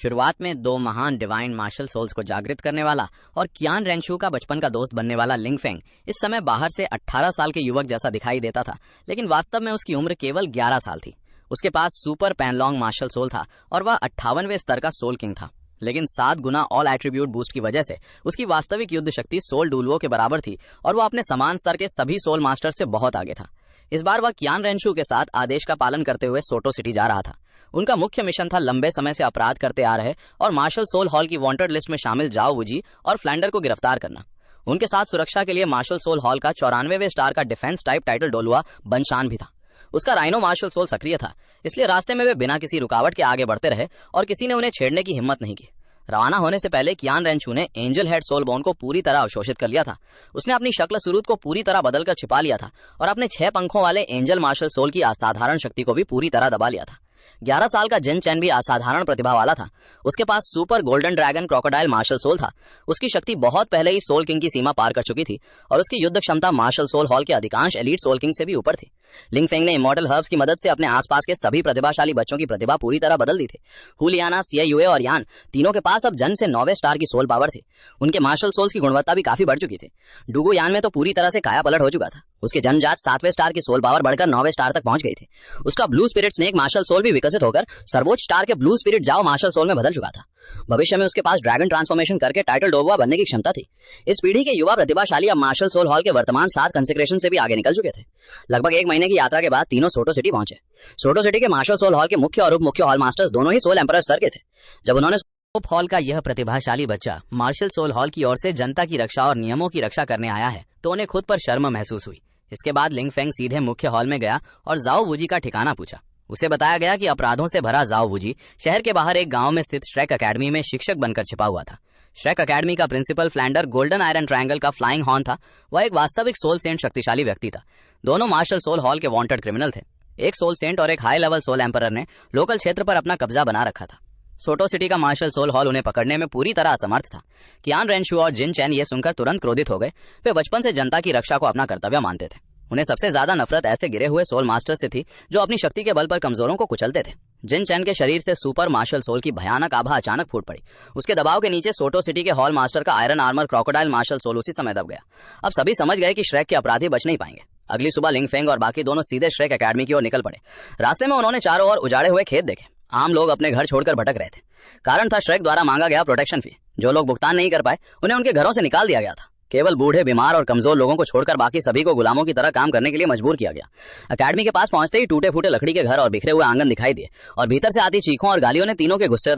शुरुआत में दो महान डिवाइन मार्शल सोल्स को जागृत करने वाला और कियान रेंशू का बचपन का दोस्त बनने वाला लिंग फेंग इस समय बाहर से 18 साल के युवक जैसा दिखाई देता था, लेकिन वास्तव में उसकी उम्र केवल 11 साल थी। उसके पास सुपर पैनलॉन्ग मार्शल सोल था और वह 58वें स्तर का सोल किंग था, लेकिन 7 गुना ऑल एट्रीब्यूट बूस्ट की वजह से उसकी वास्तविक युद्ध शक्ति सोल डुलवो के बराबर थी और वह अपने समान स्तर के सभी सोल मास्टर से बहुत आगे था। इस बार वह कियान रेंशू के साथ आदेश का पालन करते हुए सोटो सिटी जा रहा था। उनका मुख्य मिशन था लंबे समय से अपराध करते आ रहे और मार्शल सोल हॉल की वांटेड लिस्ट में शामिल जाओ वुजी और फ्लैंडर को गिरफ्तार करना। उनके साथ सुरक्षा के लिए मार्शल सोल हॉल का 94वें स्टार का डिफेंस टाइप टाइटल डोलुआ बनशान भी था। उसका राइनो मार्शल सोल सक्रिय था, इसलिए रास्ते में वे बिना किसी रुकावट के आगे बढ़ते रहे और किसी ने उन्हें छेड़ने की हिम्मत नहीं की। रवाना होने से पहले कियान रेंशू ने एंजल हेड सोल बोन को पूरी तरह अवशोषित कर लिया था। उसने अपनी शक्ल सुरूद को पूरी तरह बदलकर छिपा लिया था और अपने 6 पंखों वाले एंजल मार्शल सोल की असाधारण शक्ति को भी पूरी तरह दबा लिया था। 11 साल का जिन चैन भी असाधारण प्रतिभा वाला था। उसके पास super golden dragon crocodile martial soul था। उसकी शक्ति बहुत पहले ही सोल किंग की सीमा पार कर चुकी थी और उसकी युद्ध क्षमता मार्शल सोल हॉल के अधिकांश एलीट सोल किंग से भी ऊपर थी। लिंग फेंग ने इमॉर्टल हर्ब्स की मदद से अपने आसपास के सभी प्रतिभाशाली बच्चों की प्रतिभा पूरी तरह बदल दी थी। हुलियाना, सीआईयूए और यान तीनों के पास अब जन से 9वें स्टार की सोल पावर थी। उनके मार्शल सोल्स की गुणवत्ता भी काफी बढ़ चुकी थी। डुगु यान में तो पूरी तरह से काया पलट हो चुका था। उसके जन्मजात 7वें स्टार की सोल पावर बढ़कर 9वें स्टार तक पहुंच गई थी। उसका blue spirit snake martial soul भी विकसित होकर सर्वोच्च स्टार के ब्लू स्पिरिट जाओ मार्शल सोल में बदल चुका था। भविष्य में उसके पास ड्रैगन ट्रांसफॉर्मेशन करके टाइटल डोबुआ बनने की क्षमता थी। इस पीढ़ी के युवा प्रतिभाशाली अब मार्शल सोल हॉल के वर्तमान 7 कंसेक्रेशन से भी आगे निकल चुके थे। लगभग 1 महीने की यात्रा के बाद तीनों सोटो सिटी पहुंचे। सोटो सिटी के मार्शल सोल हॉल के मुख्य और उप मुख्य हॉल मास्टर्स दोनों ही सोल एम्परर स्तर के थे। जब उन्होंने उप हॉल का यह प्रतिभाशाली बच्चा मार्शल सोल हॉल की ओर से जनता की रक्षा और नियमों की रक्षा करने आया है तो उन्हें खुद पर शर्म महसूस हुई। इसके बाद लिंग फेंग सीधे मुख्य हॉल में गया और जाओ वुजी का ठिकाना पूछा। उसे बताया गया कि अपराधों से भरा जाओ वुजी शहर के बाहर एक गांव में स्थित श्रेक अकेडमी में शिक्षक बनकर छिपा हुआ था। श्रेक अकेडमी का principal Flander golden iron triangle का फ्लाइंग हॉर्न था। वह एक वास्तविक सोल सेंट शक्तिशाली व्यक्ति था। दोनों मार्शल सोल हॉल के वांटेड क्रिमिनल थे। एक सोल सेंट और एक हाई लेवल सोल एम्परर ने लोकल क्षेत्र पर अपना कब्जा बना रखा था। सोटो सिटी का मार्शल सोल हॉल उन्हें पकड़ने में पूरी तरह असमर्थ था। कियान रेंशू और जिन चैन ये सुनकर तुरंत क्रोधित हो गए। वे बचपन से जनता की रक्षा को अपना कर्तव्य मानते थे। उन्हें सबसे ज्यादा नफरत ऐसे गिरे हुए सोल मास्टर से थी जो अपनी शक्ति के बल पर कमजोरों को कुचलते थे। जिन चैन के शरीर से सुपर मार्शल सोल की भयानक आभा अचानक फूट पड़ी। उसके दबाव के नीचे सोटो सिटी के हॉल मास्टर का iron armour crocodile martial soul उसी समय दब गया। अब सभी समझ गए कि श्रेक के अपराधी बच नहीं पाएंगे। अगली सुबह लिंग फेंग और बाकी दोनों सीधे श्रेक अकेडमी की ओर निकल पड़े। रास्ते में उन्होंने चारों ओर उजाड़े हुए खेत देखे। आम लोग अपने घर छोड़कर भटक रहे थे। कारण था श्रेक द्वारा मांगा गया प्रोटेक्शन फी। जो लोग भुगतान नहीं कर पाए उन्हें उनके घरों से निकाल दिया गया था। केवल बूढ़े, बीमार और कमजोर लोगों को छोड़कर बाकी सभी को गुलामों की तरह काम करने के लिए मजबूर किया गया। अकेडमी के पास पहुंचते ही टूटे फूटे लकड़ी के घर और बिखरे हुए आंगन दिखाई दिए और भीतर से आती चीखों और गालियों ने तीनों के गुस्से।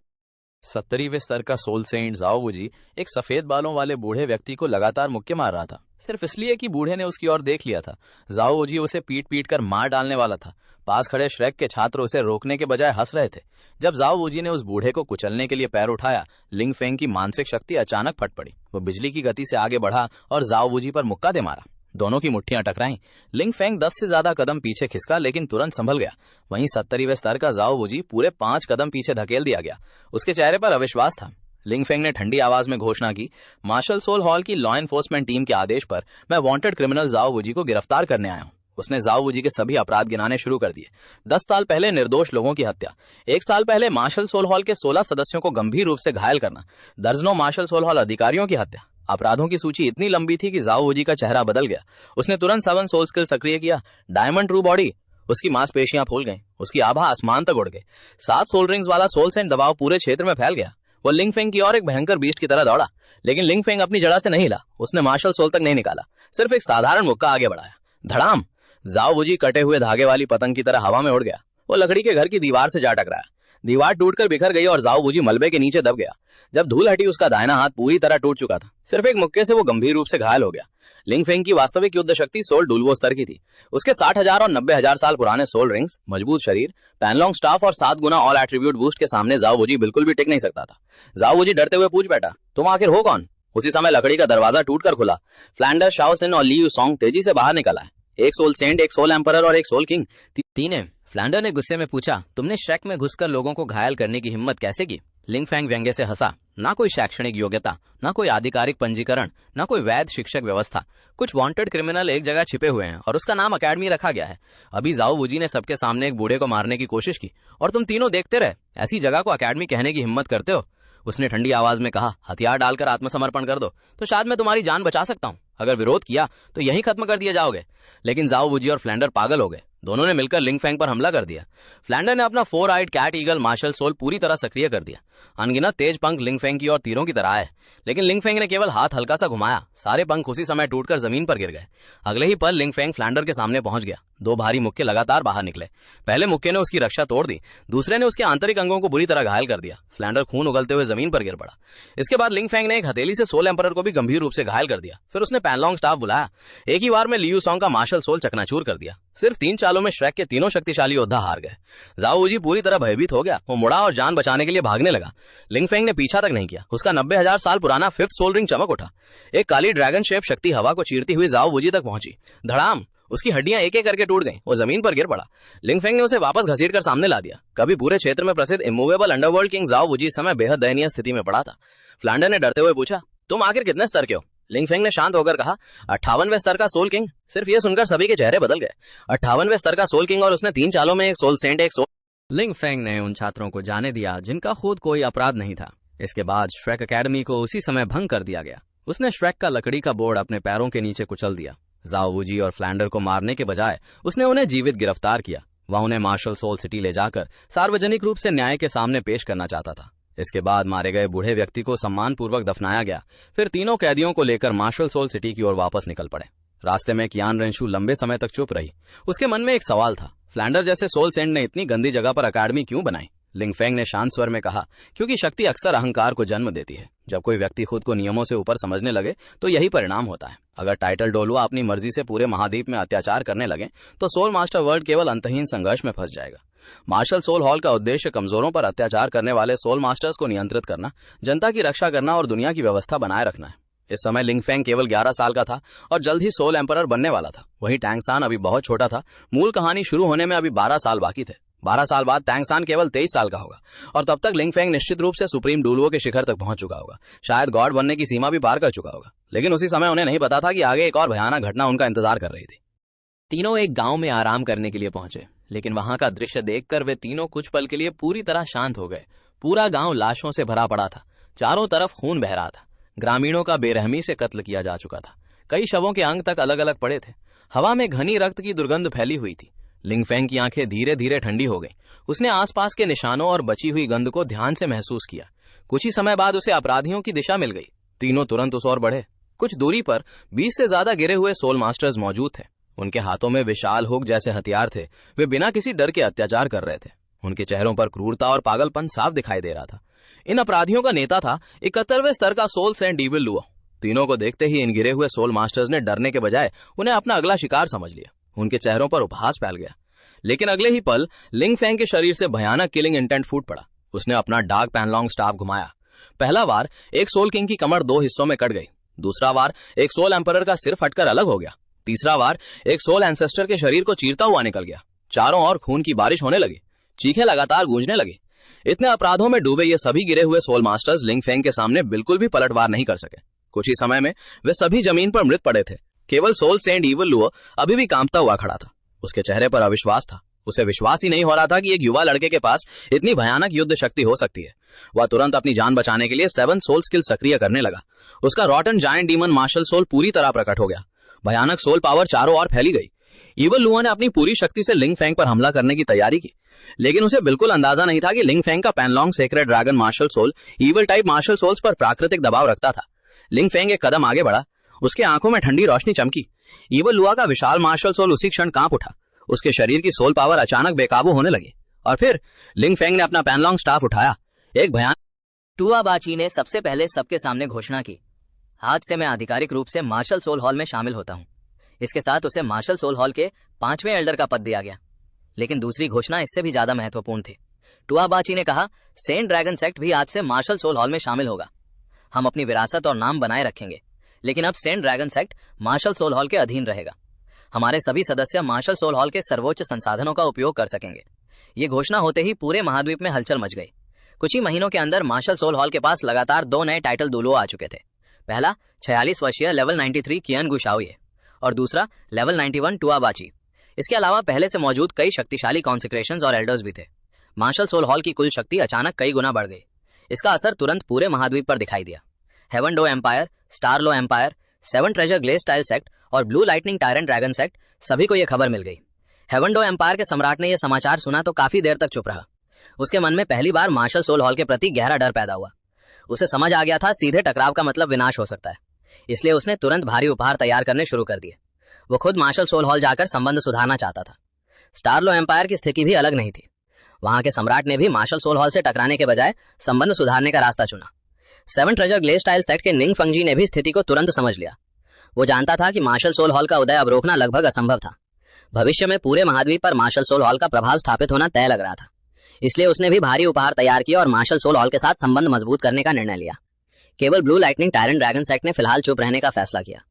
70वें स्तर का सोल सेंट जाओ वुजी एक सफेद बालों वाले बूढ़े व्यक्ति को लगातार मुक्के मार रहा था, सिर्फ इसलिए कि बूढ़े ने उसकी ओर देख लिया था। जाओ वुजी उसे पीट पीट कर मार डालने वाला था। पास खड़े श्रेक के छात्र उसे रोकने के बजाय हंस रहे थे। जब जाओ वुजी ने उस बूढ़े को कुचलने के लिए पैर उठाया, लिंग फेंग की मानसिक शक्ति अचानक फट पड़ी। वो बिजली की गति से आगे बढ़ा और जाओ वुजी पर मुक्का दे मारा। दोनों की मुट्ठियां टकराईं। लिंग फेंग 10 से ज्यादा कदम पीछे खिसका, लेकिन तुरंत संभल गया। वहीं 70वें स्तर का जाओ वुजी पूरे 5 कदम पीछे धकेल दिया गया। उसके चेहरे पर अविश्वास था। लिंग फेंग ने ठंडी आवाज में घोषणा की, मार्शल सोल हॉल की लॉ एनफोर्समेंट टीम के आदेश पर मैं वांटेड क्रिमिनल जाओ वुजी को गिरफ्तार करने आया हूं। उसने जाओ वुजी के सभी अपराध गिनाने शुरू कर दिए। 10 साल पहले निर्दोष लोगों की हत्या, 1 साल पहले मार्शल सोल हॉल के 16 सदस्यों को गंभीर रूप से घायल करना, दर्जनों मार्शल सोल हॉल अधिकारियों की हत्या। अपराधों की सूची इतनी लंबी थी कि जाओ वुजी का चेहरा बदल गया। उसने तुरंत 7 सोल स्किल सक्रिय किया। Diamond true body. उसकी मांसपेशियां फूल गईं। उसकी आभा आसमान तक उड़ गई। 7 सोल रिंग्स वाला सोल सेंट दबाव पूरे क्षेत्र में फैल गया। वो लिंग फेंग की ओर एक भयंकर बीस्ट की तरह दौड़ा, लेकिन लिंग फेंग अपनी जगह से नहीं हिला। उसने मार्शल सोल तक नहीं निकाला, सिर्फ एक साधारण मुक्का आगे बढ़ाया। धड़ाम! जाओ वुजी कटे हुए धागे वाली पतंग की तरह हवा में उड़ गया। वो लकड़ी के घर की दीवार से जा टकराया। दीवार टूटकर बिखर गई और जाओ वुजी मलबे के नीचे दब गया। जब धूल हटी, उसका दाहिना हाथ पूरी तरह टूट चुका था। सिर्फ एक मुक्के से वो गंभीर रूप से घायल हो गया। लिंग फेंग की वास्तविक युद्ध शक्ति सोल डुलवो स्तर की थी। उसके 60,000 और 90,000 साल पुराने सोल रिंग्स, मजबूत शरीर, पैनलॉन्ग स्टाफ और 7 गुना ऑल एट्रीब्यूट बूस्ट के सामने जाओ वुजी बिल्कुल भी टिक नहीं सकता था। जाओ वुजी डरते हुए पूछ बैठा, तुम आखिर हो कौन? उसी समय लकड़ी का दरवाजा टूटकर खुला। फ्लैंडर, शाओसिन और ली यू सॉन्ग तेजी से बाहर निकल आए। एक सोल सेंट, एक सोल एम्परर और एक सोल किंग। तीन। फ्लैंडर ने गुस्से में पूछा, तुमने श्रेक में घुसकर लोगों को घायल करने की हिम्मत कैसे की? लिंग फेंग व्यंग्य से हंसा। ना कोई शैक्षणिक योग्यता, ना कोई आधिकारिक पंजीकरण, ना कोई वैध शिक्षक व्यवस्था। कुछ वांटेड क्रिमिनल एक जगह छिपे हुए हैं और उसका नाम अकेडमी रखा गया है। अभी जाओ वूजी ने सबके सामने एक बूढ़े को मारने की कोशिश की और तुम तीनों देखते रहे। ऐसी जगह को अकेडमी कहने की हिम्मत करते हो? उसने ठंडी आवाज में कहा। हथियार डालकर आत्मसमर्पण कर दो तो शायद मैं तुम्हारी जान बचा सकता हूं। अगर विरोध किया तो यहीं खत्म कर दिए जाओगे। लेकिन जाओ वूजी और फ्लैंडर पागल हो गए। दोनों ने मिलकर लिंग फेंग पर हमला कर दिया। फ्लैंडर ने अपना 4 आइड कैट ईगल मार्शल सोल पूरी तरह सक्रिय कर दिया। अनगिनत तेज पंख लिंग फेंग की और तीरों की तरह आए, लेकिन लिंग फेंग ने केवल हाथ हल्का सा घुमाया, सारे पंख उसी समय टूटकर जमीन पर गिर गए। अगले ही पल लिंग फेंग फ्लैंडर के सामने पहुंच गया। 2 भारी मुक्के लगातार बाहर निकले। पहले मुक्के ने उसकी रक्षा तोड़ दी, दूसरे ने उसके आंतरिक अंगों को बुरी तरह घायल कर दिया। फ्लैंडर खून उगलते हुए जमीन पर गिर पड़ा। इसके बाद लिंग फेंग ने एक हथेली से सोल एम्परर को भी गंभीर रूप से घायल कर दिया। फिर उसने पैनलॉन्ग स्टाफ बुलाया। एक ही बार में लियू सॉन्ग का मार्शल सोल चकनाचूर कर दिया। सिर्फ 3 चालों में श्रेक के तीनों शक्तिशाली योद्धा हार गए। जाओ वूजी पूरी तरह भयभीत हो गया। वो मुड़ा और जान बचाने के लिए भागने लगा। लिंग फेंग ने पीछा तक नहीं किया। उसका 90,000 साल पुराना 5th सोल रिंग चमक उठा। एक काली ड्रैगन शेप शक्ति हवा को चीरती हुई जाओ वूजी तक पहुंची। धड़ाम! उसकी हड्डियां एक एक करके टूट गईं। वो जमीन पर गिर पड़ा। लिंग फेंग ने उसे वापस घसीटकर सामने ला दिया। कभी पूरे क्षेत्र में प्रसिद्ध इमूवेबल अंडरवर्ल्ड किंग जाओ वूजी इस समय बेहद दयनीय स्थिति में पड़ा था। फ्लैंडर ने डरते हुए पूछा, तुम आखिर कितने स्तर के हो? लिंग फेंग ने शांत होकर कहा, 58वें स्तर का सोल किंग। सिर्फ ये सुनकर सभी के चेहरे बदल गए। 58वें स्तर का सोल किंग और उसने 3 चालों में एक सोल सेंट, एक सोल। लिंग फेंग ने उन छात्रों को जाने दिया जिनका खुद कोई अपराध नहीं था। इसके बाद श्रेक अकेडमी को उसी समय भंग कर दिया गया। उसने श्रेक का लकड़ी का बोर्ड अपने पैरों के नीचे कुचल दिया। जाओ वूजी और फ्लैंडर को मारने के बजाय उसने उन्हें जीवित गिरफ्तार किया। वह उन्हें मार्शल सोल सिटी ले जाकर सार्वजनिक रूप से न्याय के सामने पेश करना चाहता था। इसके बाद मारे गए बूढ़े व्यक्ति को सम्मानपूर्वक दफनाया गया। फिर तीनों कैदियों को लेकर मार्शल सोल सिटी की ओर वापस निकल पड़े। रास्ते में कियान रेंशू लंबे समय तक चुप रही। उसके मन में एक सवाल था, फ्लैंडर जैसे सोल सेंट ने इतनी गंदी जगह पर अकादमी क्यों बनाई? लिंग फेंग ने शांत स्वर में कहा, क्योंकि शक्ति अक्सर अहंकार को जन्म देती है। जब कोई व्यक्ति खुद को नियमों से ऊपर समझने लगे तो यही परिणाम होता है। अगर टाइटल डोलुआ अपनी मर्जी से पूरे महाद्वीप में अत्याचार करने लगे तो सोल मास्टर वर्ल्ड केवल अंतहीन संघर्ष में फंस जाएगा। मार्शल सोल हॉल का उद्देश्य कमजोरों पर अत्याचार करने वाले सोल मास्टर्स को नियंत्रित करना, जनता की रक्षा करना और दुनिया की व्यवस्था बनाए रखना है। इस समय लिंग फेंग केवल 11 साल का था और जल्द ही सोल एम्परर बनने वाला था। वहीं टैंग सान अभी बहुत छोटा था। मूल कहानी शुरू होने में अभी 12 साल बाकी थे। 12 साल बाद टैंग सान केवल 23 साल का होगा और तब तक लिंग फेंग निश्चित रूप से सुप्रीम डुलुओ के शिखर तक पहुंच चुका होगा। शायद गॉड बनने की सीमा भी पार कर चुका होगा। लेकिन उसी समय उन्हें नहीं पता था कि आगे एक और भयानक घटना उनका इंतजार कर रही थी। तीनों एक गांव में आराम करने के लिए पहुंचे, लेकिन वहां का दृश्य देखकर वे तीनों कुछ पल के लिए पूरी तरह शांत हो गए। पूरा गांव लाशों से भरा पड़ा था। चारों तरफ खून बह रहा था। ग्रामीणों का बेरहमी से कत्ल किया जा चुका था। कई शवों के अंग तक अलग अलग पड़े थे। हवा में घनी रक्त की दुर्गंध फैली हुई थी। लिंग फेंग की आंखें धीरे धीरे ठंडी हो गईं। उसने आसपास के निशानों और बची हुई गंध को ध्यान से महसूस किया। कुछ ही समय बाद उसे अपराधियों की दिशा मिल गई। तीनों तुरंत उस ओर बढ़े। कुछ दूरी पर 20 से ज्यादा गिरे हुए सोल मास्टर्स मौजूद थे। उनके हाथों में विशाल हुक जैसे हथियार थे। वे बिना किसी डर के अत्याचार कर रहे थे। उनके चेहरों पर क्रूरता और पागलपन साफ दिखाई दे रहा था। इन अपराधियों का नेता था 71वें स्तर का सोल सेंट डीविल लुओ। तीनों को देखते ही इन गिरे हुए सोल मास्टर्स ने डरने के बजाय उन्हें अपना अगला शिकार समझ लिया। उनके चेहरों पर उपहास फैल गया। लेकिन अगले ही पल लिंग फेंग के शरीर से भयानक किलिंग इंटेंट फूट पड़ा। उसने अपना डार्क पैनलॉन्ग स्टाफ घुमाया। पहला वार एक सोल किंग की कमर 2 हिस्सों में कट गई। दूसरा वार एक सोल एम्परर का सिर फटकर अलग हो गया। तीसरा वार एक सोल एंसेस्टर के शरीर को चीरता हुआ निकल गया। चारों ओर खून की बारिश होने लगी। चीखें लगातार गूंजने लगी। इतने अपराधों में डूबे ये सभी गिरे हुए सोल मास्टर्स लिंग फेंग के सामने बिल्कुल भी पलटवार नहीं कर सके। कुछ ही समय में वे सभी जमीन पर मृत पड़े थे। केवल सोल सेंट ईविल लुओ अभी भी कांपता हुआ खड़ा था। उसके चेहरे पर अविश्वास था। उसे विश्वास ही नहीं हो रहा था कि एक युवा लड़के के पास इतनी भयानक युद्ध शक्ति हो सकती है। वह तुरंत अपनी जान बचाने के लिए 7 सोल स्किल सक्रिय करने लगा। उसका rotten giant demon martial soul पूरी तरह प्रकट हो गया। भयानक सोल पावर चारों ओर फैली गई। ईविल लुओ ने अपनी पूरी शक्ति से लिंग फेंग पर हमला करने की तैयारी की, लेकिन उसे बिल्कुल अंदाजा नहीं था कि लिंग फेंग का Panlong sacred dragon martial soul evil type martial souls पर प्राकृतिक दबाव रखता था। लिंग फेंग एक कदम आगे बढ़ा। उसके आंखों में ठंडी रोशनी चमकी। ईविल लुओ का विशाल मार्शल सोल उसी क्षण कांप उठा। उसके शरीर की सोल पावर अचानक बेकाबू होने लगी और फिर लिंग फेंग ने अपना पैनलॉन्ग स्टाफ उठाया। एक भयानक टुआ बाची ने सबसे पहले सबके सामने घोषणा की, आज से मैं आधिकारिक रूप से मार्शल सोल हॉल में शामिल होता हूं। इसके साथ उसे मार्शल सोल हॉल के 5वें एल्डर का पद दिया गया। लेकिन दूसरी घोषणा इससे भी ज्यादा महत्वपूर्ण थी। टुआ बाची ने कहा, सेंट ड्रैगन सेक्ट भी आज से मार्शल सोल हॉल में शामिल होगा। हम अपनी विरासत और नाम बनाए रखेंगे, लेकिन अब saint dragon sect martial soul hall के अधीन रहेगा। हमारे सभी सदस्य मार्शल सोल हॉल के सर्वोच्च संसाधनों का उपयोग कर सकेंगे। ये घोषणा होते ही पूरे महाद्वीप में हलचल मच गई। कुछ ही महीनों के अंदर मार्शल सोल हॉल के पास लगातार 2 नए टाइटल दुलुओ आ चुके थे। पहला 46 वर्षीय लेवल 93 कियान गु शाओये और दूसरा लेवल 91 टुआ बाची। इसके अलावा पहले से मौजूद कई शक्तिशाली कॉन्सेक्रेशंस और एल्डर्स भी थे। मार्शल सोल हॉल की कुल शक्ति अचानक कई गुना बढ़ गई। इसका असर तुरंत पूरे महाद्वीप पर दिखाई दिया। Heaven Dou empire, star Luo empire, 7 treasure glaze style sect और blue lightning tyrant dragon sect, सभी को यह खबर मिल गई। हेवन डो एम्पायर के सम्राट ने यह समाचार सुना तो काफी देर तक चुप रहा। उसके मन में पहली बार मार्शल सोल हॉल के प्रति गहरा डर पैदा हुआ। उसे समझ आ गया था सीधे टकराव का मतलब विनाश हो सकता है। इसलिए उसने तुरंत भारी उपहार तैयार करने शुरू कर दिए। वो खुद मार्शल सोल हॉल जाकर संबंध सुधारना चाहता था। स्टार लो एम्पायर की स्थिति भी अलग नहीं थी। वहां के सम्राट ने भी मार्शल सोल हॉल से टकराने के बजाय संबंध सुधारने का रास्ता चुना। 7 ट्रेजर ग्लेज स्टाइल सेक्ट के निंग फंगजी ने भी स्थिति को तुरंत समझ लिया। वो जानता था कि मार्शल सोल हॉल का उदय अब रोकना लगभग असंभव था। भविष्य में पूरे महाद्वीप पर मार्शल सोल हॉल का प्रभाव स्थापित होना तय लग रहा था। इसलिए उसने भी भारी उपहार तैयार किया और मार्शल सोल हॉल के साथ संबंध मजबूत करने का निर्णय लिया। केवल blue lightning tyrant dragon sect ने फिलहाल चुप रहने का फैसला किया।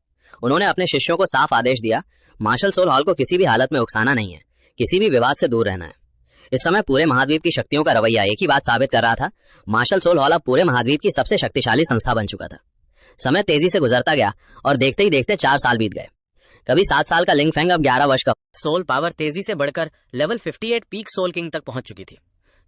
उन्होंने अपने शिष्यों को साफ आदेश दिया, मार्शल सोल हॉल को किसी भी हालत में उकसाना नहीं है, किसी भी विवाद से दूर रहना है। इस समय पूरे महाद्वीप की शक्तियों का रवैया एक ही बात साबित कर रहा था, मार्शल सोल हॉल अब पूरे महाद्वीप की सबसे शक्तिशाली संस्था बन चुका था। समय तेजी से गुजरता गया और देखते ही देखते 4 साल बीत गए। कभी 7 साल का लिंग फेंग अब 11 वर्ष का। सोल पावर तेजी से बढ़कर लेवल 58 पीक सोल किंग तक पहुंच चुकी थी।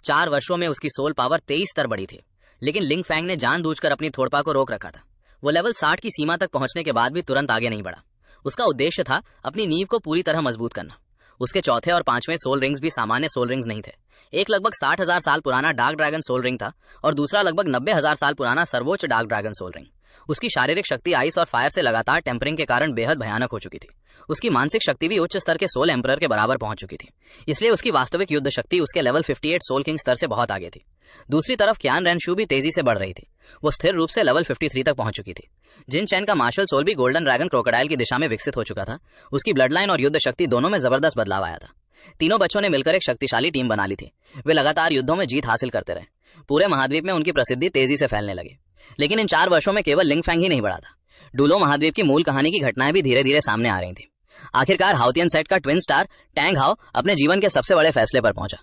4 वर्षों में उसकी सोल पावर 23 स्तर बढ़ी थी। लेकिन लिंग फैंग ने जानबूझकर अपनी थोड़पा को रोक रखा था। वो लेवल 60 की सीमा तक पहुंचने के बाद भी तुरंत आगे नहीं बढ़ा। उसका उद्देश्य था अपनी नींव को पूरी तरह मजबूत करना। उसके चौथे और 5वें सोल रिंग्स भी सामान्य सोल रिंग्स नहीं थे। एक लगभग 60,000 साल पुराना डार्क ड्रैगन सोल रिंग था और दूसरा लगभग 90,000 साल पुराना सर्वोच्च डार्क ड्रैगन सोल रिंग। उसकी शारीरिक शक्ति आइस और फायर से लगातार टेम्परिंग के कारण बेहद भयानक हो चुकी थी। उसकी मानसिक शक्ति भी उच्च स्तर के सोल एम्परर के बराबर पहुंच चुकी थी। इसलिए उसकी वास्तविक युद्ध शक्ति उसके लेवल 58 सोल किंग स्तर से बहुत आगे थी। दूसरी तरफ कियान रेनशू भी तेजी से बढ़ रही थी। वो स्थिर रूप से लेवल 53 तक पहुंच चुकी थी। जिन चैन का मार्शल सोल भी गोल्डन ड्रैगन क्रोकोडाइल की दिशा में विकसित हो चुका था। उसकी ब्लड लाइन और युद्ध शक्ति दोनों में जबरदस्त बदलाव आया था। तीनों बच्चों ने मिलकर एक शक्तिशाली टीम बना ली थी। वे लगातार युद्धों में जीत हासिल करते रहे। पूरे महाद्वीप में उनकी प्रसिद्धि तेजी से फैलने लगी। लेकिन इन 4 वर्षों में केवल लिंग फैंग ही नहीं बढ़ा था। डुलो महाद्वीप की मूल कहानी की घटनाएं भी धीरे धीरे सामने आ रही थी। आखिरकार हाउतियन सेट का ट्विन स्टार टैंग हाओ अपने जीवन के सबसे बड़े फैसले पर पहुंचा।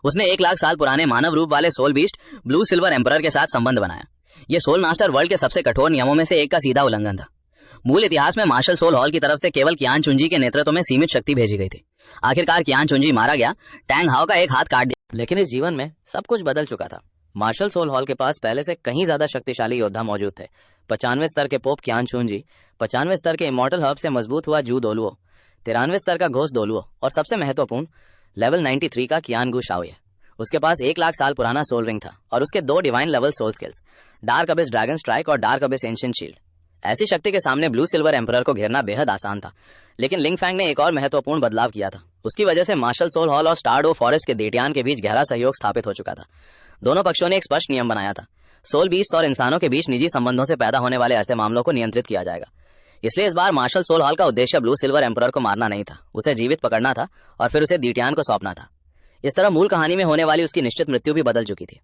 उसने 1 लाख साल पुराने मानव रूप वाले soul beast blue silver emperor के साथ संबंध बनाया। ये सोल मास्टर वर्ल्ड के सबसे कठोर नियमों में से एक का सीधा उल्लंघन था। मूल इतिहास में मार्शल सोल हॉल की तरफ से केवल कियान चुंजी के नेतृत्व में सीमित शक्ति भेजी गई थी। आखिरकार कियान चुंजी मारा गया, टैंग हाओ का एक हाथ काट दिया। लेकिन इस जीवन में सब कुछ बदल चुका था। मार्शल सोल हॉल के पास पहले से कहीं ज्यादा शक्तिशाली योद्धा मौजूद थे। 95वें स्तर के पोप कियान चुंजी, 95वें स्तर के इमॉर्टल हर्ब से मजबूत हुआ जू दोलुओ, 93वें स्तर का घोष दोलुओ और सबसे महत्वपूर्ण लेवल 93 का कियान गु शाओये। उसके पास 1 लाख साल पुराना सोल रिंग था और उसके 2 divine level soul skills, dark abyss dragon strike और डार्क अबिस एंशिएंट शील्ड। ऐसी शक्ति के सामने ब्लू सिल्वर एम्परर को घेरना बेहद आसान था। लेकिन लिंग फैंग ने एक और महत्वपूर्ण बदलाव किया था। उसकी वजह से मार्शल सोल हॉल और स्टारडो फॉरेस्ट के देटियान के बीच गहरा सहयोग स्थापित हो चुका था। दोनों पक्षों ने एक स्पष्ट नियम बनाया था, सोल बीस्ट और इंसानों के बीच निजी संबंधों से पैदा होने वाले ऐसे मामलों को नियंत्रित किया जाएगा। इसलिए इस बार मार्शल सोल हॉल का उद्देश्य ब्लू सिल्वर एम्परर को मारना नहीं था, उसे जीवित पकड़ना था और फिर उसे दीटियान को सौंपना था। इस तरह मूल कहानी में होने वाली उसकी निश्चित मृत्यु भी बदल चुकी थी।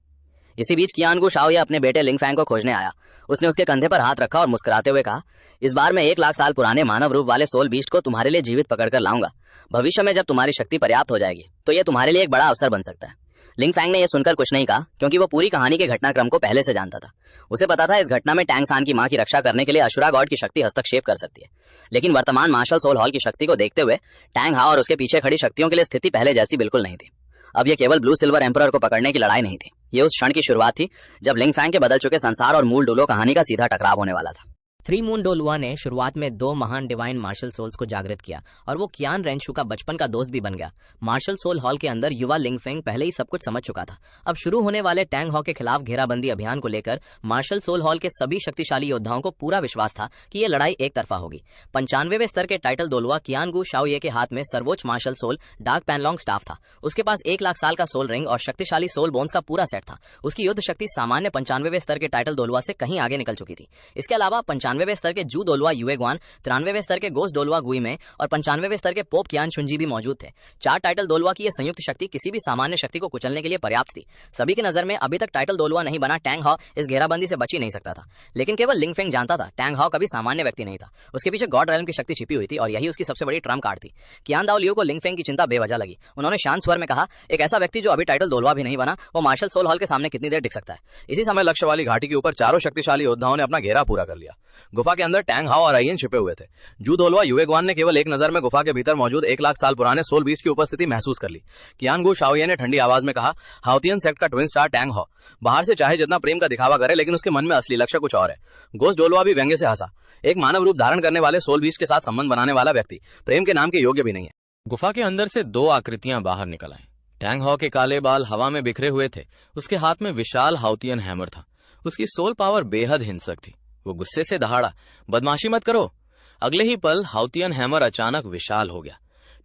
इसी बीच कियान गु शाओये अपने बेटे लिंग फैंग को खोजने आया। उसने उसके कंधे पर हाथ रखा और मुस्कुराते हुए कहा, इस बार मैं 1 लाख साल पुराने मानव रूप वाले सोल बीस्ट को तुम्हारे लिए जीवित पकड़कर लाऊंगा। भविष्य में जब तुम्हारी शक्ति पर्याप्त हो जाएगी तो यह तुम्हारे लिए एक बड़ा अवसर बन सकता है। लिंग फैंग ने यह सुनकर कुछ नहीं कहा, क्योंकि वो पूरी कहानी के घटनाक्रम को पहले से जानता था। उसे पता था इस घटना में टैंग सान की मां की रक्षा करने के लिए अशुरा गॉड की शक्ति हस्तक्षेप कर सकती है। लेकिन वर्तमान मार्शल सोल हॉल की शक्ति को देखते हुए टैंग हाओ और उसके पीछे खड़ी शक्तियों के लिए स्थिति पहले जैसी बिल्कुल नहीं थी। अब यह केवल ब्लू सिल्वर एम्परर को पकड़ने की लड़ाई नहीं थी, ये उस क्षण की शुरुआत थी जब लिंग फैंग के बदल चुके संसार और मूल डुलो कहानी का सीधा टकराव होने वाला था। 3 मून डोलुआ ने शुरुआत में 2 महान डिवाइन मार्शल सोल्स को जागृत किया और वो कियान रेनशू का बचपन का दोस्त भी बन गया। मार्शल सोल हॉल के अंदर युवा लिंग फेंग पहले ही सब कुछ समझ चुका था। अब शुरू होने वाले टैंग हाओ के खिलाफ घेराबंदी अभियान को लेकर मार्शल सोल हॉल के सभी शक्तिशाली योद्धाओं को पूरा विश्वास था कि ये लड़ाई एक तरफा होगी। 95वें स्तर के टाइटल दोलुआ कियान गु शाओये के हाथ में सर्वोच्च मार्शल सोल डार्क पैनलॉन्ग स्टाफ था। उसके पास 1 लाख साल का सोल रिंग और शक्तिशाली सोल बोन्स का पूरा सेट था। उसकी युद्ध शक्ति सामान्य 95वें स्तर के टाइटल दोलुआ से कहीं आगे निकल चुकी थी। इसके अलावा 95 92वें स्तर के जू दोलवा युएग्वान, 93वें स्तर के गोस दोलवा गुई में और 95वें स्तर के पोप कियान शुनजी भी मौजूद थे। 4 टाइटल दोलवा की यह संयुक्त शक्ति किसी भी सामान्य शक्ति को कुचलने के लिए पर्याप्त थी। सभी की नजर में अभी तक टाइटल दोलवा नहीं बना टैंग हाओ इस घेराबंदी से बच ही नहीं सकता था, लेकिन केवल लिंग फेंग जानता था टैंग हाओ कभी सामान्य व्यक्ति नहीं था। उसके पीछे गॉड रेल्म की शक्ति छिपी हुई थी और यही उसकी सबसे बड़ी ट्रम्प कार्ड थी। कियान दाओ लियू को लिंग फेंग की चिंता बेवजह लगी। उन्होंने शांत स्वर में कहा, एक ऐसा व्यक्ति जो अभी टाइटल दोलवा भी नहीं बना, वो मार्शल सोल हॉल के सामने कितनी देर टिक सकता है। इसी समय लक्ष्य वाली घाटी के ऊपर चारों शक्तिशाली योद्धाओं ने अपना घेरा पूरा कर लिया। गुफा के अंदर टैंग हाओ और आयन छिपे हुए थे। जू दोलवा युएग्वान ने केवल एक नजर में गुफा के भीतर मौजूद 1 लाख साल पुराने सोल बीस्ट की उपस्थिति महसूस कर ली। कियान गु शाओये ने ठंडी आवाज में कहा, हाउतियन सेक्ट का ट्विन स्टार टैंग हाओ बाहर से चाहे जितना प्रेम का दिखावा करे, लेकिन उसके मन में असली लक्ष्य कुछ और है। गोस डोलवा भी व्यंग्य से हंसा, एक मानव रूप धारण करने वाले सोल बीस्ट के साथ संबंध बनाने वाला व्यक्ति प्रेम के नाम के योग्य भी नहीं है। गुफा के अंदर से 2 आकृतियां बाहर निकल आई। टैंग हाओ के काले बाल हवा में बिखरे हुए थे। उसके हाथ में विशाल हाउतियन हैमर था। उसकी सोल पावर बेहद हिंसक थी। वो गुस्से से दहाड़ा, बदमाशी मत करो। अगले ही पल हाउतियन हैमर अचानक विशाल हो गया।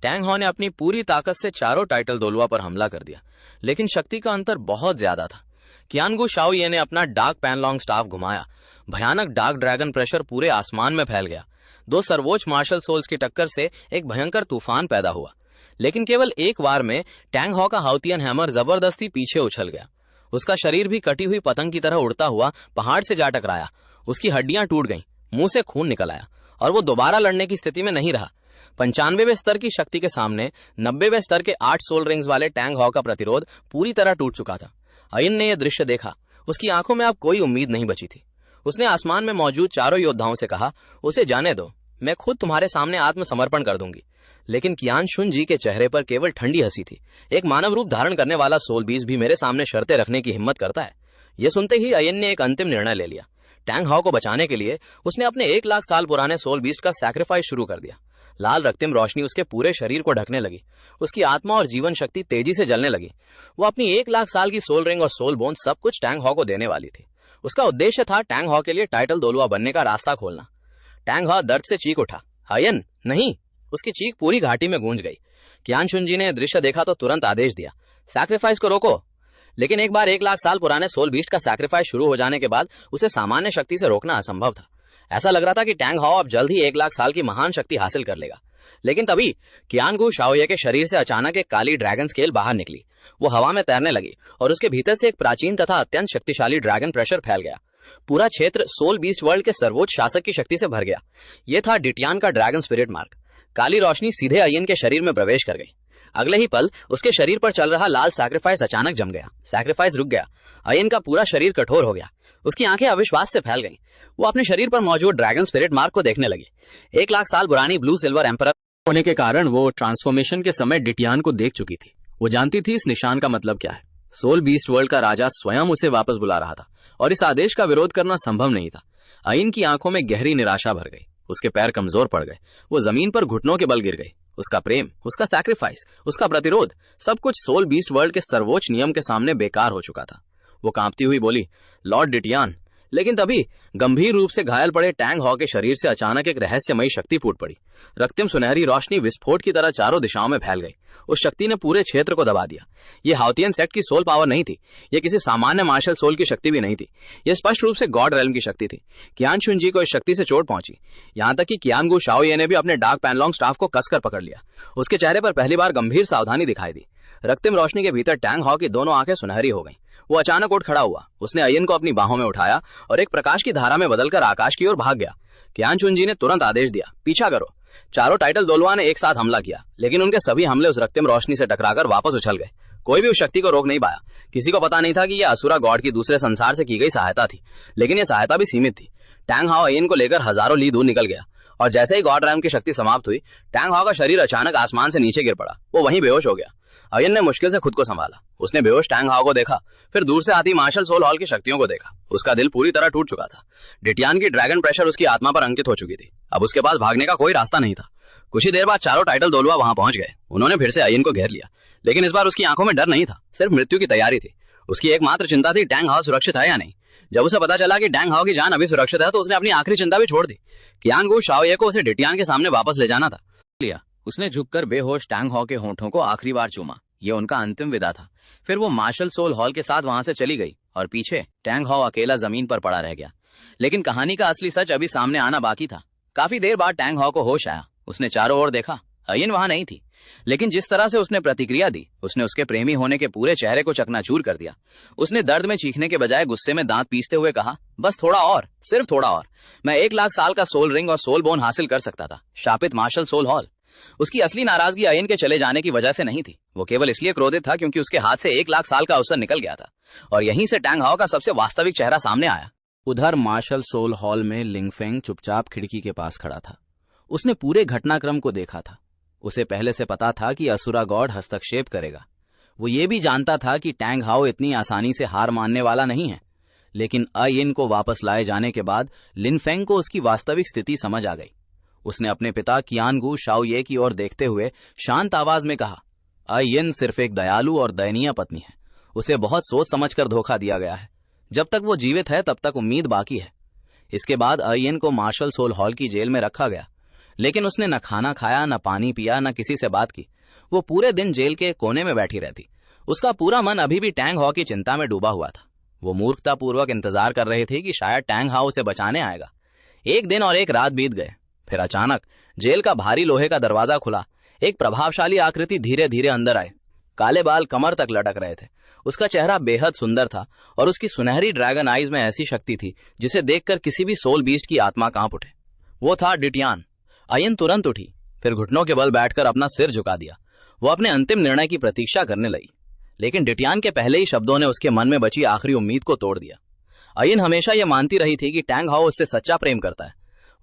टैंग हाओ ने अपनी पूरी ताकत से चारों टाइटल दोलवा पर हमला कर दिया, लेकिन शक्ति का अंतर बहुत ज्यादा था। कियानगु शाओये ने अपना डार्क पैनलॉन्ग स्टाफ घुमाया। भयानक डार्क ड्रैगन प्रेशर पूरे आसमान में फैल गया। 2 सर्वोच्च मार्शल सोल्स की टक्कर से एक भयंकर तूफान पैदा हुआ, लेकिन केवल एक बार में टैंग हाओ का हाउतियन हैमर जबरदस्ती पीछे उछल गया। उसका शरीर भी कटी हुई पतंग की तरह उड़ता हुआ पहाड़ से जा टकराया। उसकी हड्डियां टूट गईं, मुंह से खून निकल आया और वो दोबारा लड़ने की स्थिति में नहीं रहा। 95वें स्तर की शक्ति के सामने 90वें स्तर के 8 सोल रिंग्स वाले टैंग हाओ का प्रतिरोध पूरी तरह टूट चुका था। अयन ने यह दृश्य देखा। उसकी आंखों में अब कोई उम्मीद नहीं बची थी। उसने आसमान में मौजूद चारों योद्धाओं से कहा, उसे जाने दो, मैं खुद तुम्हारे सामने आत्मसमर्पण कर दूंगी। लेकिन कियान शुनजी के चेहरे पर केवल ठंडी हंसी थी। एक मानव रूप धारण करने वाला सोल बीज भी मेरे सामने शर्तें रखने की हिम्मत करता है। यह सुनते ही अयन ने एक अंतिम निर्णय ले लिया। टैंग हाओ को बचाने के लिए उसने अपने 1 लाख साल पुराने सोल बीस्ट का सैक्रिफाइस शुरू कर दिया। लाल रक्तिम रोशनी उसके पूरे शरीर को ढकने लगी। उसकी आत्मा और जीवन शक्ति तेजी से जलने लगी। वो अपनी 1 लाख साल की सोल रिंग और सोल बोन सब कुछ टैंग हाओ को देने वाली थी। उसका उद्देश्य था टैंग हाओ के लिए टाइटल दोलवा बनने का रास्ता खोलना। टैंग हाओ दर्द से चीख उठा, अयन नहीं। उसकी चीख पूरी घाटी में गूंज गई। कियान शुनजी ने दृश्य देखा तो तुरंत आदेश दिया, सैक्रिफाइस को रोको। लेकिन एक बार 1 लाख साल पुराने सोल बीस्ट का सैक्रिफाइस शुरू हो जाने के बाद उसे सामान्य शक्ति से रोकना असंभव था। ऐसा लग रहा था कि टैंग हाओ अब जल्द ही 1 लाख साल की महान शक्ति हासिल कर लेगा। लेकिन तभी कियानगु शाओये के शरीर से अचानक एक काली ड्रैगन स्केल बाहर निकली। वो हवा में तैरने लगी और उसके भीतर से एक प्राचीन तथा अत्यंत शक्तिशाली ड्रैगन प्रेशर फैल गया। पूरा क्षेत्र सोल बीस्ट वर्ल्ड के सर्वोच्च शासक की शक्ति से भर गया। यह था डिटियान का ड्रैगन स्पिरिट मार्क। काली रोशनी सीधे अयन के शरीर में प्रवेश कर गई। अगले ही पल उसके शरीर पर चल रहा लाल सैक्रिफाइस अचानक जम गया। सैक्रिफाइस रुक गया। अयन का पूरा शरीर कठोर हो गया। उसकी आंखें अविश्वास से फैल गईं। वो अपने शरीर पर मौजूद ड्रैगन स्पिरिट मार्क को देखने लगे। 1 लाख साल पुरानी ब्लू सिल्वर एम्परर होने के कारण वो ट्रांसफॉर्मेशन के समय डिटियान को देख चुकी थी। वो जानती थी इस निशान का मतलब क्या है। सोल बीस्ट वर्ल्ड का राजा स्वयं उसे वापस बुला रहा था और इस आदेश का विरोध करना संभव नहीं था। अयन की आंखों में गहरी निराशा भर गई। उसके पैर कमजोर पड़ गए। वो जमीन पर घुटनों के बल गिर गई। उसका प्रेम, उसका सैक्रिफाइस, उसका प्रतिरोध, सब कुछ सोल बीस्ट वर्ल्ड के सर्वोच्च नियम के सामने बेकार हो चुका था। वो कांपती हुई बोली, लॉर्ड डिटियान। लेकिन तभी गंभीर रूप से घायल पड़े टैंग हाओ के शरीर से अचानक एक रहस्यमयी शक्ति फूट पड़ी। रक्तिम सुनहरी रोशनी विस्फोट की तरह चारों दिशाओं में फैल गई। उस शक्ति ने पूरे क्षेत्र को दबा दिया। ये हाउतियन सेक्ट की सोल पावर नहीं थी। ये किसी सामान्य मार्शल सोल की शक्ति भी नहीं थी। यह स्पष्ट रूप से गॉड रेल्म की शक्ति थी। कियान शुनजी को इस शक्ति से चोट पहुंची। यहां तक कि कियानगु शाओये ने भी अपने डार्क पैनलॉन्ग स्टाफ को कसकर पकड़ लिया। उसके चेहरे पर पहली बार गंभीर सावधानी दिखाई दी। रक्तिम रोशनी के भीतर टैंग हाओ की दोनों आंखें सुनहरी हो गईं। वो अचानक उठ खड़ा हुआ। उसने अयन को अपनी बाहों में उठाया और एक प्रकाश की धारा में बदलकर आकाश की ओर भाग गया। कियान शुनजी ने तुरंत आदेश दिया, पीछा करो। चारों टाइटल दोलवा ने एक साथ हमला किया, लेकिन उनके सभी हमले उस रक्तिम रोशनी से टकराकर वापस उछल गए। कोई भी उस शक्ति को रोक नहीं पाया। किसी को पता नहीं था कि यह असुरा गॉड की दूसरे संसार से की गई सहायता थी, लेकिन यह सहायता भी सीमित थी। टैंग हाओ अयन को लेकर हजारों ली दूर निकल गया और जैसे ही गॉड रैम की शक्ति समाप्त हुई, टैंग हाओ का शरीर अचानक आसमान से नीचे गिर पड़ा। वो वहीं बेहोश हो गया। अयन ने मुश्किल से खुद को संभाला। उसने बेहोश टैंग हाओ को देखा, फिर दूर से आती मार्शल सोल हॉल की शक्तियों को देखा। उसका दिल पूरी तरह टूट चुका था। डिटियान की ड्रैगन प्रेशर उसकी आत्मा पर अंकित हो चुकी थी। अब उसके पास भागने का कोई रास्ता नहीं था। कुछ ही देर बाद चारों टाइटल दोलवा वहां पहुंच गए। उन्होंने फिर से अयन को घेर लिया, लेकिन इस बार उसकी आंखों में डर नहीं था, सिर्फ मृत्यु की तैयारी थी। उसकी एकमात्र चिंता थी टैंग हाओ सुरक्षित है या नहीं। जब उसे पता चला कि टैंग हाओ की जान अभी सुरक्षित है, तो उसने अपनी आखिरी चिंता भी छोड़ दी। कियानगु शाओये को उसे डिटियान के सामने वापस ले जाना था। उसने झुककर बेहोश टैंग हाओ के होंठों को आखिरी बार चूमा। ये उनका अंतिम विदा था। फिर वो मार्शल सोल हॉल के साथ वहां से चली गई और पीछे टैंग हाओ अकेला जमीन पर पड़ा रह गया। लेकिन कहानी का असली सच अभी सामने आना बाकी था। काफी देर बाद टैंग हाओ को होश आया। उसने चारों ओर देखा, अयिन वहां नहीं थी। लेकिन जिस तरह से उसने प्रतिक्रिया दी, उसने उसके प्रेमी होने के पूरे चेहरे को चकनाचूर कर दिया। उसने दर्द में चीखने के बजाय गुस्से में दांत पीसते हुए कहा, बस थोड़ा और, सिर्फ थोड़ा और, मैं 1 लाख साल का सोल रिंग और सोल बोन हासिल कर सकता था, शापित मार्शल सोल हॉल। उसकी असली नाराजगी अयिन के चले जाने की वजह से नहीं थी। वो केवल इसलिए क्रोधित था क्योंकि उसके हाथ से 1 लाख साल का अवसर निकल गया था। और यहीं से टैंग हाओ का सबसे वास्तविक चेहरा सामने आया। उधर मार्शल सोल हॉल में लिंगफेंग चुपचाप खिड़की के पास खड़ा था। उसने पूरे घटनाक्रम को देखा था। उसे पहले से पता था कि असुरा गॉड हस्तक्षेप करेगा। वो ये भी जानता था कि टैंग हाओ इतनी आसानी से हार मानने वाला नहीं है। लेकिन अयिन को वापस लाए जाने के बाद लिनफेंग को उसकी वास्तविक स्थिति समझ आ गई। उसने अपने पिता कियानगू शाओये की ओर देखते हुए शांत आवाज में कहा, अयिन सिर्फ एक दयालु और दयनीय पत्नी है। उसे बहुत सोच समझकर धोखा दिया गया है। जब तक वो जीवित है तब तक उम्मीद बाकी है। इसके बाद अयिन को मार्शल सोल हॉल की जेल में रखा गया। लेकिन उसने न खाना खाया, न पानी पिया, न किसी से बात की। वो पूरे दिन जेल के कोने में बैठी रहती। उसका पूरा मन अभी भी टैंग हाओ की चिंता में डूबा हुआ था। वो मूर्खतापूर्वक इंतजार कर रही थी कि शायद टैंग हाओ उसे बचाने आएगा। 1 दिन और 1 रात बीत गए। फिर अचानक जेल का भारी लोहे का दरवाजा खुला। एक प्रभावशाली आकृति धीरे धीरे अंदर आए। काले बाल कमर तक लटक रहे थे। उसका चेहरा बेहद सुंदर था और उसकी सुनहरी ड्रैगन आईज में ऐसी शक्ति थी जिसे देखकर किसी भी सोल बीस्ट की आत्मा कांप उठे। वो था डिटियान। अयिन तुरंत उठी, फिर घुटनों के बल बैठकर अपना सिर झुका दिया। वो अपने अंतिम निर्णय की प्रतीक्षा करने लगी। लेकिन डिटियान के पहले ही शब्दों ने उसके मन में बची आखिरी उम्मीद को तोड़ दिया। अयिन हमेशा यह मानती रही थी कि टैंग हाओ उससे सच्चा प्रेम करता है।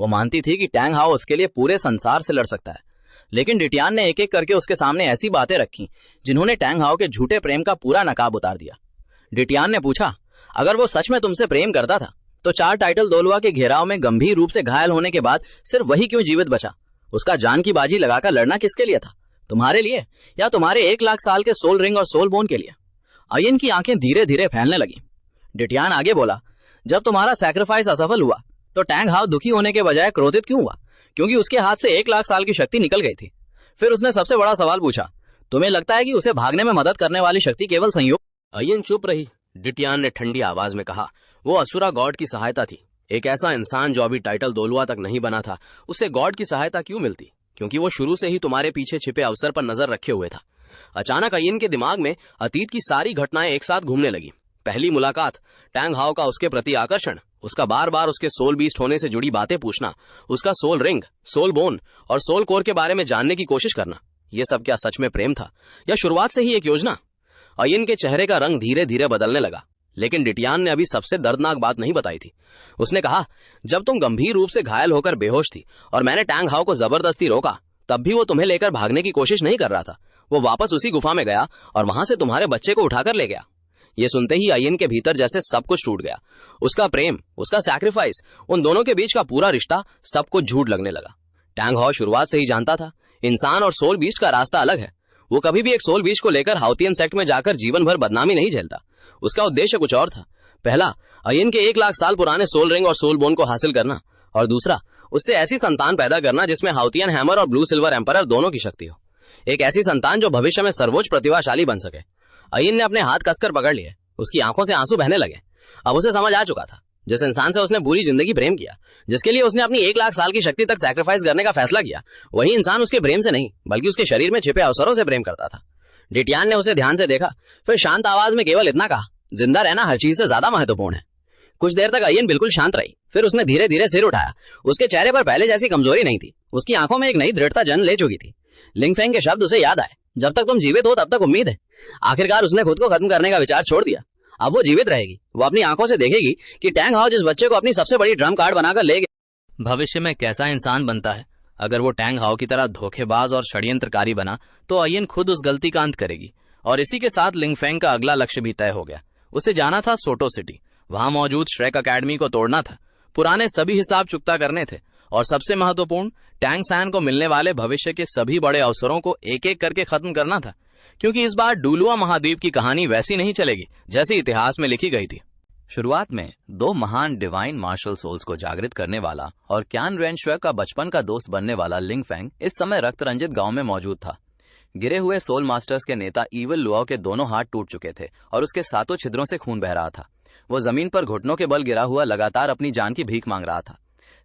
वो मानती थी कि टैंग हाओ उसके लिए पूरे संसार से लड़ सकता है। लेकिन डिटियान ने एक एक करके उसके सामने ऐसी बातें रखी जिन्होंने टैंग हाओ के झूठे प्रेम का पूरा नकाब उतार दिया। डिटियान ने पूछा, अगर वो सच में तुमसे प्रेम करता था तो 4 टाइटल दोलुआ के घेराव में गंभीर रूप से घायल होने के बाद सिर्फ वही क्यों जीवित बचा? उसका जान की बाजी लगाकर लड़ना किसके लिए था? तुम्हारे लिए या तुम्हारे 1 लाख साल के सोल रिंग और सोल बोन के लिए? अयिन की आंखें धीरे धीरे फैलने लगी। डिटियान आगे बोला, जब तुम्हारा सैक्रिफाइस असफल हुआ तो टैंग हाओ दुखी होने के बजाय क्रोधित क्यों हुआ? क्योंकि उसके हाथ से 1 लाख साल की शक्ति निकल गई थी। फिर उसने सबसे बड़ा सवाल पूछा, तुम्हें लगता है कि उसे भागने में मदद करने वाली शक्ति केवल संयोग? अयिन चुप रही। डिटियान ने ठंडी आवाज में कहा, वो असुरा गॉड की सहायता थी। एक ऐसा इंसान जो अभी टाइटल दोलुआ तक नहीं बना था, उसे गॉड की सहायता क्यों मिलती? क्योंकि वो शुरू से ही तुम्हारे पीछे छिपे अवसर पर नजर रखे हुए था। अचानक अयिन के दिमाग में अतीत की सारी घटनाएं एक साथ घूमने लगी। पहली मुलाकात, टैंग हाओ का उसके प्रति आकर्षण, उसका बार बार उसके सोल बीस्ट होने से जुड़ी बातें पूछना, उसका सोल रिंग, सोल बोन और सोल कोर के बारे में जानने की कोशिश करना। ये सब क्या सच में प्रेम था या शुरुआत से ही एक योजना? अयिन के चेहरे का रंग धीरे धीरे बदलने लगा। लेकिन डिटियान ने अभी सबसे दर्दनाक बात नहीं बताई थी। उसने कहा, जब तुम गंभीर रूप से घायल होकर बेहोश थी और मैंने टैंग हाओ को जबरदस्ती रोका, तब भी वो तुम्हें लेकर भागने की कोशिश नहीं कर रहा था। वो वापस उसी गुफा में गया और वहां से तुम्हारे बच्चे को उठाकर ले गया। ये सुनते ही अयिन के भीतर जैसे सब कुछ टूट गया। उसका प्रेम, उसका सैक्रिफाइस, उन दोनों के बीच का पूरा रिश्ता सब कुछ झूठ लगने लगा। टैंग हाओ शुरुआत से ही जानता था, इंसान और सोल बीस्ट का रास्ता अलग है। वो कभी भी एक सोल बीस्ट को लेकर हाउतियन सेक्ट में जाकर जीवन भर बदनामी नहीं झेलता। उसका उद्देश्य कुछ और था। पहला, अयिन के 1 लाख साल पुराने सोल रिंग और सोल बोन को हासिल करना, और दूसरा, उससे ऐसी संतान पैदा करना जिसमें हाउतियन हैमर और ब्लू सिल्वर एम्परर दोनों की शक्ति हो। एक ऐसी संतान जो भविष्य में सर्वोच्च प्रतिभाशाली बन सके। अयिन ने अपने हाथ कसकर पकड़ लिए। उसकी आंखों से आंसू बहने लगे। अब उसे समझ आ चुका था, जिस इंसान से उसने पूरी जिंदगी प्रेम किया, जिसके लिए उसने अपनी 1 लाख साल की शक्ति तक सैक्रिफाइस करने का फैसला किया, वही इंसान उसके प्रेम से नहीं बल्कि उसके शरीर में छिपे अवसरों से प्रेम करता था। डिटियान ने उसे ध्यान से देखा, फिर शांत आवाज में केवल इतना कहा, जिंदा रहना हर चीज से ज्यादा महत्वपूर्ण है। कुछ देर तक अयिन बिल्कुल शांत रही। फिर उसने धीरे धीरे सिर उठाया। उसके चेहरे पर पहले जैसी कमजोरी नहीं थी। उसकी आंखों में एक नई दृढ़ता जन्म ले चुकी थी। लिंगफेंग के शब्द उसे याद आए, जब तक तुम जीवित हो तब तक उम्मीद है। आखिरकार उसने खुद को खत्म करने का विचार छोड़ दिया। अब वो जीवित रहेगी। वो अपनी आंखों से देखेगी कि टैंग हाओ जिस बच्चे को अपनी सबसे बड़ी ड्रम कार्ड बनाकर ले गया, भविष्य में कैसा इंसान बनता है। अगर वो टैंग हाओ की तरह धोखेबाज और षड्यंत्रकारी बना तो अयिन खुद उस गलती का अंत करेगी। और इसी के साथ लिंगफेंग का अगला लक्ष्य भी तय हो गया। उसे जाना था सोटो सिटी। वहां मौजूद श्रेक अकेडमी को तोड़ना था, पुराने सभी हिसाब चुकता करने थे, और सबसे महत्वपूर्ण, टैंग सैन को मिलने वाले भविष्य के सभी बड़े अवसरों को एक एक करके खत्म करना था। क्योंकि इस बार डूलुआ महाद्वीप की कहानी वैसी नहीं चलेगी जैसी इतिहास में लिखी गई थी। शुरुआत में 2 महान डिवाइन मार्शल सोल्स को जागृत करने वाला और क्यान रेनशुए का बचपन का दोस्त बनने वाला लिंगफेंग इस समय रक्त रंजित गांव में मौजूद था। गिरे हुए सोल मास्टर्स के नेता ईविल लुआओ के दोनों हाथ टूट चुके थे और उसके 7 छिद्रों से खून बह रहा था। वो जमीन पर घुटनों के बल गिरा हुआ लगातार अपनी जान की भीख मांग रहा था।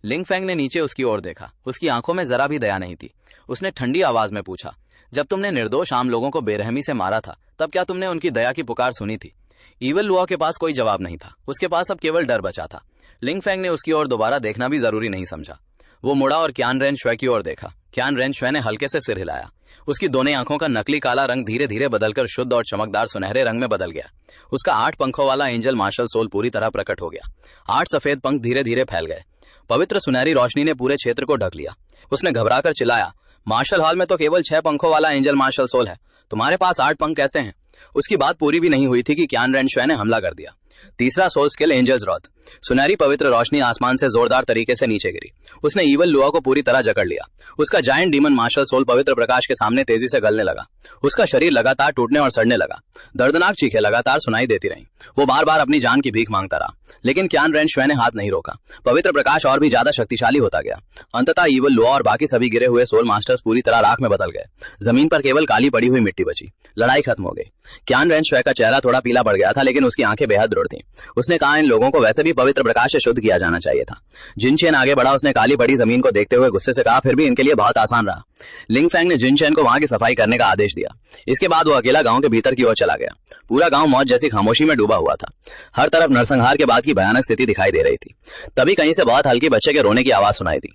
लिंग फेंग ने नीचे उसकी ओर देखा। उसकी आंखों में जरा भी दया नहीं थी। उसने ठंडी आवाज में पूछा, जब तुमने निर्दोष आम लोगों को बेरहमी से मारा था तब क्या तुमने उनकी दया की पुकार सुनी थी? ईवल लुआ के पास कोई जवाब नहीं था। उसके पास अब केवल डर बचा था। लिंग फेंग ने उसकी ओर दोबारा देखना भी जरूरी नहीं समझा। वो मुड़ा और क्यान रेन श्वे की ओर देखा। क्यान रेन श्वे ने हल्के से सिर हिलाया। उसकी दोनों आंखों का नकली काला रंग धीरे धीरे बदलकर शुद्ध और चमकदार सुनहरे रंग में बदल गया। उसका 8 पंखों वाला एंजल मार्शल सोल पूरी तरह प्रकट हो गया। 8 सफेद पंख धीरे धीरे फैल गए। पवित्र सुनहरी रोशनी ने पूरे क्षेत्र को ढक लिया। उसने घबराकर चिल्लाया, मार्शल हॉल में तो केवल 6 पंखों वाला एंजल मार्शल सोल है, तुम्हारे पास 8 पंख कैसे हैं? उसकी बात पूरी भी नहीं हुई थी कि क्यान रेन श्वे ने हमला कर दिया। तीसरा सोल स्किल एंजल्स रॉथ। सुनहरी पवित्र रोशनी आसमान से जोरदार तरीके से नीचे गिरी। उसने ईवल लुआ को पूरी तरह जकड़ लिया। उसका जायंट डीमन मार्शल सोल पवित्र प्रकाश के सामने तेजी से गलने लगा। उसका शरीर लगातार टूटने और सड़ने लगा। दर्दनाक चीखें लगातार सुनाई देती रहीं। वो बार बार अपनी जान की भीख मांगता रहा, लेकिन क्यान रेन श्वे ने हाथ नहीं रोका। पवित्र प्रकाश और भी ज्यादा शक्तिशाली होता गया। अंततः ईवल लुआ और बाकी सभी गिरे हुए सोल मास्टर्स पूरी तरह राख में बदल गए। जमीन पर केवल काली पड़ी हुई मिट्टी बची। लड़ाई खत्म हो गई। क्यान रेन श्वे का चेहरा थोड़ा पीला पड़ गया था, लेकिन उसकी आंखें बेहद दृढ़ थीं। उसने कहा, इन लोगों को वैसे भी पवित्र प्रकाश से शुद्ध किया जाना चाहिए था। जिन चेन आगे बढ़ा। उसने काली पड़ी जमीन को देखते हुए गुस्से से कहा, फिर भी इनके लिए बहुत आसान रहा। लिंग फेंग ने जिन चेन को वहां की सफाई करने का आदेश दिया। इसके बाद वो अकेला गांव के भीतर की ओर चला गया। पूरा गांव मौत जैसी खामोशी में डूबा हुआ था। हर तरफ नरसंहार के बाद की भयानक स्थिति दिखाई दे रही थी। तभी कहीं से बहुत हल्की बच्चे के रोने की आवाज सुनाई दी।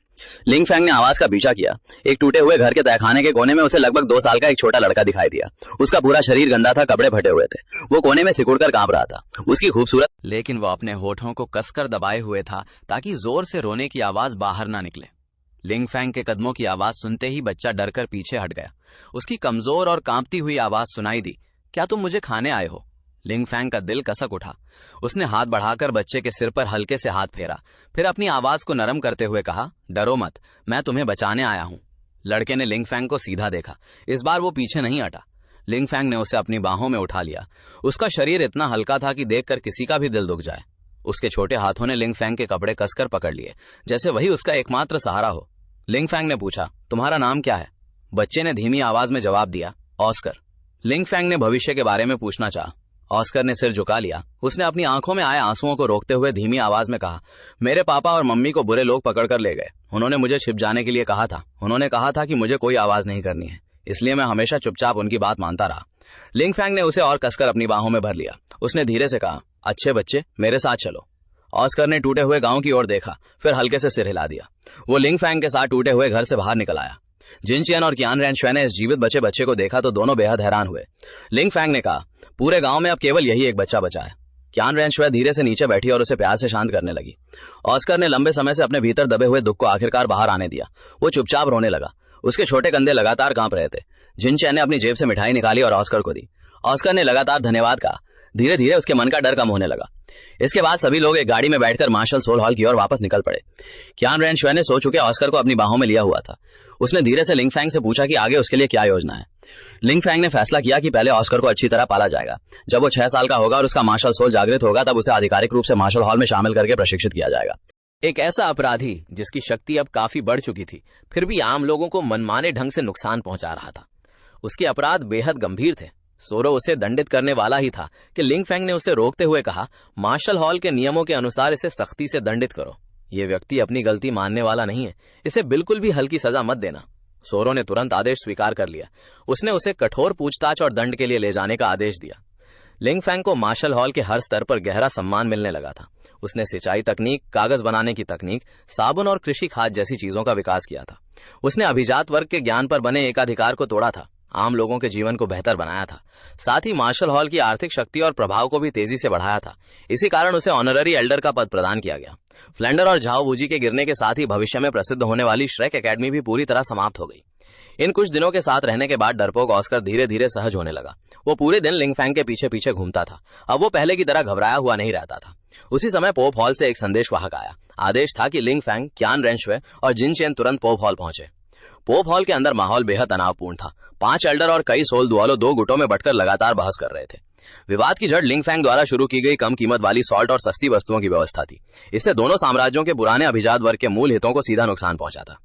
लिंग फेंग ने आवाज का पीछा किया। एक टूटे हुए घर के तहखाने के कोने में उसे लगभग 2 साल का एक छोटा लड़का दिखाई दिया। उसका पूरा शरीर गंदा था, कपड़े फटे हुए थे। वो कोने में सिकुड़कर कांप रहा था। उसकी खूबसूरत, लेकिन वो अपने होठों को कसकर दबाए हुए था ताकि जोर से रोने की आवाज बाहर ना निकले। लिंग फेंग के कदमों की आवाज सुनते ही बच्चा डरकर पीछे हट गया। उसकी कमजोर और कांपती हुई आवाज सुनाई दी, क्या तुम मुझे खाने आए हो? लिंग फेंग का दिल कसक उठा। उसने हाथ बढ़ाकर बच्चे के सिर पर हल्के से हाथ फेरा, फिर अपनी आवाज को नरम करते हुए कहा, डरो मत, मैं तुम्हें बचाने आया हूं। लड़के ने लिंग फेंग को सीधा देखा। इस बार वो पीछे नहीं हटा। लिंग फेंग ने उसे अपनी बाहों में उठा लिया। उसका शरीर इतना हल्का था कि देखकर किसी का भी दिल दुख जाए। उसके छोटे हाथों ने लिंग फेंग के कपड़े कसकर पकड़ लिए, जैसे वही उसका एकमात्र सहारा हो। लिंग फेंग ने पूछा, तुम्हारा नाम क्या है? बच्चे ने धीमी आवाज में जवाब दिया, ऑस्कर। लिंग फेंग ने भविष्य के बारे में पूछना चाहा। ऑस्कर ने सिर झुका लिया। उसने अपनी आंखों में आए आंसुओं को रोकते हुए धीमी आवाज में कहा, मेरे पापा और मम्मी को बुरे लोग पकड़कर ले गए। उन्होंने मुझे छिप जाने के लिए कहा था। उन्होंने कहा था कि मुझे कोई आवाज नहीं करनी है, इसलिए मैं हमेशा चुपचाप उनकी बात मानता रहा। लिंग फेंग ने उसे और कसकर अपनी बाहों में भर लिया। उसने धीरे से कहा, अच्छे बच्चे, मेरे साथ चलो। ऑस्कर ने टूटे हुए गांव की ओर देखा, फिर हल्के से सिर हिला दिया। वो लिंग फेंग के साथ टूटे हुए घर से बाहर निकल आया। जिन चियन और क्यान रेन श्वे ने इस जीवित बचे बच्चे को देखा तो दोनों बेहद हैरान हुए। लिंग फेंग ने कहा, पूरे गांव में अब केवल यही एक बच्चा बचा है। क्यान रेन श्वे धीरे से नीचे बैठी और उसे प्यार से शांत करने लगी। ऑस्कर ने लंबे समय से अपने भीतर दबे हुए दुख को आखिरकार बाहर आने दिया। वो चुपचाप रोने लगा। उसके छोटे कंधे लगातार कांप रहे थे। जिन चियन ने अपनी जेब से मिठाई निकाली और ऑस्कर को दी। ऑस्कर ने लगातार धन्यवाद कहा। धीरे धीरे उसके मन का डर कम होने लगा। इसके बाद सभी लोग एक गाड़ी में बैठकर मार्शल सोल हॉल की ओर वापस निकल पड़े। क्यान रेन श्वे ने सो चुके ऑस्कर को अपनी बाहों में लिया हुआ था। उसने धीरे से लिंग फेंग से पूछा कि आगे उसके लिए क्या योजना है। लिंग फेंग ने फैसला किया कि पहले ऑस्कर को अच्छी तरह पाला जाएगा। जब वो 6 साल का होगा और उसका मार्शल सोल जागृत होगा, तब उसे आधिकारिक रूप से मार्शल हॉल में शामिल करके प्रशिक्षित किया जाएगा। एक ऐसा अपराधी जिसकी शक्ति अब काफी बढ़ चुकी थी, फिर भी आम लोगों को मनमाने ढंग से नुकसान पहुंचा रहा था। उसके अपराध बेहद गंभीर थे। सोरो उसे दंडित करने वाला ही था कि लिंग फेंग ने उसे रोकते हुए कहा, मार्शल हॉल के नियमों के अनुसार इसे सख्ती से दंडित करो। ये व्यक्ति अपनी गलती मानने वाला नहीं है, इसे बिल्कुल भी हल्की सजा मत देना। सोरो ने तुरंत आदेश स्वीकार कर लिया। उसने उसे कठोर पूछताछ और दंड के लिए ले जाने का आदेश दिया। लिंग फेंग को मार्शल हॉल के हर स्तर पर गहरा सम्मान मिलने लगा था। उसने सिंचाई तकनीक, कागज बनाने की तकनीक, साबुन और कृषि खाद जैसी चीजों का विकास किया था। उसने अभिजात वर्ग के ज्ञान पर बने एकाधिकार को तोड़ा था, आम लोगों के जीवन को बेहतर बनाया था। साथ ही मार्शल हॉल की आर्थिक शक्ति और प्रभाव को भी तेजी से बढ़ाया था। इसी कारण उसे ऑनररी एल्डर का पद प्रदान किया गया। फ्लेंडर और झाओ वूजी के गिरने के साथ ही भविष्य में प्रसिद्ध होने वाली श्रेक एकेडमी भी पूरी तरह समाप्त हो गई। इन कुछ दिनों के साथ रहने के बाद डरपोक ऑस्कर धीरे धीरे सहज होने लगा। वो पूरे दिन लिंग फेंग के पीछे पीछे घूमता था। अब वो पहले की तरह घबराया हुआ नहीं रहता था। उसी समय पोप हॉल से एक संदेश वाहक आया। आदेश था कि लिंग फेंग, क्यान रेन श्वे और जिन चेन तुरंत पोप हॉल पहुंचे। पोप हॉल के अंदर माहौल बेहद तनावपूर्ण था। 5 एल्डर और कई सोल दुआलो 2 गुटों में बटकर लगातार बहस कर रहे थे। विवाद की जड़ लिंग फैंग द्वारा शुरू की गई कम कीमत वाली सॉल्ट और सस्ती वस्तुओं की व्यवस्था थी। इससे दोनों साम्राज्यों के पुराने अभिजात वर्ग के मूल हितों को सीधा नुकसान पहुंचा था।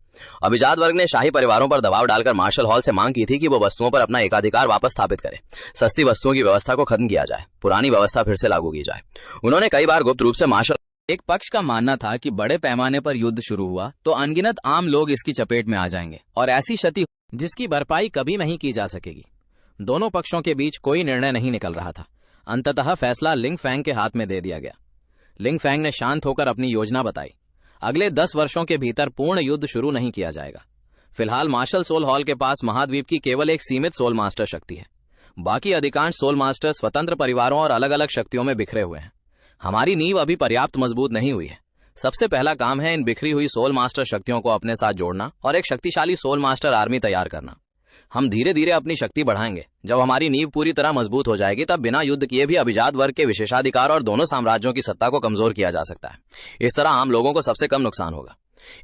अभिजात वर्ग ने शाही परिवारों पर दबाव डालकर मार्शल हॉल से मांग की थी कि वो वस्तुओं पर अपना एकाधिकार वापस स्थापित करे, सस्ती वस्तुओं की व्यवस्था को खत्म किया जाए, पुरानी व्यवस्था फिर से लागू की जाए। उन्होंने कई बार गुप्त रूप से मार्शल एक पक्ष का मानना था कि बड़े पैमाने पर युद्ध शुरू हुआ तो अनगिनत आम लोग इसकी चपेट में आ जाएंगे और ऐसी क्षति जिसकी भरपाई कभी नहीं की जा सकेगी। दोनों पक्षों के बीच कोई निर्णय नहीं निकल रहा था। अंततः फैसला लिंग फैंग के हाथ में दे दिया गया। लिंग फैंग ने शांत होकर अपनी योजना बताई। अगले 10 वर्षों के भीतर पूर्ण युद्ध शुरू नहीं किया जाएगा। फिलहाल मार्शल सोल हॉल के पास महाद्वीप की केवल एक सीमित सोल मास्टर शक्ति है। बाकी अधिकांश सोल मास्टर स्वतंत्र परिवारों और अलग अलग शक्तियों में बिखरे हुए हैं। हमारी नींव अभी पर्याप्त मजबूत नहीं हुई है। सबसे पहला काम है इन बिखरी हुई सोल मास्टर शक्तियों को अपने साथ जोड़ना और एक शक्तिशाली सोल मास्टर आर्मी तैयार करना। हम धीरे धीरे अपनी शक्ति बढ़ाएंगे। जब हमारी नींव पूरी तरह मजबूत हो जाएगी तब बिना युद्ध किए भी अभिजात वर्ग के विशेषाधिकार और दोनों साम्राज्यों की सत्ता को कमजोर किया जा सकता है। इस तरह आम लोगों को सबसे कम नुकसान होगा।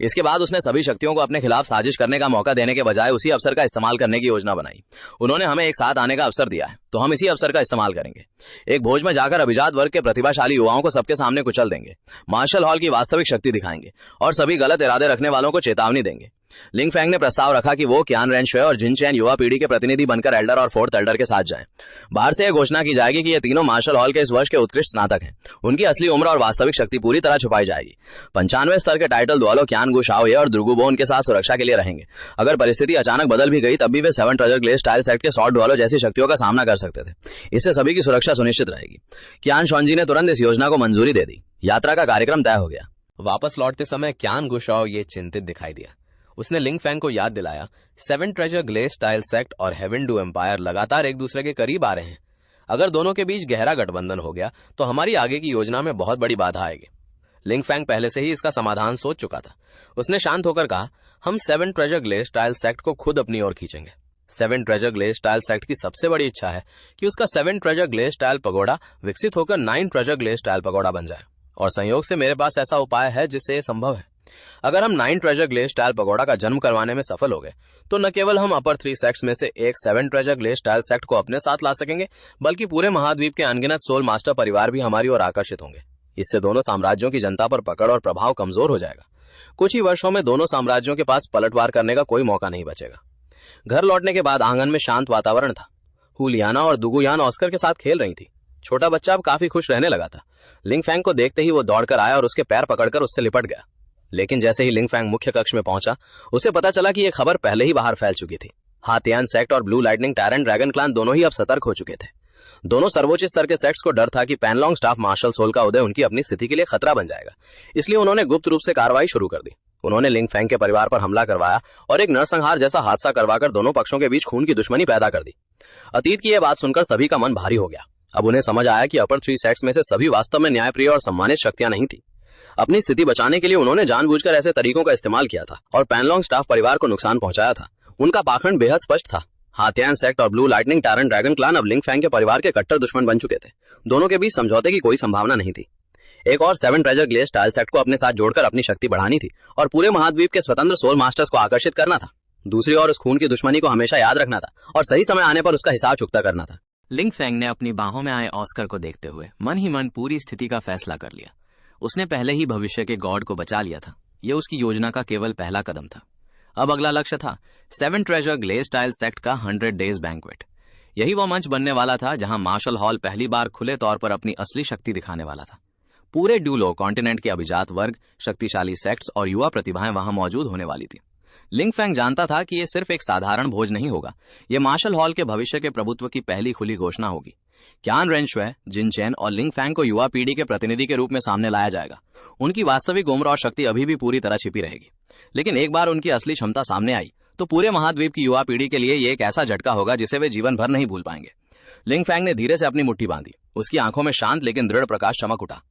इसके बाद उसने सभी शक्तियों को अपने खिलाफ साजिश करने का मौका देने के बजाय उसी अवसर का इस्तेमाल करने की योजना बनाई। उन्होंने हमें एक साथ आने का अवसर दिया है तो हम इसी अवसर का इस्तेमाल करेंगे। एक भोज में जाकर अभिजात वर्ग के प्रतिभाशाली युवाओं को सबके सामने कुचल देंगे, मार्शल हॉल की वास्तविक शक्ति दिखाएंगे और सभी गलत इरादे रखने वालों को चेतावनी देंगे। लिंग फैंग ने प्रस्ताव रखा कि वो क्यान रेनशुए और जिन चैन युवा पीढ़ी के प्रतिनिधि बनकर एल्डर और फोर्थ एल्डर के साथ जाएं। बाहर से यह घोषणा की जाएगी कि ये तीनों मार्शल हॉल के इस वर्ष के उत्कृष्ट स्नातक हैं। उनकी असली उम्र और वास्तविक शक्ति पूरी तरह छुपाई जाएगी। 95वें स्तर के टाइटल द्वालों क्यान गु शाओये और दुर्गुबो उनके साथ सुरक्षा के लिए रहेंगे। अगर परिस्थिति अचानक बदल भी गई तब भी वे 7 ट्रेजर ग्लेस टाइल सेट के शॉर्ट द्वालों जैसी शक्तियों का सामना कर सकते थे। इससे सभी की सुरक्षा सुनिश्चित रहेगी। क्यान शॉन्जी ने तुरंत इस योजना को मंजूरी दे दी। यात्रा का कार्यक्रम तय हो गया। वापस लौटते समय क्यान गुशाओ ये चिंतित दिखाई दिया। उसने लिंग फैंग को याद दिलाया, 7 ट्रेजर ग्लेस टाइल सेक्ट और हेवन डू एम्पायर लगातार एक दूसरे के करीब आ रहे हैं। अगर दोनों के बीच गहरा गठबंधन हो गया तो हमारी आगे की योजना में बहुत बड़ी बाधा आएगी। लिंग फैंग पहले से ही इसका समाधान सोच चुका था। उसने शांत होकर कहा, हम 7 ट्रेजर ग्लेस टाइल सेक्ट को खुद अपनी ओर खींचेंगे। 7 ट्रेजर ग्लेस टाइल सेक्ट की सबसे बड़ी इच्छा है कि उसका 7 ट्रेजर ग्लेस टाइल पगोडा विकसित होकर 9 ट्रेजर ग्लेस टाइल पगोडा बन जाए, और संयोग से मेरे पास ऐसा उपाय है जिससे यह संभव है। अगर हम 9 ट्रेजर ग्लेस टाइल पगोडा का जन्म करवाने में सफल हो गए तो न केवल हम अपर 3 सेक्ट्स में से एक 7 ट्रेजर ग्लेस टाइल सेक्ट को अपने साथ ला सकेंगे, बल्कि पूरे महाद्वीप के अनगिनत सोल मास्टर परिवार भी हमारी ओर आकर्षित होंगे। इससे दोनों साम्राज्यों की जनता पर पकड़ और प्रभाव कमजोर हो जाएगा। कुछ ही वर्षों में दोनों साम्राज्यों के पास पलटवार करने का कोई मौका नहीं बचेगा। घर लौटने के बाद आंगन में शांत वातावरण था। हुलियाना और दुगुयान ऑस्कर के साथ खेल रही थी। छोटा बच्चा अब काफी खुश रहने लगा था। लिंग फैंग को देखते ही वो दौड़कर आया और उसके पैर पकड़कर उससे लिपट गया। लेकिन जैसे ही लिंग फैंग मुख्य कक्ष में पहुंचा, उसे पता चला कि यह खबर पहले ही बाहर फैल चुकी थी। हाथियान सेक्ट और blue lightning tyrant dragon clan दोनों ही अब सतर्क हो चुके थे। दोनों सर्वोच्च स्तर के सेक्ट्स को डर था कि पैनलॉन्ग स्टाफ मार्शल सोल का उदय उनकी अपनी स्थिति के लिए खतरा बन जाएगा। इसलिए उन्होंने गुप्त रूप से कार्रवाई शुरू कर दी। उन्होंने लिंग फैंग के परिवार पर हमला करवाया और एक नरसंहार जैसा हादसा करवाकर दोनों पक्षों के बीच खून की दुश्मनी पैदा कर दी। अतीत की यह बात सुनकर सभी का मन भारी हो गया। अब उन्हें समझ आया कि अपर 3 सेक्ट्स में से सभी वास्तव में न्यायप्रिय और सम्मानित शक्तियां नहीं थी। अपनी स्थिति बचाने के लिए उन्होंने जानबूझकर ऐसे तरीकों का इस्तेमाल किया था और पैनलॉन्ग स्टाफ परिवार को नुकसान पहुंचाया था। उनका पाखंड बेहद स्पष्ट था। हाथियान सेक्ट और blue lightning tyrant dragon clan अब लिंग फैंग के परिवार के कट्टर दुश्मन बन चुके थे। दोनों के बीच समझौते की कोई संभावना नहीं थी। एक और 7 ट्रेजर ग्लेस टाइल सेक्ट को अपने साथ जोड़कर अपनी शक्ति बढ़ानी थी और पूरे महाद्वीप के स्वतंत्र सोल मास्टर्स को आकर्षित करना था। दूसरी ओर उस खून की दुश्मनी को हमेशा याद रखना था और सही समय आने पर उसका हिसाब चुकता करना था। लिंग फैंग ने अपनी बाहों में आए ऑस्कर को देखते हुए मन ही मन पूरी स्थिति का फैसला कर लिया। उसने पहले ही भविष्य के गॉड को बचा लिया था। यह उसकी योजना का केवल पहला कदम था। अब अगला लक्ष्य था 7 ट्रेजर ग्लेस टाइल सेक्ट का 100 डेज बैंक्वेट। यही वह मंच बनने वाला था जहां मार्शल हॉल पहली बार खुले तौर पर अपनी असली शक्ति दिखाने वाला था। पूरे ड्यूलो कॉन्टिनेंट के अभिजात वर्ग, शक्तिशाली सेक्ट्स और युवा प्रतिभाएं वहां मौजूद होने वाली थी। लिंग फैंग जानता था कि यह सिर्फ एक साधारण भोज नहीं होगा, यह मार्शल हॉल के भविष्य के प्रभुत्व की पहली खुली घोषणा होगी। क्यान रेनशुए, जिन चैन और लिंग फैंग को युवा पीढ़ी के प्रतिनिधि के रूप में सामने लाया जाएगा। उनकी वास्तविक उम्र और शक्ति अभी भी पूरी तरह छिपी रहेगी, लेकिन एक बार उनकी असली क्षमता सामने आई तो पूरे महाद्वीप की युवा पीढ़ी के लिए यह एक ऐसा झटका होगा जिसे वे जीवन भर नहीं भूल पाएंगे। लिंग फैंग ने धीरे से अपनी मुट्ठी बांधी। उसकी आंखों में शांत लेकिन दृढ़ प्रकाश चमक उठा।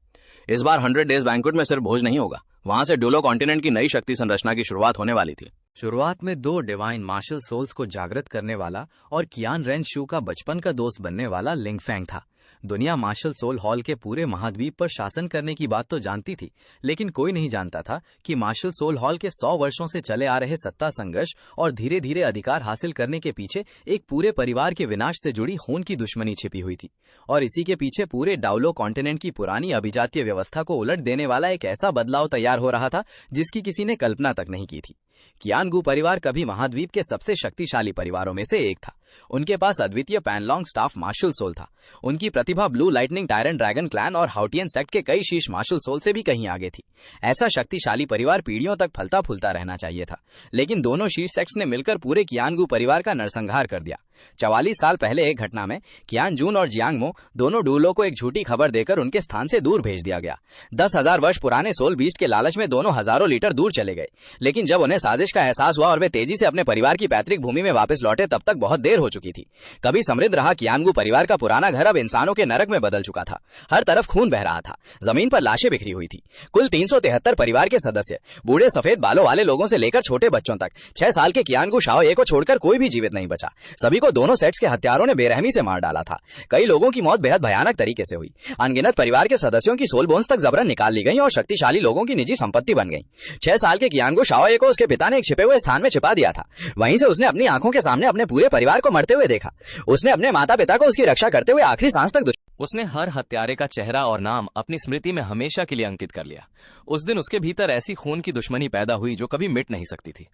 इस बार 100 डेज बैंक्वेट में सिर्फ भोज नहीं होगा, वहां से ड्यूलो कॉन्टिनेंट की नई शक्ति संरचना की शुरुआत होने वाली थी। शुरुआत में 2 डिवाइन मार्शल सोल्स को जागृत करने वाला और कियान रेनशू का बचपन का दोस्त बनने वाला लिंग फैंग था। दुनिया मार्शल सोल हॉल के पूरे महाद्वीप पर शासन करने की बात तो जानती थी, लेकिन कोई नहीं जानता था कि मार्शल सोल हॉल के 100 वर्षों से चले आ रहे सत्ता संघर्ष और धीरे धीरे अधिकार हासिल करने के पीछे एक पूरे परिवार के विनाश से जुड़ी खून की दुश्मनी छिपी हुई थी। और इसी के पीछे पूरे डाउलो कॉन्टिनेंट की पुरानी अभिजातीय व्यवस्था को उलट देने वाला एक ऐसा बदलाव तैयार हो रहा था जिसकी किसी ने कल्पना तक नहीं की थी। कियानगू परिवार कभी महाद्वीप के सबसे शक्तिशाली परिवारों में से एक था। उनके पास अद्वितीय पैनलॉन्ग स्टाफ मार्शल सोल था। उनकी प्रतिभा blue lightning tyrant dragon clan और हाउटियन सेक्ट के कई शीर्ष मार्शल सोल से भी कहीं आगे थी। ऐसा शक्तिशाली परिवार पीढ़ियों तक फलता फूलता रहना चाहिए था, लेकिन दोनों शीर्ष सेक्ट्स ने मिलकर पूरे कियानगू परिवार का नरसंहार कर दिया। 44 साल पहले एक घटना में कियान जून और जियांगमो दोनों डूलों को एक झूठी खबर देकर उनके स्थान से दूर भेज दिया गया। 10,000 वर्ष पुराने सोल बीस्ट के लालच में दोनों हजारों लीटर दूर चले गए, लेकिन जब उन्हें साजिश का एहसास हुआ और वे तेजी से अपने परिवार की पैतृक भूमि में वापस लौटे तब तक बहुत देर हो चुकी थी। कभी समृद्ध रहा कियानगू परिवार का पुराना घर अब इंसानों के नरक में बदल चुका था। हर तरफ खून बह रहा था, जमीन पर लाशें बिखरी हुई थी। कुल 373 परिवार के सदस्य, बूढ़े सफेद बालों वाले लोगों से लेकर छोटे बच्चों तक, 6 साल के कियानगू शाओये को छोड़कर कोई भी जीवित नहीं बचा। सभी को दोनों सेट्स के हत्यारों ने बेरहमी से मार डाला था। कई लोगों की मौत बेहद भयानक तरीके से हुई। अनगिनत परिवार के सदस्यों की सोल बोन्स तक जबरन निकाल ली गई और शक्तिशाली लोगों की निजी संपत्ति बन गई। 6 साल के कियानगू शाओये को उसके पिता ने एक छिपे हुए स्थान में छिपा दिया था। वहीं से उसने अपनी आंखों के सामने अपने पूरे परिवार को मरते हुए देखा। उसने अपने माता पिता को उसकी रक्षा करते हुए आखिरी सांस तक उसने हर हत्यारे का चेहरा और नाम अपनी स्मृति में हमेशा के लिए अंकित कर लिया। उस दिन उसके भीतर ऐसी खून की दुश्मनी पैदा हुई जो कभी मिट नहीं सकती थी।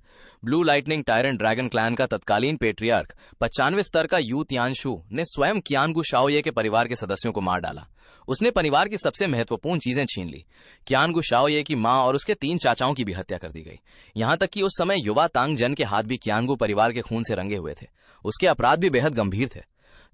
Blue lightning tyrant dragon clan का तत्कालीन पेट्रियार्क 95 स्तर का यू तियानशु ने स्वयं कियानगू शाओये के परिवार के सदस्यों को मार डाला। उसने परिवार की सबसे महत्वपूर्ण चीजें छीन ली। कियानगू शाओये की मां और उसके 3 चाचाओं की भी हत्या कर दी गई। यहां तक कि उस समय युवा तांग जन के हाथ भी कियानगू परिवार के खून से रंगे हुए थे। उसके अपराध भी बेहद गंभीर थे।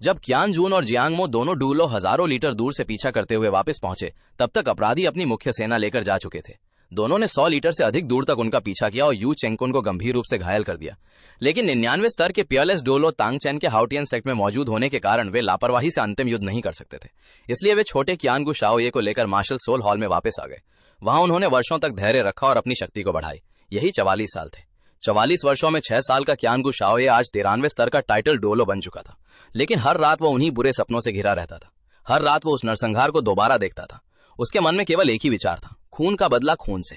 जब कियान जून और जियांगमो दोनों डूलो हजारों लीटर दूर से पीछा करते हुए वापस पहुंचे, तब तक अपराधी अपनी मुख्य सेना लेकर जा चुके थे। दोनों ने 100 लीटर से अधिक दूर तक उनका पीछा किया और यू चेंगकुन को गंभीर रूप से घायल कर दिया। लेकिन 99 स्तर के पियरलेस डोलो तांगचेन के हाउटियन सेक्ट में मौजूद होने के कारण वे लापरवाही से अंतिम युद्ध नहीं कर सकते थे। इसलिए वे छोटे कियानगू शाओये को लेकर मार्शल सोल हॉल में वापस आ गए। वहां उन्होंने वर्षों तक धैर्य रखा और अपनी शक्ति को बढ़ाई। यही 44 साल थे। 44 वर्षों में 6 साल का कियानगू शाओये आज 93वें स्तर का टाइटल डोलो बन चुका था। लेकिन हर रात वो उन्हीं बुरे सपनों से घिरा रहता था। हर रात वो उस नरसंहार को दोबारा देखता था। उसके मन में केवल एक ही विचार था, खून का बदला खून से।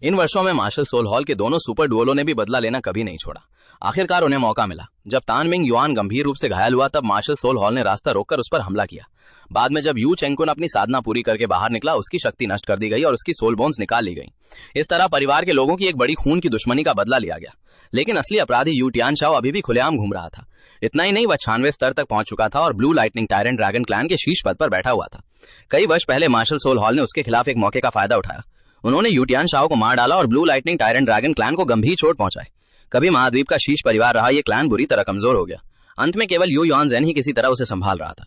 इन वर्षों में मार्शल सोल हॉल के दोनों सुपर डुओलों ने भी बदला लेना कभी नहीं छोड़ा। आखिरकार उन्हें मौका मिला। जब तान मिंग युआन गंभीर रूप से घायल हुआ तब मार्शल सोल हॉल ने रास्ता रोककर उस पर हमला किया। बाद में जब यू चेंगकुन अपनी साधना पूरी करके बाहर निकला, उसकी शक्ति नष्ट कर दी गई और उसकी सोल बोन्स निकाल ली गई। इस तरह परिवार के लोगों की एक बड़ी खून की दुश्मनी का बदला लिया गया। लेकिन असली अपराधी यू टियानशाओ अभी भी खुलेआम घूम रहा था। इतना ही नहीं, वह 96वें स्तर तक पहुंच चुका था और blue lightning tyrant dragon clan के शीर्ष पद पर बैठा हुआ था। कई वर्ष पहले मार्शल सोल हॉल ने उसके खिलाफ एक मौके का फायदा उठाया। उन्होंने यू टियानशाओ को मार डाला और blue lightning tyrant dragon clan को गंभीर चोट पहुंचाई। कभी महाद्वीप का शीर्ष परिवार रहा ये क्लैन बुरी तरह कमजोर हो गया। अंत में केवल यू युआनज़ेन ही किसी तरह उसे संभाल रहा था।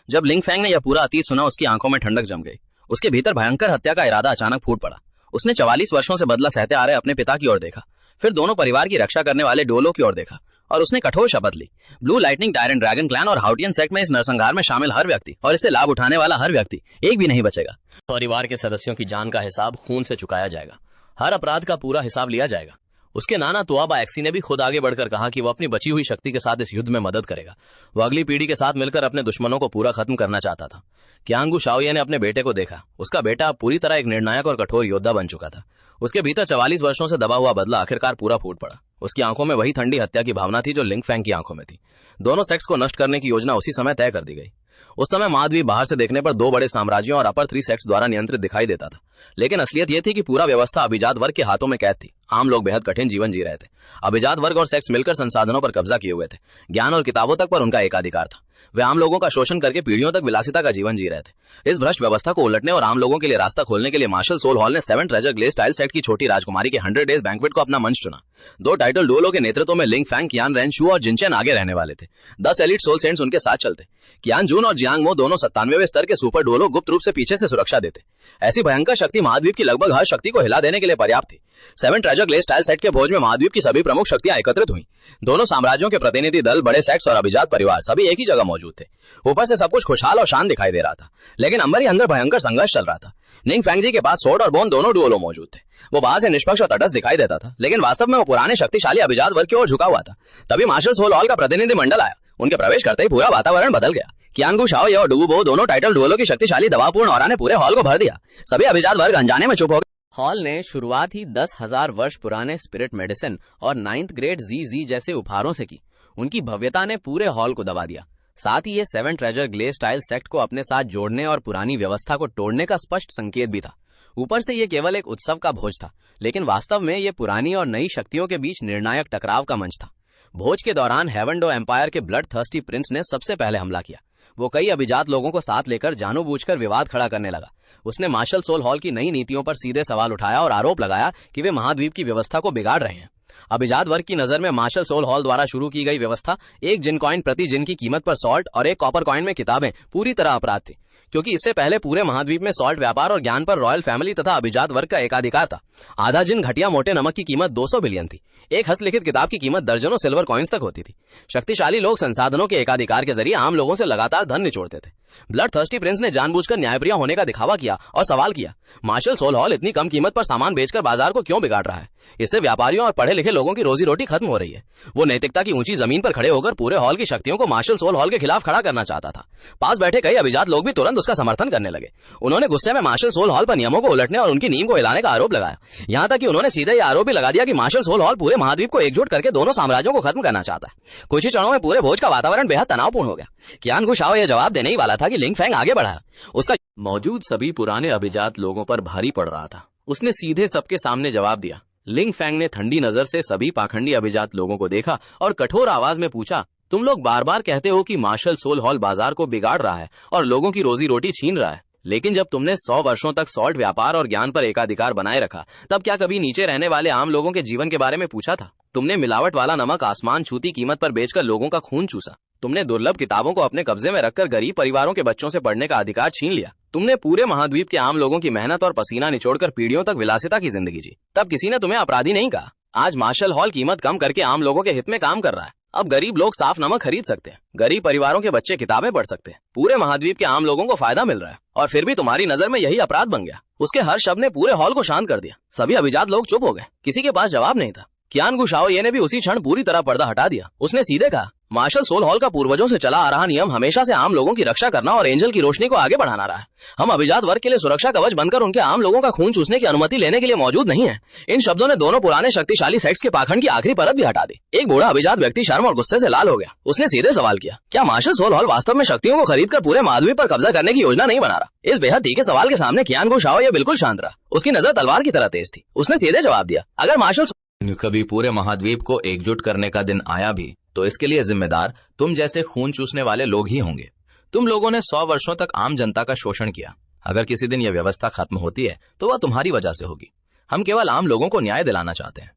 जब लिंग फैंग ने यह पूरा अतीत सुना, उसकी आंखों में ठंडक जम गई। उसके भीतर भयंकर हत्या का इरादा अचानक फूट पड़ा। उसने 44 वर्षों से बदला सहते आ रहे अपने पिता की ओर देखा, फिर दोनों परिवार की रक्षा करने वाले डोलो की ओर देखा और उसने कठोर शपथ ली। Blue lightning tyrant dragon clan और हाउटियन सेक्ट में इस नरसंहार में शामिल हर व्यक्ति और इससे लाभ उठाने वाला हर व्यक्ति एक भी नहीं बचेगा। परिवार के सदस्यों की जान का हिसाब खून से चुकाया जाएगा। हर अपराध का पूरा हिसाब लिया जाएगा। उसके नाना तुआबा एक्सी ने भी खुद आगे बढ़कर कहा कि वह अपनी बची हुई शक्ति के साथ इस युद्ध में मदद करेगा। वह अगली पीढ़ी के साथ मिलकर अपने दुश्मनों को पूरा खत्म करना चाहता था। कियांगू शाओये ने अपने बेटे को देखा। उसका बेटा पूरी तरह एक निर्णायक और कठोर योद्धा बन चुका था। उसके भीतर 44 वर्षों से दबा हुआ बदला आखिरकार पूरा फूट पड़ा। उसकी आंखों में वही ठंडी हत्या की भावना थी जो लिंग फैंग की आंखों में थी। दोनों सेक्ट्स को नष्ट करने की योजना उसी समय तय कर दी गई। उस समय महाद्वीप बाहर से देखने पर 2 बड़े साम्राज्यों और अपर 3 सेक्ट्स द्वारा नियंत्रित दिखाई देता था, लेकिन असलियत यह थी कि पूरा व्यवस्था अभिजात वर्ग के हाथों में कैद थी। आम लोग बेहद कठिन जीवन जी रहे थे। अभिजात वर्ग और सेक्ट्स मिलकर संसाधनों पर कब्जा किए हुए थे। ज्ञान और किताबों तक पर उनका एकाधिकार था। वे आम लोगों का शोषण करके पीढ़ियों तक विलासिता का जीवन जी रहे थे। इस भ्रष्ट व्यवस्था को उलटने और आम लोगों के लिए रास्ता खोलने के लिए मार्शल सोल हॉल ने 7 ट्रेजर ग्लेज टाइल सेट की छोटी राजकुमारी के 100 डेज बैंक्वेट को अपना मंच चुना। 2 टाइटल डुओलो के नेतृत्व में लिंग फैंग, कियान रेनशू और जिनचेन आगे रहने वाले थे। 10 एलिट सोल सेंट्स उनके साथ चलते। कियान जून और जियांगमो दोनों 97वें स्तर के सुपर डुओलो गुप्त रूप से पीछे से सुरक्षा देते। ऐसी भयंकर शक्ति महाद्वीप की लगभग हर शक्ति को हिला देने के लिए पर्याप्त थी। 7 ट्रेजर ग्लेज टाइल सेट के भोज में महाद्वीप की सभी प्रमुख शक्तियां एकत्रित हुई। दोनों साम्राज्यों के प्रतिनिधि दल, बड़े सेक्ट्स और अभिजात परिवार सभी एक ही जगह मौजूद थे। ऊपर से सब कुछ खुशहाल और शांत दिखाई दे रहा था, लेकिन अंदर ही अंदर भयंकर संघर्ष चल रहा था। निंग फैंगजी के पास सोर्ड और बोन दोनों डुओलो मौजूद थे। वो बाहर से निष्पक्ष और तटस्थ दिखाई देता था, लेकिन वास्तव में वो पुराने शक्तिशाली अभिजात वर्ग की ओर झुका हुआ था। तभी मार्शल सोल हॉल का प्रतिनिधि मंडल आया। उनके प्रवेश करते ही पूरा वातावरण बदल गया। कियांग शाओ और डुगुबो दोनों टाइटल डुएलों की शक्तिशाली दबावपूर्ण ऑरा ने पूरे हॉल को भर दिया। सभी अभिजात वर्ग अनजाने में चुप हो गए। हॉल ने शुरुआत ही 10,000 वर्ष पुराने स्पिरिट मेडिसिन और 9th ग्रेड जी जैसे उपहारों से की। उनकी भव्यता ने पूरे हॉल को दबा दिया। साथ ही ये 7 ट्रेजर ग्लेस टाइल सेक्ट को अपने साथ जोड़ने और पुरानी व्यवस्था को तोड़ने का स्पष्ट संकेत भी था। ऊपर से ये केवल एक उत्सव का भोज था, लेकिन वास्तव में ये पुरानी और नई शक्तियों के बीच निर्णायक टकराव का मंच था। भोज के दौरान हेवनडो एम्पायर के ब्लड थर्स्टी प्रिंस ने सबसे पहले हमला किया। वो कई अभिजात लोगों को साथ लेकर जानबूझकर विवाद खड़ा करने लगा। उसने मार्शल सोल हॉल की नई नीतियों पर सीधे सवाल उठाया और आरोप लगाया कि वे महाद्वीप की व्यवस्था को बिगाड़ रहे हैं। अभिजात वर्ग की नजर में मार्शल सोल हॉल द्वारा शुरू की गई व्यवस्था, एक जिन कॉइन प्रति जिन की कीमत पर सॉल्ट और एक कॉपर कॉइन में किताबें, पूरी तरह अपराध थी, क्योंकि इससे पहले पूरे महाद्वीप में सॉल्ट व्यापार और ज्ञान पर रॉयल फैमिली तथा अभिजात वर्ग का एकाधिकार था। आधा जिन घटिया मोटे नमक की कीमत 200 बिलियन थी। एक हस्तलिखित किताब की कीमत दर्जनों सिल्वर कॉइन्स तक होती थी। शक्तिशाली लोग संसाधनों के एकाधिकार के जरिए आम लोगों से लगातार धन निचोड़ते थे। ब्लड थर्स्टी प्रिंस ने जानबूझकर न्यायप्रिय होने का दिखावा किया और सवाल किया, मार्शल सोल हॉल इतनी कम कीमत पर सामान बेचकर बाजार को क्यों बिगाड़ रहा है? इससे व्यापारियों और पढ़े लिखे लोगों की रोजी रोटी खत्म हो रही है। वो नैतिकता की ऊंची जमीन पर खड़े होकर पूरे हॉल की शक्तियों को मार्शल सोल हॉल के खिलाफ खड़ा करना चाहता था। पास बैठे कई अभिजात लोग भी तुरंत उसका समर्थन करने लगे। उन्होंने गुस्से में मार्शल सोल हॉल पर नियमों को उलटने और उनकी नींव को हिलाने का आरोप लगाया। यहाँ तक कि उन्होंने सीधे ये आरोप भी लगा दिया कि मार्शल सोल हॉल पूरे महाद्वीप को एकजुट करके दोनों साम्राज्यों को खत्म करना चाहता है। कुछ ही क्षणों में पूरे भोज का वातावरण बेहद तनावपूर्ण हो गया। कियांग शाओ यह जवाब देने ही वाला था कि लिंग फेंग आगे बढ़ा। उसका मौजूद सभी पुराने अभिजात लोगों पर भारी पड़ रहा था। उसने सीधे सबके सामने जवाब दिया। लिंग फेंग ने ठंडी नजर से सभी पाखंडी अभिजात लोगों को देखा और कठोर आवाज में पूछा, तुम लोग बार बार कहते हो कि मार्शल सोल हॉल बाजार को बिगाड़ रहा है और लोगों की रोजी रोटी छीन रहा है, लेकिन जब तुमने 100 वर्षों तक सॉल्ट व्यापार और ज्ञान पर एकाधिकार बनाए रखा, तब क्या कभी नीचे रहने वाले आम लोगों के जीवन के बारे में पूछा था? तुमने मिलावट वाला नमक आसमान छूती कीमत पर बेचकर लोगों का खून चूसा। तुमने दुर्लभ किताबों को अपने कब्जे में रखकर गरीब परिवारों के बच्चों से पढ़ने का अधिकार छीन लिया। तुमने पूरे महाद्वीप के आम लोगों की मेहनत और पसीना निचोड़कर पीढ़ियों तक विलासिता की जिंदगी जी। तब किसी ने तुम्हें अपराधी नहीं कहा। आज मार्शल हॉल कीमत कम करके आम लोगों के हित में काम कर रहा है। अब गरीब लोग साफ नमक खरीद सकते हैं, गरीब परिवारों के बच्चे किताबें पढ़ सकते हैं, पूरे महाद्वीप के आम लोगों को फायदा मिल रहा है, और फिर भी तुम्हारी नजर में यही अपराध बन गया। उसके हर शब्द ने पूरे हॉल को शांत कर दिया। सभी अभिजात लोग चुप हो गए। किसी के पास जवाब नहीं था। कियांग शाओ ने भी उसी क्षण पूरी तरह पर्दा हटा दिया। उसने सीधे कहा, मार्शल सोल हॉल का पूर्वजों से चला आ रहा नियम हमेशा से आम लोगों की रक्षा करना और एंजल की रोशनी को आगे बढ़ाना रहा है। हम अभिजात वर्ग के लिए सुरक्षा कवच बनकर उनके आम लोगों का खून चूसने की अनुमति लेने के लिए मौजूद नहीं है। इन शब्दों ने दोनों पुराने शक्तिशाली सेक्ट्स के पाखंड की आखिरी परत भी हटा दी। एक बूढ़ा अभिजात व्यक्ति शर्म और गुस्से से लाल हो गया। उसने सीधे सवाल किया, क्या मार्शल सोल हॉल वास्तव में शक्तियों को खरीदकर पूरे महाद्वीप पर कब्जा करने की योजना नहीं बना रहा? इस बेहद तीखे सवाल के सामने कियांग शाओ बिल्कुल शांत रहा। उसकी नजर तलवार की तरह तेज थी। उसने सीधे जवाब दिया, अगर मार्शल कभी पूरे महाद्वीप को एकजुट करने का दिन आया भी, तो इसके लिए जिम्मेदार तुम जैसे खून चूसने वाले लोग ही होंगे। तुम लोगों ने 100 वर्षों तक आम जनता का शोषण किया। अगर किसी दिन यह व्यवस्था खत्म होती है तो वह तुम्हारी वजह से होगी। हम केवल आम लोगों को न्याय दिलाना चाहते हैं।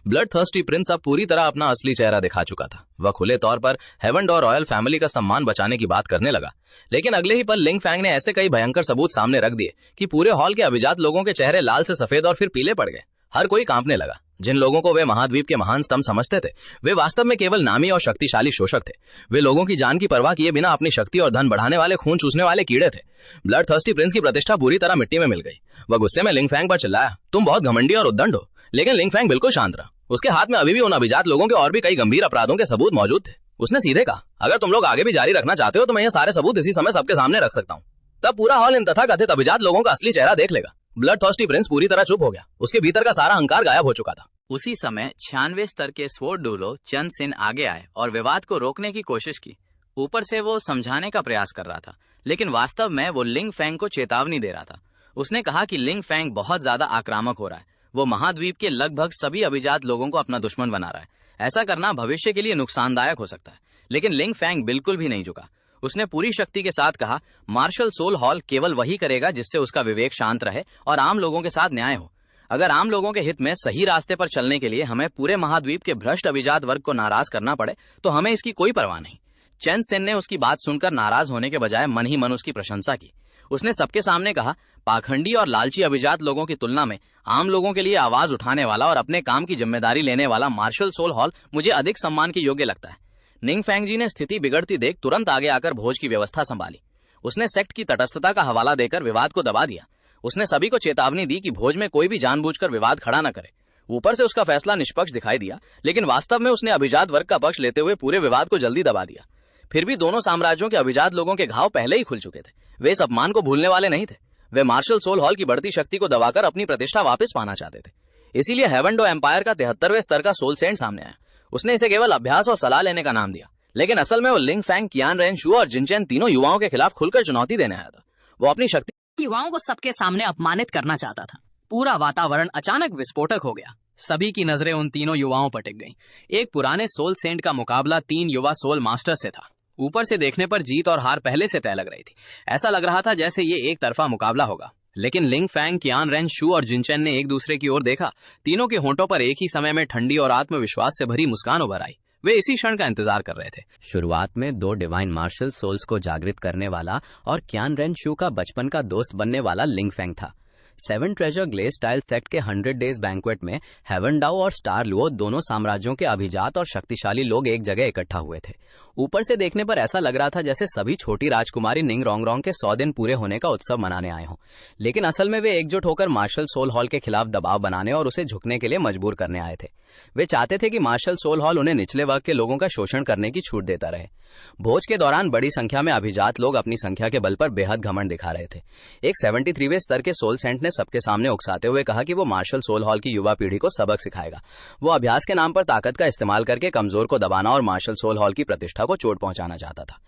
ब्लड थर्स्टी प्रिंस अब पूरी तरह अपना असली चेहरा दिखा चुका था। वह खुले तौर पर हेवनडो और रॉयल फैमिली का सम्मान बचाने की बात करने लगा, लेकिन अगले ही पल लिंग फैंग ने ऐसे कई भयंकर सबूत सामने रख दिए कि पूरे हॉल के अभिजात लोगों के चेहरे लाल से सफेद और फिर पीले पड़ गए। हर कोई कांपने लगा। जिन लोगों को वे महाद्वीप के महान स्तंभ समझते थे, वे वास्तव में केवल नामी और शक्तिशाली शोषक थे। वे लोगों की जान की परवाह किए बिना अपनी शक्ति और धन बढ़ाने वाले खून चूसने वाले कीड़े थे। ब्लड थर्स्टी प्रिंस की प्रतिष्ठा पूरी तरह मिट्टी में मिल गई। वह गुस्से में लिंग फैंग पर चिल्लाया, तुम बहुत घमंडी और उद्दंड हो। लेकिन लिंग फैंग बिल्कुल शांत रहा। उसके हाथ में अभी भी उन अभिजात लोगों के और भी कई गंभीर अपराधों के सबूत मौजूद थे। उसने सीधे कहा, अगर तुम लोग आगे भी जारी रखना चाहते हो तो मैं ये सारे सबूत इसी समय सबके सामने रख सकता हूँ। तब पूरा हॉल इन तथाकथित अभिजात लोगों का असली चेहरा देख लेगा। ब्लड थर्स्टी प्रिंस पूरी तरह चुप हो गया। उसके भीतर का सारा अहंकार गायब हो चुका था। उसी समय 96 स्तर के स्वॉर्ड डुएलो चंद सिन आगे आए और विवाद को रोकने की कोशिश की। ऊपर से वो समझाने का प्रयास कर रहा था, लेकिन वास्तव में वो लिंग फैंग को चेतावनी दे रहा था। उसने कहा कि लिंग फैंग बहुत ज्यादा आक्रामक हो रहा है। वो महाद्वीप के लगभग सभी अभिजात लोगों को अपना दुश्मन बना रहा है। ऐसा करना भविष्य के लिए नुकसानदायक हो सकता है। लेकिन लिंग फैंग बिल्कुल भी नहीं झुका। उसने पूरी शक्ति के साथ कहा, मार्शल सोल हॉल केवल वही करेगा जिससे उसका विवेक शांत रहे और आम लोगों के साथ न्याय हो। अगर आम लोगों के हित में सही रास्ते पर चलने के लिए हमें पूरे महाद्वीप के भ्रष्ट अभिजात वर्ग को नाराज करना पड़े तो हमें इसकी कोई परवाह नहीं। चैन सेन ने उसकी बात सुनकर नाराज होने के बजाय मन ही मन उसकी प्रशंसा की। उसने सबके सामने कहा, पाखंडी और लालची अभिजात लोगों की तुलना में आम लोगों के लिए आवाज उठाने वाला और अपने काम की जिम्मेदारी लेने वाला मार्शल सोल हॉल मुझे अधिक सम्मान के योग्य लगता है। निंग फैंग जी ने स्थिति बिगड़ती देख तुरंत आगे आकर भोज की व्यवस्था संभाली। उसने सेक्ट की तटस्थता का हवाला देकर विवाद को दबा दिया। उसने सभी को चेतावनी दी कि भोज में कोई भी जानबूझकर विवाद खड़ा न करे। ऊपर से उसका फैसला निष्पक्ष दिखाई दिया, लेकिन वास्तव में उसने अभिजात वर्ग का पक्ष लेते हुए पूरे विवाद को जल्दी दबा दिया। फिर भी दोनों साम्राज्यों के अभिजात लोगों के घाव पहले ही खुल चुके थे। वे इस अपमान को भूलने वाले नहीं थे। वे मार्शल सोल हॉल की बढ़ती शक्ति को दबाकर अपनी प्रतिष्ठा वापस पाना चाहते थे। इसीलिए हेवन डो एम्पायर का 73वें स्तर का सोल सेंट सामने आया। उसने इसे केवल अभ्यास और सलाह लेने का नाम दिया, लेकिन असल में वो लिंग फैंग, कियान रेनशू और जिनचेन तीनों युवाओं के खिलाफ खुलकर चुनौती देने आया था। वो अपनी शक्ति युवाओं को सबके सामने अपमानित करना चाहता था। पूरा वातावरण अचानक विस्फोटक हो गया। सभी की नजरें उन तीनों युवाओं पर टिक गईं। एक पुराने सोल सेंट का मुकाबला 3 युवा सोल मास्टर से था। ऊपर से देखने पर जीत और हार पहले से तय लग रही थी। ऐसा लग रहा था जैसे ये एक तरफा मुकाबला होगा। लेकिन लिंग फैंग, कियान रेनशू और जिनचेन ने एक दूसरे की ओर देखा। तीनों के होंठों पर एक ही समय में ठंडी और आत्मविश्वास से भरी मुस्कान उभर आई। वे इसी क्षण का इंतजार कर रहे थे। शुरुआत में 2 डिवाइन मार्शल सोल्स को जागृत करने वाला और कियान रेनशू का बचपन का दोस्त बनने वाला लिंग फैंग था। 7 ट्रेजर ग्लेस स्टाइल सेक्ट के 100 डेज बैंक्वेट में हेवन डाओ और स्टार लुओ, दोनों साम्राज्यों के अभिजात और शक्तिशाली लोग एक जगह इकट्ठा हुए थे। ऊपर से देखने पर ऐसा लग रहा था जैसे सभी छोटी राजकुमारी निंग रोंगरोंग के 100 दिन पूरे होने का उत्सव मनाने आए हों। लेकिन असल में वे एकजुट होकर मार्शल सोल हॉल के खिलाफ दबाव बनाने और उसे झुकने के लिए मजबूर करने आए थे। वे चाहते थे कि मार्शल सोल हॉल उन्हें निचले वर्ग के लोगों का शोषण करने की छूट देता रहे। भोज के दौरान बड़ी संख्या में अभिजात लोग अपनी संख्या के बल पर बेहद घमंड दिखा रहे थे। एक 73वें स्तर के सोल सेंट ने सबके सामने उकसाते हुए कहा कि वो मार्शल सोल हॉल की युवा पीढ़ी को सबक सिखाएगा। वो अभ्यास के नाम पर ताकत का इस्तेमाल करके कमजोर को दबाना और मार्शल सोल हॉल की प्रतिष्ठा को चोट पहुंचाना चाहता था।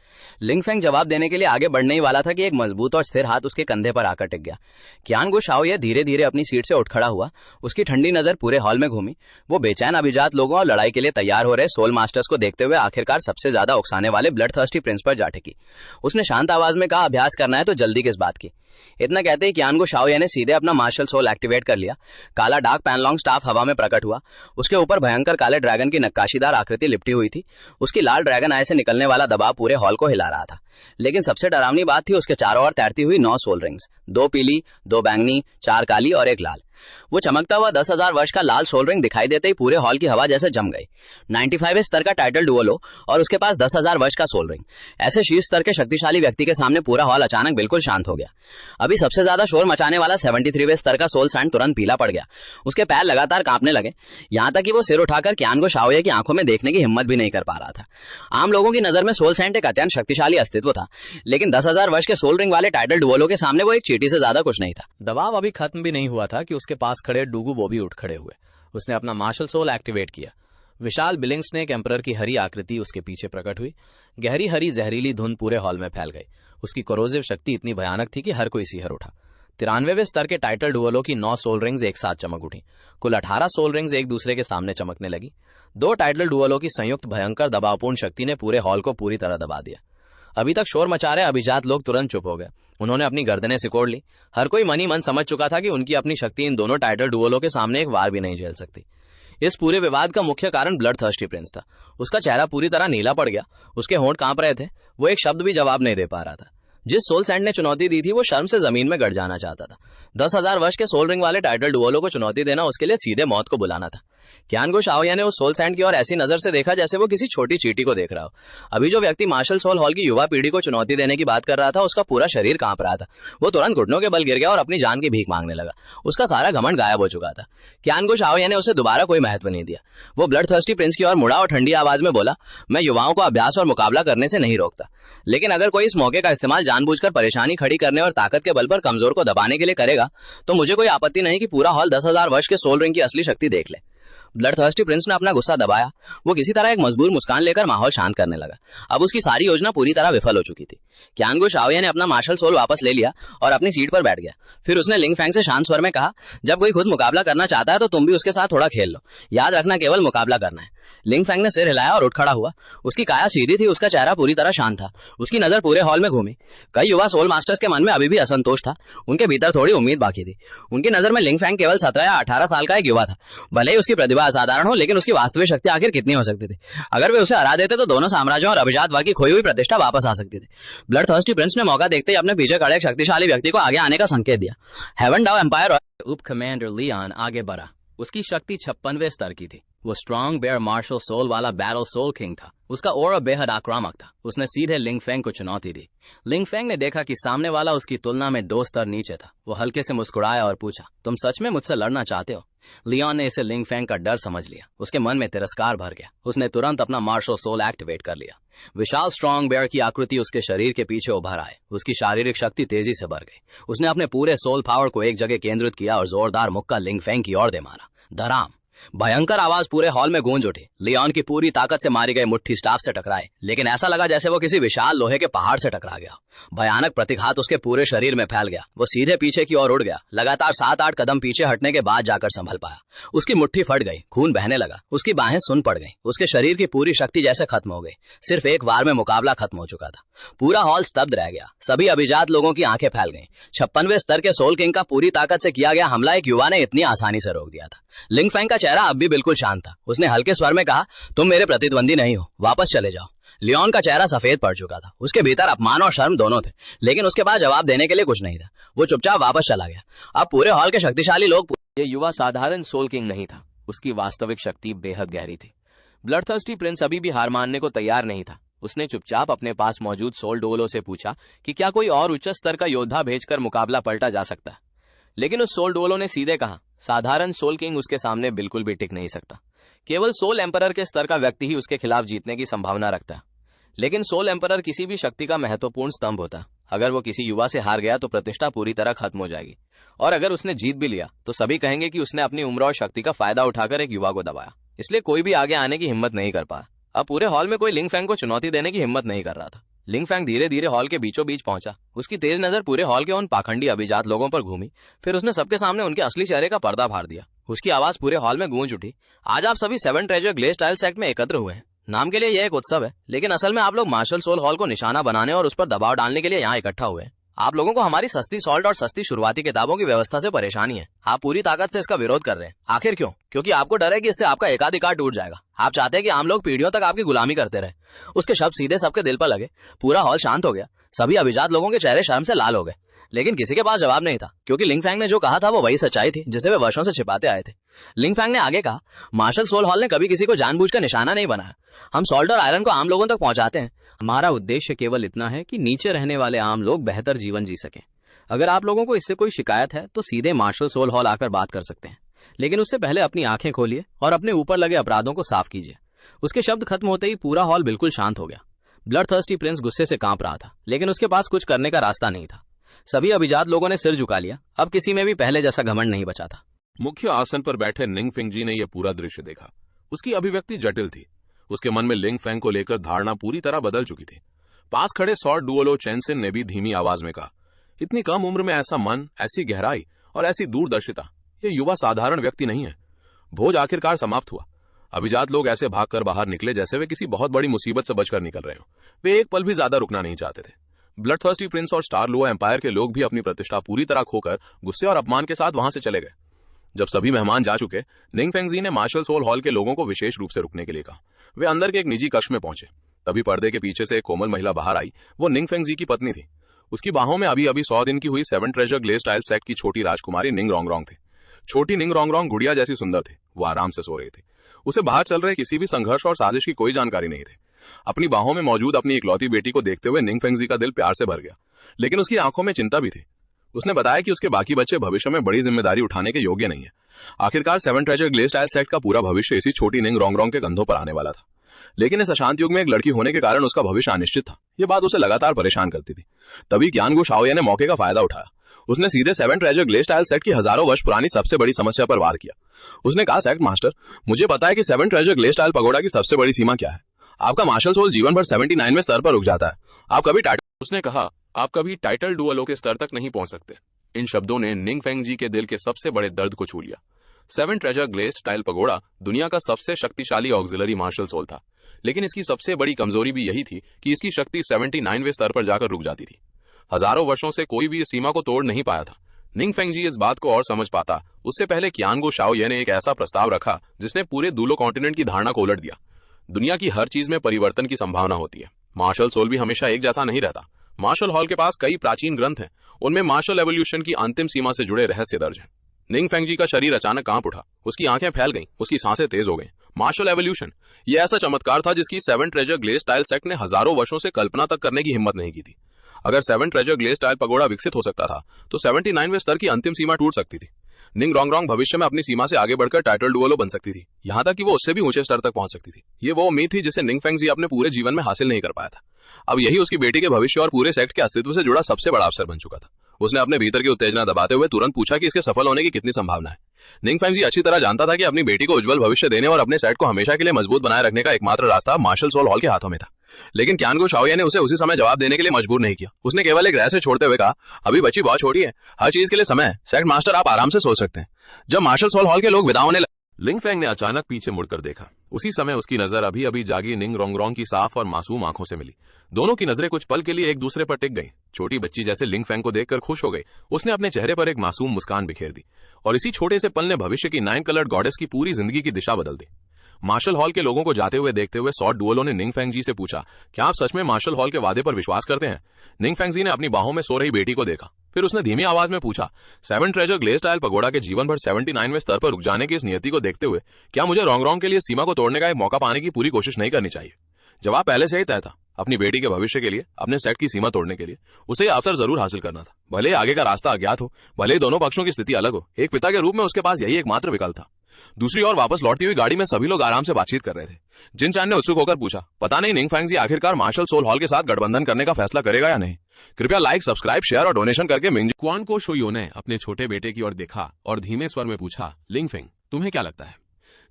लिंग फैंग जवाब देने के लिए आगे बढ़ने ही वाला था कि एक मजबूत और स्थिर हाथ उसके कंधे पर आकर टिक गया। कियान गुशाओ ये धीरे धीरे अपनी सीट से उठ खड़ा हुआ। उसकी ठंडी नजर पूरे हॉल में घूमी। वो बेचैन अभिजात लोगों और लड़ाई के लिए तैयार हो रहे सोल मास्टर्स को देखते हुए आखिरकार सबसे ज्यादा उकसाने वाले ब्लड थर्स्टी प्रिंस पर जा टिकी। उसने शांत आवाज में कहा, अभ्यास करना है तो जल्दी किस बात की। इतना कहते ही कियान गुशाओ ने सीधे अपना मार्शल सोल एक्टिवेट कर लिया। काला डार्क पैनलॉन्ग स्टाफ हवा में प्रकट हुआ। उसके ऊपर भयंकर काले ड्रैगन की नक्काशीदार आकृति लिपटी हुई थी। उसकी लाल ड्रैगन आई से निकलने वाला दबाव पूरे हॉल को हिला रहा था। लेकिन सबसे डरावनी बात थी उसके चारों ओर तैरती हुई 9 सोल रिंग्स, 2 पीली, 2 बैंगनी, 4 काली और 1 लाल। वो चमकता हुआ 10,000 वर्ष का लाल सोल रिंग दिखाई देते ही पूरे हॉल की हवा जैसे जम गई। 95वें स्तर का टाइटल डुओलो और उसके पास 10,000 वर्ष का सोल रिंग। ऐसे शीर्ष स्तर के शक्तिशाली व्यक्ति के सामने पूरा हॉल अचानक बिल्कुल शांत हो गया। अभी सबसे ज्यादा शोर मचाने वाला 73वें स्तर का सोल सैंड तुरंत पीला पड़ गया। उसके पैर लगातार कांपने लगे, यहाँ तक कि वो सिर उठाकर कियान गुशाओ की आंखों में देखने की हिम्मत भी नहीं कर पा रहा था। आम लोगों की नजर में सोल सैंड एक अत्यंत शक्तिशाली अस्तित्व था, लेकिन 10,000 वर्ष के सोल रिंग वाले टाइटल डुओलो के सामने वो एक चींटी से ज्यादा कुछ नहीं था। दबाव अभी खत्म भी नहीं हुआ था कि उसके पास खड़े डूगू वो भी उठ खड़े हुए। उसने अपना मार्शल सोल एक्टिवेट किया। विशाल बिलिंग स्नेक एम्परर की हरी आकृति उसके पीछे प्रकट हुई। गहरी हरी जहरीली धुंध पूरे हॉल में फैल गई। उसकी कोरोजिव शक्ति इतनी भयानक थी कि हर कोई सिहर उठा। 93वें स्तर के टाइटल डुओलो की 9 सोल रिंग्स एक साथ चमक उठी। कुल 18 सोल रिंग्स एक दूसरे के सामने चमकने लगी। 2 टाइटल डुओलो की संयुक्त भयंकर दबावपूर्ण शक्ति ने पूरे हॉल को पूरी तरह दबा दिया। अभी तक शोर मचा रहे अभिजात लोग तुरंत चुप हो गए। उन्होंने अपनी गर्दनें सिकोड़ ली। हर कोई मन ही मन समझ चुका था कि उनकी अपनी शक्ति इन दोनों टाइटल डुओलो के सामने एक वार भी नहीं झेल सकती। इस पूरे विवाद का मुख्य कारण ब्लड थर्स्टी प्रिंस था। उसका चेहरा पूरी तरह नीला पड़ गया। उसके होंठ कांप रहे थे। वो एक शब्द भी जवाब नहीं दे पा रहा था। जिस सोल सैंड ने चुनौती दी थी वो शर्म से जमीन में गड़ जाना चाहता था। 10,000 वर्ष के सोल रिंग वाले टाइटल डुओलो को चुनौती देना उसके लिए सीधे मौत को बुलाना था। कियान गुशाओ ने उस सोल सैंड की ओर ऐसी नजर से देखा जैसे वो किसी छोटी चींटी को देख रहा हो। अभी जो व्यक्ति मार्शल सोल हॉल की युवा पीढ़ी को चुनौती देने की बात कर रहा था, उसका पूरा शरीर कांप रहा था। वो तुरंत घुटनों के बल गिर गया और अपनी जान की भीख मांगने लगा। उसका सारा घमंड गायब हो चुका था। कियान गुशाओ ने उसे दोबारा कोई महत्व नहीं दिया। वो ब्लड थर्स्टी प्रिंस की ओर मुड़ा और ठंडी आवाज में बोला, मैं युवाओं को अभ्यास और मुकाबला करने से नहीं रोकता, लेकिन अगर कोई इस मौके का इस्तेमाल जानबूझकर परेशानी खड़ी करने और ताकत के बल पर कमजोर को दबाने के लिए करेगा तो मुझे कोई आपत्ति नहीं कि पूरा हॉल 10,000 वर्ष के सोल रिंग की असली शक्ति देख ले। ब्लड थर्स्टी प्रिंस ने अपना गुस्सा दबाया। वो किसी तरह एक मजबूर मुस्कान लेकर माहौल शांत करने लगा। अब उसकी सारी योजना पूरी तरह विफल हो चुकी थी। कियान गुशाओ ने अपना मार्शल सोल वापस ले लिया और अपनी सीट पर बैठ गया। फिर उसने लिंग फैंग से शांत स्वर में कहा, जब कोई खुद मुकाबला करना चाहता है तो तुम भी उसके साथ थोड़ा खेल लो। याद रखना, केवल मुकाबला करना है। लिंग फैंग ने सिर हिलाया और उठ खड़ा हुआ। उसकी काया सीधी थी, उसका चेहरा पूरी तरह शांत था। उसकी नजर पूरे हॉल में घूमी। कई युवा सोल मास्टर्स के मन में अभी भी असंतोष था। उनके भीतर थोड़ी उम्मीद बाकी थी। उनकी नजर में लिंग फैंग केवल 17 या 18 साल का एक युवा था। भले ही उसकी प्रतिभा असाधारण हो, लेकिन उसकी वास्तविक शक्ति आखिर कितनी हो सकती थी? अगर वे उसे हरा देते तो दोनों साम्राज्यों और अभिजात वर्ग की खोई हुई प्रतिष्ठा वापस आ सकती थी। ब्लड थर्स्टी प्रिंस ने मौका देखते ही अपने पीछे खड़े एक शक्तिशाली व्यक्ति को आगे आने का संकेत दिया। हेवन डाओ एम्पायर उप कमांडर लियान आगे बढ़ा। उसकी शक्ति 56वें स्तर की थी। वो स्ट्रॉन्ग बेयर मार्शल सोल वाला बैटल सोल किंग था। उसका ऑरा बेहद आक्रामक था। उसने सीधे लिंग फेंग को चुनौती दी। लिंग फेंग ने देखा कि सामने वाला उसकी तुलना में 2 स्तर नीचे था। वो हल्के से मुस्कुराया और पूछा, तुम सच में मुझसे लड़ना चाहते हो? लियोन ने इसे लिंग फेंग का डर समझ लिया। उसके मन में तिरस्कार भर गया। उसने तुरंत अपना मार्शल सोल एक्टिवेट कर लिया। विशाल स्ट्रॉन्ग बेयर की आकृति उसके शरीर के पीछे उभर आए। उसकी शारीरिक शक्ति तेजी से बढ़ गई। उसने अपने पूरे सोल पावर को एक जगह केंद्रित किया और जोरदार मुक्का लिंग फेंग की ओर दे मारा। धड़ाम! भयंकर आवाज पूरे हॉल में गूंज उठी। लियोन की पूरी ताकत से मारी गई मुट्ठी स्टाफ से टकराए, लेकिन ऐसा लगा जैसे वो किसी विशाल लोहे के पहाड़ से टकरा गया। भयानक प्रतिघात उसके पूरे शरीर में फैल गया। वो सीधे पीछे की ओर उड़ गया। लगातार 7-8 कदम पीछे हटने के बाद जाकर संभल पाया। उसकी मुट्ठी फट गई, खून बहने लगा। उसकी बाहें सुन पड़ गईं। उसके शरीर की पूरी शक्ति जैसे खत्म हो गई। सिर्फ एक वार में मुकाबला खत्म हो चुका था। पूरा हॉल स्तब्ध रह गया। सभी अभिजात लोगों की आंखें फैल गईं। 56वें स्तर के सोल किंग का पूरी ताकत से किया गया हमला एक युवा ने इतनी आसानी से रोक दिया था। लिंग फेंग का चेहरा अब भी बिल्कुल शांत था। उसने हल्के स्वर में कहा, तुम मेरे प्रतिद्वंदी नहीं हो, वापस चले जाओ। लियोन का चेहरा सफेद पड़ चुका था। उसके भीतर अपमान और शर्म दोनों थे, लेकिन उसके पास जवाब देने के लिए कुछ नहीं था। वो चुपचाप वापस चला गया। अब पूरे हॉल के शक्तिशाली लोग ये युवा साधारण सोल किंग नहीं था। उसकी वास्तविक शक्ति बेहद गहरी थी। ब्लडथर्स्टी प्रिंस अभी भी हार मानने को तैयार नहीं था। उसने चुपचाप अपने पास मौजूद सोल डुओलो से पूछा कि क्या कोई और उच्च स्तर का योद्धा भेजकर मुकाबला पलटा जा सकता है, लेकिन उस सोल डुओलो ने सीधे कहा, साधारण सोल किंग उसके सामने बिल्कुल भी टिक नहीं सकता। केवल सोल एम्परर के स्तर का व्यक्ति ही उसके खिलाफ जीतने की संभावना रखता है। लेकिन सोल एम्परर किसी भी शक्ति का महत्वपूर्ण स्तंभ होता है। अगर वो किसी युवा से हार गया तो प्रतिष्ठा पूरी तरह खत्म हो जाएगी, और अगर उसने जीत भी लिया तो सभी कहेंगे कि उसने अपनी उम्र और शक्ति का फायदा उठाकर एक युवा को दबाया। इसलिए कोई भी आगे आने की हिम्मत नहीं कर पाया। अब पूरे हॉल में कोई लिंग फेंग को चुनौती देने की हिम्मत नहीं कर रहा था। लिंग फेंग धीरे धीरे हॉल के बीचों बीच पहुंचा। उसकी तेज नजर पूरे हॉल के उन पाखंडी अभिजात लोगों पर घूमी। फिर उसने सबके सामने उनके असली चेहरे का पर्दा फाड़ दिया। उसकी आवाज पूरे हॉल में गूंज उठी, आज आप सभी 7 ट्रेजर ग्लेस टाइल सेक्ट में एकत्र हुए हैं। नाम के लिए यह एक उत्सव है, लेकिन असल में आप लोग मार्शल सोल हॉल को निशाना बनाने और उस पर दबाव डालने के लिए यहाँ इकट्ठा हुए हैं। आप लोगों को हमारी सस्ती सॉल्ट और सस्ती शुरुआती किताबों की व्यवस्था से परेशानी है। आप पूरी ताकत से इसका विरोध कर रहे हैं। आखिर क्यों? क्योंकि आपको डर है कि इससे आपका एकाधिकार टूट जाएगा। आप चाहते हैं कि आम लोग पीढ़ियों तक आपकी गुलामी करते रहे। उसके शब्द सीधे सबके दिल पर लगे। पूरा हॉल शांत हो गया। सभी अभिजात लोगों के चेहरे शर्म से लाल हो गए, लेकिन किसी के पास जवाब नहीं था, क्योंकि लिंग फेंग ने जो कहा था वो वही सच्चाई थी जिसे वे वर्षों से छिपाते आए थे। लिंग फेंग ने आगे कहा, मार्शल सोल हॉल ने कभी किसी को जानबूझकर निशाना नहीं बनाया। हम सॉल्ट और आयरन को आम लोगों तक पहुंचाते हैं। हमारा उद्देश्य केवल इतना है कि नीचे रहने वाले आम लोग बेहतर जीवन जी सकें। अगर आप लोगों को इससे कोई शिकायत है तो सीधे मार्शल सोल हॉल आकर बात कर सकते हैं, लेकिन उससे पहले अपनी आंखें खोलिए और अपने ऊपर लगे अपराधों को साफ कीजिए। उसके शब्द खत्म होते ही पूरा हॉल बिल्कुल शांत हो गया। ब्लडथर्स्टी प्रिंस गुस्से से कांप रहा था, लेकिन उसके पास कुछ करने का रास्ता नहीं था। सभी अभिजात लोगों ने सिर झुका लिया। अब किसी में भी पहले जैसा घमंड नहीं बचा था। मुख्य आसन पर बैठे लिंग फेंग जी ने यह पूरा दृश्य देखा। उसकी अभिव्यक्ति जटिल थी। उसके मन में लिंग फेंग को लेकर धारणा पूरी तरह बदल चुकी थी। पास खड़े सॉर्ड डुओलो चेनसिन ने भी धीमी आवाज में कहा, इतनी कम उम्र में ऐसा मन, ऐसी गहराई और ऐसी दूरदर्शिता, ये युवा साधारण व्यक्ति नहीं है। भोज आखिरकार समाप्त हुआ। अभिजात लोग ऐसे भागकर बाहर निकले जैसे वे किसी बहुत बड़ी मुसीबत से बचकर निकल रहे हो। वे एक पल भी ज्यादा रुकना नहीं चाहते थे। ब्लडथर्स्टी प्रिंस और स्टार लुआ एम्पायर के लोग भी अपनी प्रतिष्ठा पूरी तरह खोकर गुस्से और अपमान के साथ वहां से चले गए। जब सभी मेहमान जा चुके, लिंग फेंग जी ने मार्शल सोल हॉल के लोगों को विशेष रूप से रुकने के लिए कहा। वे अंदर के एक निजी कक्ष में पहुंचे। तभी पर्दे के पीछे से एक कोमल महिला बाहर आई। वो लिंग फेंग जी की पत्नी थी। उसकी बाहों में अभी अभी 100 दिन की हुई 7 ट्रेजर ग्लेस टाइल सेट की छोटी राजकुमारी निंग रोंगरोंग थी। छोटी निंग रोंगरोंग गुड़िया जैसी सुंदर थी। वो आराम से सो रही थी। उसे बाहर चल रहे किसी भी संघर्ष और साजिश की कोई जानकारी नहीं थी। अपनी बाहों में मौजूद अपनी इकलौती बेटी को देखते हुए लिंग फेंग जी का दिल प्यार से भर गया, लेकिन उसकी आंखों में चिंता भी थी। उसने बताया कि उसके बाकी बच्चे भविष्य में बड़ी जिम्मेदारी उठाने के योग्य नहीं है। आखिरकार 7 ट्रेजर ग्लेस टाइल सेट का पूरा भविष्य इसी छोटी निंग रोंगरोंग के कंधों पर आने वाला था। लेकिन इस अशांत युग में एक लड़की होने के कारण उसका भविष्य अनिश्चित था। यह बात उसे लगातार परेशान करती थी। तभी क्यानगू शाओये ने मौके का फायदा उठाया। उसने सीधे 7 ट्रेजर ग्लेस टाइल सेट की हजारों वर्ष पुरानी सबसे बड़ी समस्या पर वार किया। उसने कहा, सेक्ट मास्टर, मुझे पता है कि 7 ट्रेजर ग्लेस टाइल पगोडा की सबसे बड़ी सीमा क्या है। आपका मार्शल सोल जीवन भर 79वें स्तर पर रुक जाता है। आप कभी उसने कहा, आप कभी टाइटल डुअलो के स्तर तक नहीं पहुंच सकते। इन शब्दों ने निंग फेंग जी के दिल के सबसे बड़े दर्द को छू लिया। 7 ट्रेजर ग्लेस टाइल पगोडा दुनिया का सबसे शक्तिशाली ऑक्सिलरी मार्शल सोल था, लेकिन इसकी सबसे बड़ी कमजोरी भी यही थी कि इसकी शक्ति 79वें स्तर पर जाकर रुक जाती थी। हजारों वर्षों से कोई भी इस सीमा को तोड़ नहीं पाया था। निंग फेंग जी इस बात को और समझ पाता, उससे पहले क्यानगो शाओये ने एक ऐसा प्रस्ताव रखा जिसने पूरे दूलो कॉन्टिनेंट की धारणा को उलट दिया। दुनिया की हर चीज में परिवर्तन की संभावना होती है। मार्शल सोल भी हमेशा एक जैसा नहीं रहता। मार्शल हॉल के पास कई प्राचीन ग्रंथ हैं। उनमें मार्शल एवोल्यूशन की अंतिम सीमा से जुड़े रहस्य दर्ज हैं। निंग फेंग जी का शरीर अचानक कांप उठा। उसकी आंखें फैल गईं, उसकी सांसें तेज हो गईं। मार्शल एवोल्यूशन, यह ऐसा चमत्कार था जिसकी 7 ट्रेजर ग्लेस टाइल सेक्ट ने हजारों वर्षों से कल्पना तक करने की हिम्मत नहीं की थी। अगर 7 ट्रेजर ग्लेस टाइल पगोडा विकसित हो सकता था तो 79वें स्तर की अंतिम सीमा टूट सकती थी। निंग रोंगरोंग भविष्य में अपनी सीमा से आगे बढ़कर टाइटल डुओलो बन सकती थी, यहाँ तक कि वो उससे भी ऊंचे स्तर तक पहुंच सकती थी। ये वो उम्मीद थी जिसे निंग फेंगजी अपने पूरे जीवन में हासिल नहीं कर पाया था। अब यही उसकी बेटी के भविष्य और पूरे सेक्ट के अस्तित्व से जुड़ा सबसे बड़ा अवसर बन चुका था। उसने अपने भीतर की उत्तेजना दबाते हुए तुरंत पूछा कि इसके सफल होने की कितनी संभावना है। निंग फेंगजी अच्छी तरह जानता था कि अपनी बेटी को उज्जवल भविष्य देने और अपने सेट को हमेशा के लिए मजबूत बनाए रखने का एकमात्र रास्ता मार्शल सोल हॉल के हाथों में था। लेकिन क्यानगो शाओये ने उसे उसी समय जवाब देने के लिए मजबूर नहीं किया। उसने केवल एक रहस्य छोड़ते हुए कहा, अभी बच्ची बहुत छोटी है, हर चीज के लिए समय है। सेक्ट मास्टर, आप आराम से सोच सकते हैं। जब मार्शल सोल हॉल के लोग विदा होने लिंग फेंग ने अचानक पीछे मुड़कर देखा। उसी समय उसकी नजर अभी अभी जागी निंग रोंगरोंग की साफ और मासूम आंखों से मिली। दोनों की नजरें कुछ पल के लिए एक दूसरे पर टिक गईं। छोटी बच्ची जैसे लिंग फेंग को देखकर खुश हो गई। उसने अपने चेहरे पर एक मासूम मुस्कान बिखेर दी और इसी छोटे से पल ने भविष्य की 9 कलर्ड गॉडेस की पूरी जिंदगी की दिशा बदल दी। मार्शल हॉल के लोगों को जाते हुए देखते हुए सॉर्ड डुओलो ने निंग फेंग जी से पूछा, क्या आप सच में मार्शल हॉल के वादे पर विश्वास करते हैं? निंग फेंग जी ने अपनी बाहों में सो रही बेटी को देखा। फिर उसने धीमी आवाज में पूछा, 7 ट्रेजर ग्लेज टाइल पगोड़ा के जीवन भर 79वें स्तर पर रुक जाने की इस नियति को देखते हुए क्या मुझे रोंगरोंग के लिए सीमा को तोड़ने का एक मौका पाने की पूरी कोशिश नहीं करनी चाहिए? जवाब पहले से ही तय था। अपनी बेटी के भविष्य के लिए, अपने सेट की सीमा तोड़ने के लिए उसे यह अवसर जरूर हासिल करना था। भले ही आगे का रास्ता अज्ञात हो, भले ही दोनों पक्षों की स्थिति अलग हो, एक पिता के रूप में उसके पास यही एकमात्र विकल्प था। दूसरी ओर वापस लौटती हुई गाड़ी में सभी लोग आराम से बातचीन कर रहे थे। जिन चान ने उत्सुक होकर पूछा, पता नहीं निंग फेंग जी आखिरकार मार्शल सोल हॉल के साथ गठबंधन करने का फैसला करेगा या नहीं? कृपया लाइक, सब्सक्राइब, शेयर और डोनेशन करके मिंग क्वान को शोयो ने अपने छोटे बेटे की ओर देखा और धीमे स्वर में पूछा, लिंग फेंग, तुम्हें क्या लगता है?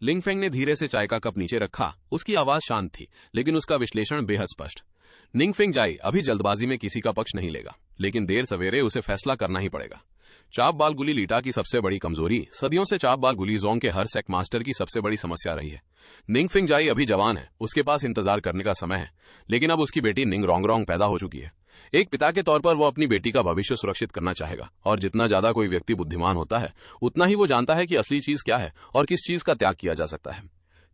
लिंग फेंग ने धीरे से चाय का कप नीचे रखा। उसकी आवाज शांत थी, लेकिन उसका विश्लेषण बेहद स्पष्ट। निंग फेंग जाई अभी जल्दबाजी में किसी का पक्ष नहीं लेगा, लेकिन देर सवेरे उसे फैसला करना ही पड़ेगा। चाप बाल गुली लीटा की सबसे बड़ी कमजोरी सदियों से चाप बाल गुली जोंग के हर सेक्ट मास्टर की सबसे बड़ी समस्या रही है। निंग फेंग जाई अभी जवान है, उसके पास इंतजार करने का समय है, लेकिन अब उसकी बेटी निंग रोंगरोंग पैदा हो चुकी है। एक पिता के तौर पर वो अपनी बेटी का भविष्य सुरक्षित करना चाहेगा, और जितना ज्यादा कोई व्यक्ति बुद्धिमान होता है उतना ही वो जानता है कि असली चीज क्या है और किस चीज का त्याग किया जा सकता है।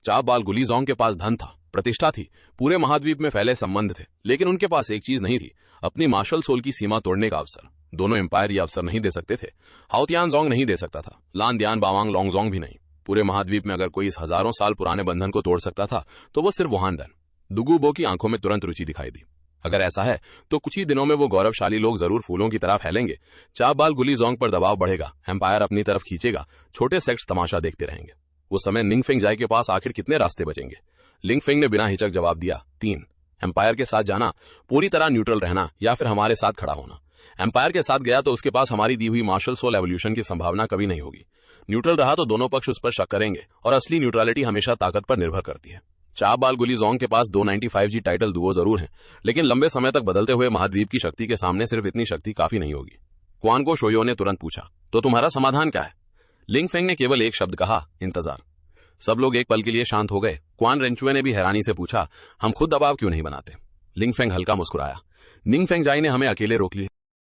चाप बाल गुली जोंग के पास धन था, प्रतिष्ठा थी, पूरे महाद्वीप में फैले संबंध थे, लेकिन उनके पास एक चीज नहीं थी, अपनी मार्शल सोल की सीमा तोड़ने का अवसर। दोनों एम्पायर ये अवसर नहीं दे सकते थे। हाओतियान जोंग नहीं दे सकता था, लान दियान बावांग लोंगजोंग भी नहीं। पूरे महाद्वीप में अगर कोई इस हजारों साल पुराने बंधन को तोड़ सकता था तो वो सिर्फ वुहान डन। दुगु बो की आंखों में तुरंत रुचि दिखाई दी। अगर ऐसा है तो कुछ ही दिनों में वो गौरवशाली लोग जरूर फूलों की तरह फैलेंगे। चाप बाल गुली जोंग पर दबाव बढ़ेगा, एम्पायर अपनी तरफ खींचेगा, छोटे सेक्ट्स तमाशा देखते रहेंगे। उस समय निंग फेंग जाई के पास आखिर कितने रास्ते बचेंगे? लिंग फेंग ने बिना हिचक जवाब दिया, 3। एम्पायर के साथ जाना, पूरी तरह न्यूट्रल रहना, या फिर हमारे साथ खड़ा होना। एम्पायर के साथ गया तो उसके पास हमारी दी हुई मार्शल सोल एवोल्यूशन की संभावना कभी नहीं होगी। न्यूट्रल रहा तो दोनों पक्ष उस पर शक करेंगे, और असली न्यूट्रलिटी हमेशा ताकत पर निर्भर करती है। चाप बाल गुली जोंग के पास 295G टाइटल दुओ जरूर हैं, लेकिन लंबे समय तक बदलते हुए महाद्वीप की शक्ति के सामने सिर्फ इतनी शक्ति काफी नहीं होगी। क्वान को शोयो ने तुरंत पूछा, तो तुम्हारा समाधान क्या है? लिंग फेंग ने केवल एक शब्द कहा, इंतजार। सब लोग एक पल के लिए शांत हो गए। क्वान रेंचुए ने भी हैरानी से पूछा, हम खुद दबाव क्यों नहीं बनाते? लिंग फेंग हल्का मुस्कुराया, निंग फेंग जाई ने हमें अकेले रोक लिए।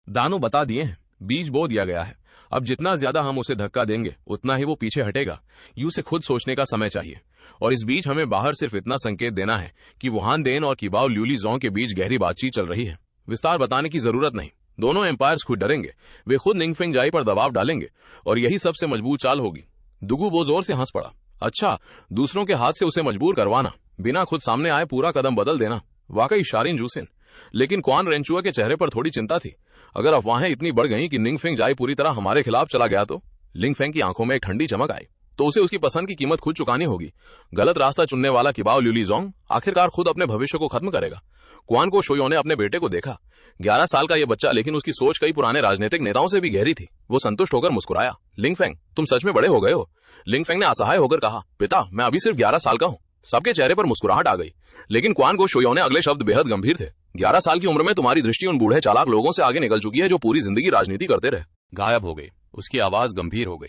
दानों बता दिए हैं, बीज बो दिया गया है। अब जितना ज्यादा हम उसे धक्का देंगे उतना ही वो पीछे हटेगा। यू से खुद सोचने का समय चाहिए, और इस बीच हमें बाहर सिर्फ इतना संकेत देना है कि वुहान देन और किबाओ ल्यूली जोंग के बीच गहरी बातचीत चल रही है। विस्तार बताने की जरूरत नहीं। दोनों एम्पायर्स खुद डरेंगे, वे खुद निंग फेंग जाई पर दबाव डालेंगे, और यही सबसे मजबूत चाल होगी। दुगु बो जोर से हंस पड़ा, अच्छा, दूसरों के हाथ से उसे मजबूर करवाना, बिना खुद सामने आए पूरा कदम बदल देना, वाकई शारिन जूसिन। लेकिन क्वान रेंचुआ के चेहरे पर थोड़ी चिंता थी। अगर अफवाहें इतनी बढ़ गईं कि निंग फेंग जाई पूरी तरह हमारे खिलाफ चला गया तो? लिंग फेंग की आंखों में एक ठंडी चमक आई, तो उसे उसकी पसंद की कीमत खुद चुकानी होगी। गलत रास्ता चुनने वाला किबाओ ल्यूली जोंग आखिरकार खुद अपने भविष्य को खत्म करेगा। क्वान को शोयो ने अपने बेटे को देखा, 11 साल का यह बच्चा, लेकिन उसकी सोच कई पुराने राजनीतिक नेताओं से भी गहरी थी। वो संतुष्ट होकर मुस्कुराया, लिंग फेंग, तुम सच में बड़े हो गए हो। लिंग फेंग ने असहाय होकर कहा, पिता, मैं अभी सिर्फ 11 साल का हूँ। सबके चेहरे पर मुस्कुराहट आ गई, लेकिन क्वान को शोयो ने अगले शब्द बेहद गंभीर थे। 11 साल की उम्र में तुम्हारी दृष्टि उन बूढ़े चालाक लोगों से आगे निकल चुकी है जो पूरी जिंदगी राजनीति करते रहे। गायब हो गई, उसकी आवाज गंभीर हो गई।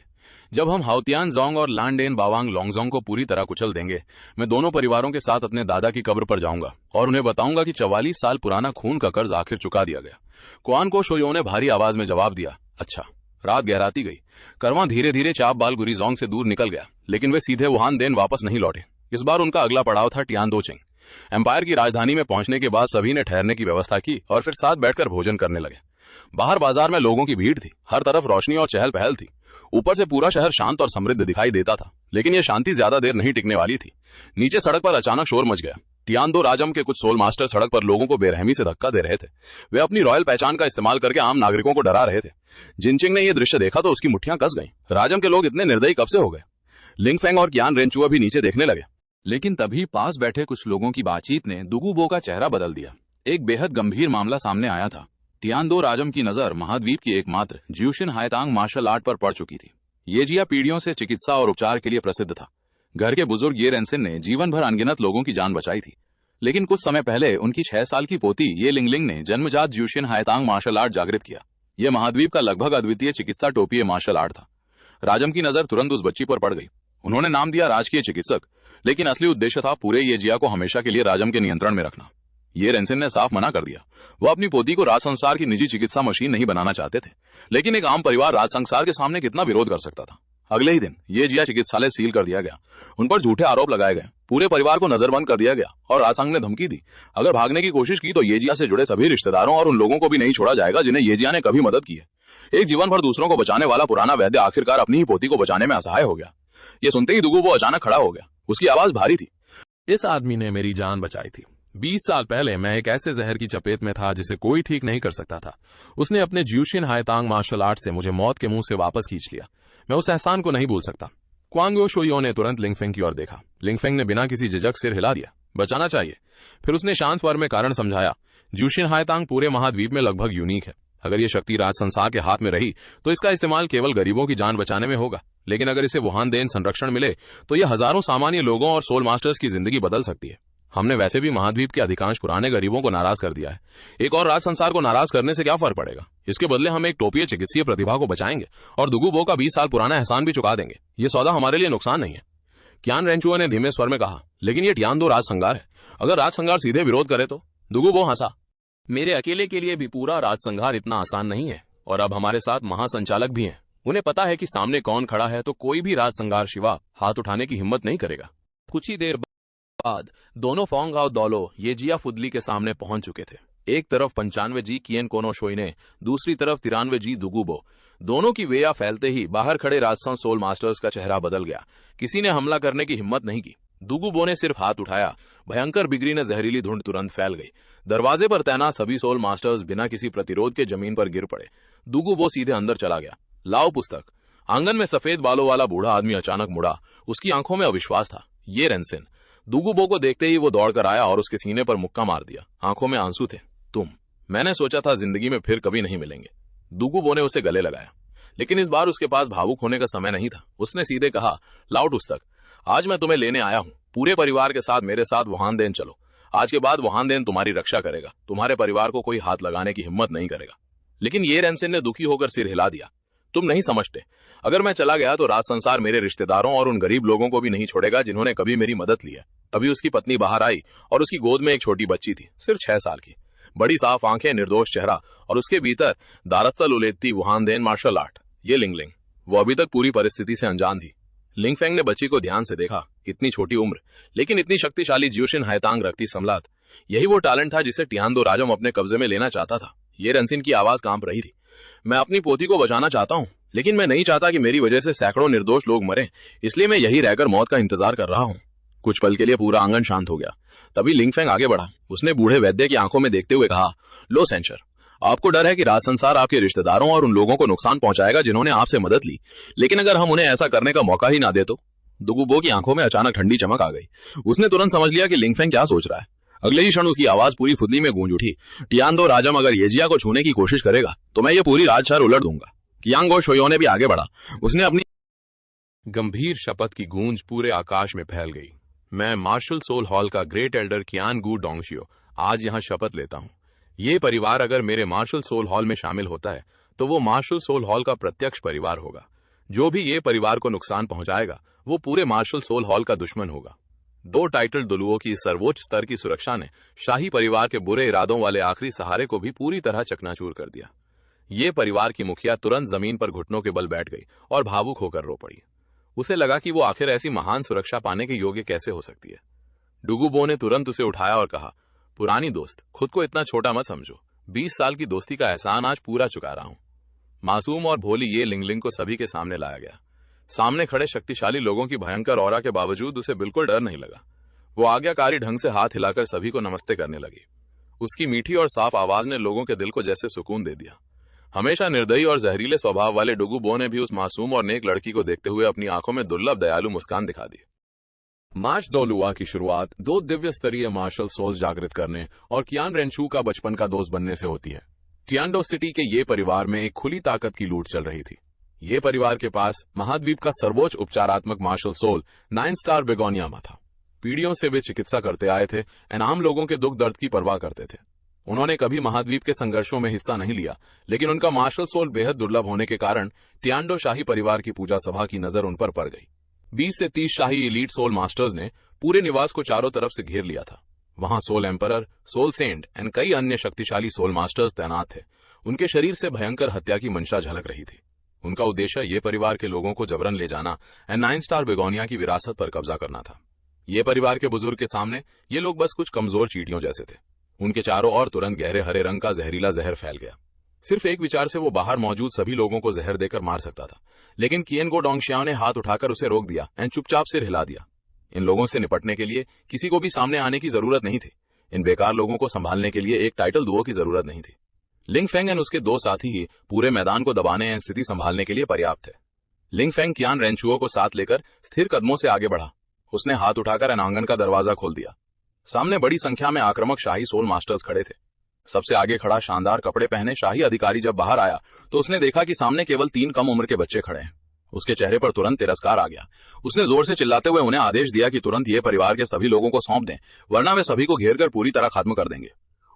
जब हम हाओतियान जोंग और लानडेन बावांग लोंगजोंग को पूरी तरह कुचल देंगे, मैं दोनों परिवारों के साथ अपने दादा की कब्र पर जाऊंगा और उन्हें बताऊंगा कि 44 साल पुराना खून का कर्ज आखिर चुका दिया गया। क्वान को शोयो ने भारी आवाज में जवाब दिया, अच्छा। रात गहराती गई। करवां धीरे धीरे चाप बाल गुरी जोंग से दूर निकल गया, लेकिन वे सीधे वुहान देन वापस नहीं लौटे। इस बार उनका अगला पड़ाव था टियानदोचिंग। एम्पायर की राजधानी में पहुंचने के बाद सभी ने ठहरने की व्यवस्था की और फिर साथ बैठकर भोजन करने लगे। बाहर बाजार में लोगों की भीड़ थी, हर तरफ रोशनी और चहल पहल थी। ऊपर से पूरा शहर शांत और समृद्ध दिखाई देता था, लेकिन यह शांति ज्यादा देर नहीं टिकने वाली थी। नीचे सड़क पर अचानक शोर मच गया। टियान-दो राजम के कुछ सोल मास्टर सड़क पर लोगों को बेरहमी से धक्का दे रहे थे। वे अपनी रॉयल पहचान का इस्तेमाल करके आम नागरिकों को डरा रहे थे। जिनचिंग ने यह दृश्य देखा तो उसकी मुट्ठियां कस गईं। राजम के लोग इतने निर्दयी कब से हो गए? लिंगफेंग और कियान रेंचुआ भी नीचे देखने लगे। लेकिन तभी पास बैठे कुछ लोगों की बातचीत ने दुगुबो का चेहरा बदल दिया। एक बेहद गंभीर मामला सामने आया था। टियान-दो राजम की नजर महाद्वीप की एकमात्र ज्यूशिन हायतांग मार्शल आर्ट पर पड़ चुकी थी। ये जिया पीढ़ियों से चिकित्सा और उपचार के लिए प्रसिद्ध था। घर के बुजुर्ग ये रेंसिन ने जीवन भर अनगिनत लोगों की जान बचाई थी। लेकिन कुछ समय पहले उनकी 6 साल की पोती ये लिंगलिंग ने जन्मजात ज्यूशिन हायतांग मार्शल आर्ट जागृत किया। यह महाद्वीप का लगभग अद्वितीय चिकित्सा टोपीय मार्शल आर्ट था। राजम की नजर तुरंत उस बच्ची पर पड़ गई। उन्होंने नाम दिया राजकीय चिकित्सक, लेकिन असली उद्देश्य था पूरे ये जिया को हमेशा के लिए राजम के नियंत्रण में रखना। ये रेंसिन ने साफ मना कर दिया। वो अपनी पोती को राज संसार की निजी चिकित्सा मशीन नहीं बनाना चाहते थे। लेकिन एक आम परिवार राज संसार के सामने कितना विरोध कर सकता था? अगले ही दिन ये जिया चिकित्सालय सील कर दिया गया। उन पर झूठे आरोप लगाए गए। पूरे परिवार को नजरबंद कर दिया गया और राजसंघ ने धमकी दी, अगर भागने की कोशिश की तो ये जिया से जुड़े सभी रिश्तेदारों और उन लोगों को भी नहीं छोड़ा जाएगा जिन्हें ये जिया ने कभी मदद की है। एक जीवन भर दूसरों को बचाने वाला पुराना वैद्य आखिरकार अपनी ही पोती को बचाने में असहाय हो गया। ये सुनते ही दुगुबो अचानक खड़ा हो गया। उसकी आवाज भारी थी। इस आदमी ने मेरी जान बचाई थी। 20 साल पहले मैं एक ऐसे जहर की चपेट में था जिसे कोई ठीक नहीं कर सकता था। उसने अपने ज्यूशिन हायतांग मार्शल आर्ट से मुझे मौत के मुंह से वापस खींच लिया। मैं उस एहसान को नहीं भूल सकता। क्वांगो शोयो ने तुरंत लिंगफेंग की ओर देखा। लिंगफेंग ने बिना किसी झिझक सिर हिला दिया। बचाना चाहिए। फिर उसने शांत स्वर में कारण समझाया। ज्यूशिन हायतांग पूरे महाद्वीप में लगभग यूनिक है। अगर ये शक्ति राज संसार के हाथ में रही तो इसका इस्तेमाल केवल गरीबों की जान बचाने में होगा। लेकिन अगर इसे वुहान देन संरक्षण मिले तो यह हजारों सामान्य लोगों और सोल मास्टर्स की जिंदगी बदल सकती है। हमने वैसे भी महाद्वीप के अधिकांश पुराने गरीबों को नाराज कर दिया है। एक और राज संसार को नाराज करने से क्या फर्क पड़ेगा? इसके बदले हम एक टोपीय चिकित्सीय प्रतिभा को बचाएंगे और दुगुबो का 20 साल पुराना एहसान भी चुका देंगे। ये सौदा हमारे लिए नुकसान नहीं है। कियान रेंचुआ ने धीमे स्वर में कहा। लेकिन ये टियान-दो राज संगार है। अगर राज संगार सीधे विरोध करे तो? दुगुबो हंसा। मेरे अकेले के लिए भी पूरा राज संगार इतना आसान नहीं है और अब हमारे साथ महासंचालक भी हैं। उन्हें पता है कि सामने कौन खड़ा है तो कोई भी राज संगार शिवा हाथ उठाने की हिम्मत नहीं करेगा। कुछ ही देर बाद दोनों फोंगाओ दौलो ये जिया फुदली के सामने पहुंच चुके थे। एक तरफ 95 जी कियन कोनो शोइने, दूसरी तरफ 93 जी दुगुबो। दोनों की वेया फैलते ही बाहर खड़े राजस्थान सोल मास्टर्स का चेहरा बदल गया। किसी ने हमला करने की हिम्मत नहीं की। दुगुबो ने सिर्फ हाथ उठाया। भयंकर बिगड़ी ने जहरीली धुंध तुरंत फैल गई। दरवाजे पर तैनात सभी सोल मास्टर्स बिना किसी प्रतिरोध के जमीन पर गिर पड़े। दुगुबो सीधे अंदर चला गया। लाओ पुस्तक। आंगन में सफेद बालों वाला बूढ़ा आदमी अचानक मुड़ा। उसकी आंखों में अविश्वास था। ये रेंसिन। दुगुबो को देखते ही वो दौड़कर आया और उसके सीने पर मुक्का मार दिया। आंखों में आंसू थे। तुम, मैंने सोचा था जिंदगी में फिर कभी नहीं मिलेंगे। दुगुबो ने उसे गले लगाया। लेकिन इस बार उसके पास भावुक होने का समय नहीं था। उसने सीधे कहा, लाओ पुस्तक, आज मैं तुम्हें लेने आया हूं। पूरे परिवार के साथ मेरे साथ वुहान देन चलो। आज के बाद वुहान देन तुम्हारी रक्षा करेगा। तुम्हारे परिवार को कोई हाथ लगाने की हिम्मत नहीं करेगा। लेकिन ये रेंसिन ने दुखी होकर सिर हिला दिया। तुम नहीं समझते। अगर मैं चला गया तो राज संसार मेरे रिश्तेदारों और उन गरीब लोगों को भी नहीं छोड़ेगा जिन्होंने कभी मेरी मदद ली है। अभी उसकी पत्नी बाहर आई और उसकी गोद में एक छोटी बच्ची थी, सिर्फ 6 साल की। बड़ी साफ आंखें, निर्दोष चेहरा और उसके भीतर दारस्तल उलेती वुहान देन मार्शल आर्ट। ये लिंगलिंग। वो अभी तक पूरी परिस्थिति से अनजान थी। लिंगफेंग ने बच्ची को ध्यान से देखा। इतनी छोटी उम्र लेकिन इतनी शक्तिशाली ज्यूशिन हायतांग रखती सम्राट। यही वो टैलेंट था जिसे टियान-दो राजम अपने कब्जे में लेना चाहता था। ये रेंसिन की आवाज कांप रही थी। मैं अपनी पोती को बचाना चाहता हूं, लेकिन मैं नहीं चाहता कि मेरी वजह से सैकड़ों निर्दोष लोग मरें। इसलिए मैं यही रहकर मौत का इंतजार कर रहा हूं। कुछ पल के लिए पूरा आंगन शांत हो गया। तभी लिंगफेंग आगे बढ़ा। उसने बूढ़े वैद्य की आंखों में देखते हुए कहा, लो सेंचर, आपको डर है कि राज संसार आपके रिश्तेदारों और उन लोगों को नुकसान पहुंचाएगा जिन्होंने आपसे मदद ली। लेकिन अगर हम उन्हें ऐसा करने का मौका ही ना दे तो? दुगुबो की आंखों में अचानक ठंडी चमक आ गई। उसने तुरंत समझ लिया कि लिंगफेंग क्या सोच रहा है। अगले ही क्षण उसकी आवाज पूरी फुदली में गूंज उठी। टियान-दो राजम अगर येजिया को छूने की कोशिश करेगा तो मैं ये पूरी राजशहर उलट दूंगा। कियांगो शोयो ने भी आगे बढ़ा। उसने अपनी गंभीर शपथ की गूंज पूरे आकाश में फैल गई। मैं मार्शल सोल हॉल का ग्रेट एल्डर कियान गू डोंगशियो आज यहाँ शपथ लेता हूँ। ये परिवार अगर मेरे मार्शल सोल हॉल में शामिल होता है तो वो मार्शल सोल हॉल का प्रत्यक्ष परिवार होगा। जो भी ये परिवार को नुकसान पहुंचाएगा वो पूरे मार्शल सोल हॉल का दुश्मन होगा। 2 टाइटल दुलुओं की सर्वोच्च स्तर की सुरक्षा ने शाही परिवार के बुरे इरादों वाले आखिरी सहारे को भी पूरी तरह चकनाचूर कर दिया। ये परिवार की मुखिया तुरंत जमीन पर घुटनों के बल बैठ गई और भावुक होकर रो पड़ी। उसे लगा कि वो आखिर ऐसी महान सुरक्षा पाने के योग्य कैसे हो सकती है। डुगुबो ने तुरंत उसे उठाया और कहा, पुरानी दोस्त, खुद को इतना छोटा मत समझो। 20 साल की दोस्ती का एहसान आज पूरा चुका रहा हूं। मासूम और भोली ये लिंगलिंग को सभी के सामने लाया गया। सामने खड़े शक्तिशाली लोगों की भयंकर औरा के बावजूद उसे बिल्कुल डर नहीं लगा। वो आज्ञाकारी ढंग से हाथ हिलाकर सभी को नमस्ते करने लगी। उसकी मीठी और साफ आवाज ने लोगों के दिल को जैसे सुकून दे दिया। हमेशा निर्दयी और जहरीले स्वभाव वाले डुगू बो ने भी उस मासूम और नेक लड़की को देखते हुए अपनी आंखों में दुर्लभ दयालु मुस्कान दिखा दी। मार्च दो लुआ की शुरुआत 2 दिव्य स्तरीय मार्शल सोल्स जागृत करने और कियान रेंशू का बचपन का दोस्त बनने से होती है। टियानडो सिटी के ये परिवार में एक खुली ताकत की लूट चल रही थी। ये परिवार के पास महाद्वीप का सर्वोच्च उपचारात्मक मार्शल सोल 9 स्टार बेगोनिया था। पीढ़ियों से वे चिकित्सा करते आए थे और आम लोगों के दुख दर्द की परवाह करते थे। उन्होंने कभी महाद्वीप के संघर्षों में हिस्सा नहीं लिया, लेकिन उनका मार्शल सोल बेहद दुर्लभ होने के कारण टियानडो शाही परिवार की पूजा सभा की नजर उन पर पड़ गई। 20 से 30 शाही एलीट सोल मास्टर्स ने पूरे निवास को चारों तरफ से घेर लिया था। वहां soul emperor, soul saint and कई अन्य शक्तिशाली सोल मास्टर्स तैनात थे। उनके शरीर से भयंकर हत्या की मंशा झलक रही थी। उनका उद्देश्य ये परिवार के लोगों को जबरन ले जाना एंड 9 स्टार बेगोनिया की विरासत पर कब्जा करना था। ये परिवार के बुजुर्ग के सामने ये लोग बस कुछ कमजोर चींटियों जैसे थे। उनके चारों ओर तुरंत गहरे हरे रंग का जहरीला जहर फैल गया। सिर्फ एक विचार से वो बाहर मौजूद सभी लोगों को जहर देकर मार सकता था, लेकिन कियन गो डोंगशियाओ ने हाथ उठाकर उसे रोक दिया एंड चुपचाप सिर हिला दिया। इन लोगों से निपटने के लिए किसी को भी सामने आने की जरूरत नहीं थी। इन बेकार लोगों को संभालने के लिए एक टाइटल दुओ की जरूरत नहीं थी। लिंग फेंग एंड उसके 2 साथी ही पूरे मैदान को दबाने एंड स्थिति संभालने के लिए पर्याप्त थे। लिंग फेंग कियान रेंचुओ को साथ लेकर स्थिर कदमों से आगे बढ़ा। उसने हाथ उठाकर आंगन का दरवाजा खोल दिया। सामने बड़ी संख्या में आक्रामक शाही सोल मास्टर्स खड़े थे। सबसे आगे खड़ा शानदार कपड़े पहने शाही अधिकारी जब बाहर आया तो उसने देखा कि सामने केवल 3 कम उम्र के बच्चे खड़े हैं। उसके चेहरे पर तुरंत तिरस्कार आ गया। उसने जोर से चिल्लाते हुए उन्हें आदेश दिया कि तुरंत ये परिवार के सभी लोगों को सौंप दें, वरना वे सभी को घेर कर पूरी तरह खत्म कर देंगे।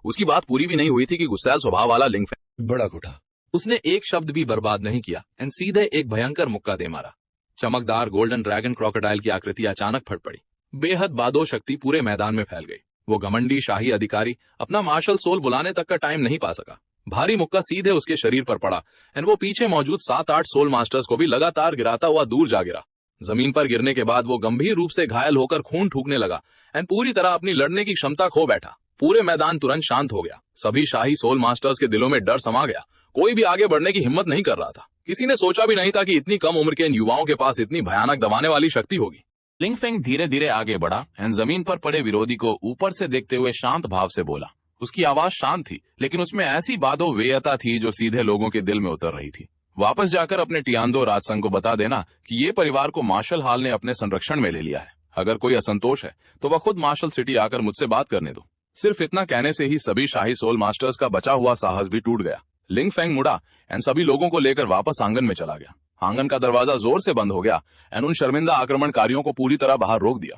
उसकी बात पूरी भी नहीं हुई थी कि गुस्सैल स्वभाव वाला लिंग फेंग भड़क उठा। उसने एक शब्द भी बर्बाद नहीं किया एंड सीधे एक भयंकर मुक्का दे मारा। चमकदार गोल्डन ड्रैगन क्रोकोडाइल की आकृति अचानक फट पड़ी। बेहद बादो शक्ति पूरे मैदान में फैल गई। वो घमंडी शाही अधिकारी अपना मार्शल सोल बुलाने तक का टाइम नहीं पा सका। भारी मुक्का सीधे उसके शरीर पर पड़ा एंड वो पीछे मौजूद 7-8 सोल मास्टर्स को भी लगातार गिराता हुआ दूर जा गिरा। जमीन पर गिरने के बाद वो गंभीर रूप से घायल होकर खून थूकने लगा एंड पूरी तरह अपनी लड़ने की क्षमता खो बैठा। पूरे मैदान तुरंत शांत हो गया। सभी शाही सोल मास्टर्स के दिलों में डर समा गया। कोई भी आगे बढ़ने की हिम्मत नहीं कर रहा था। किसी ने सोचा भी नहीं था कि इतनी कम उम्र के इन युवाओं के पास इतनी भयानक दबाने वाली शक्ति होगी। लिंग फेंग धीरे धीरे आगे बढ़ा एंड जमीन पर पड़े विरोधी को ऊपर से देखते हुए शांत भाव से बोला। उसकी आवाज शांत थी, लेकिन उसमें ऐसी बादो वेयता थी जो सीधे लोगों के दिल में उतर रही थी। वापस जाकर अपने टियानडो राजसंघ को बता देना कि ये परिवार को मार्शल हॉल ने अपने संरक्षण में ले लिया है। अगर कोई असंतोष है तो वह खुद मार्शल सिटी आकर मुझसे बात करने दो। सिर्फ इतना कहने से ही सभी शाही सोल मास्टर्स का बचा हुआ साहस भी टूट गया। लिंग फेंग मुड़ा एंड सभी लोगों को लेकर वापस आंगन में चला गया। आंगन का दरवाजा जोर से बंद हो गया एंड उन शर्मिंदा आक्रमणकारियों को पूरी तरह बाहर रोक दिया।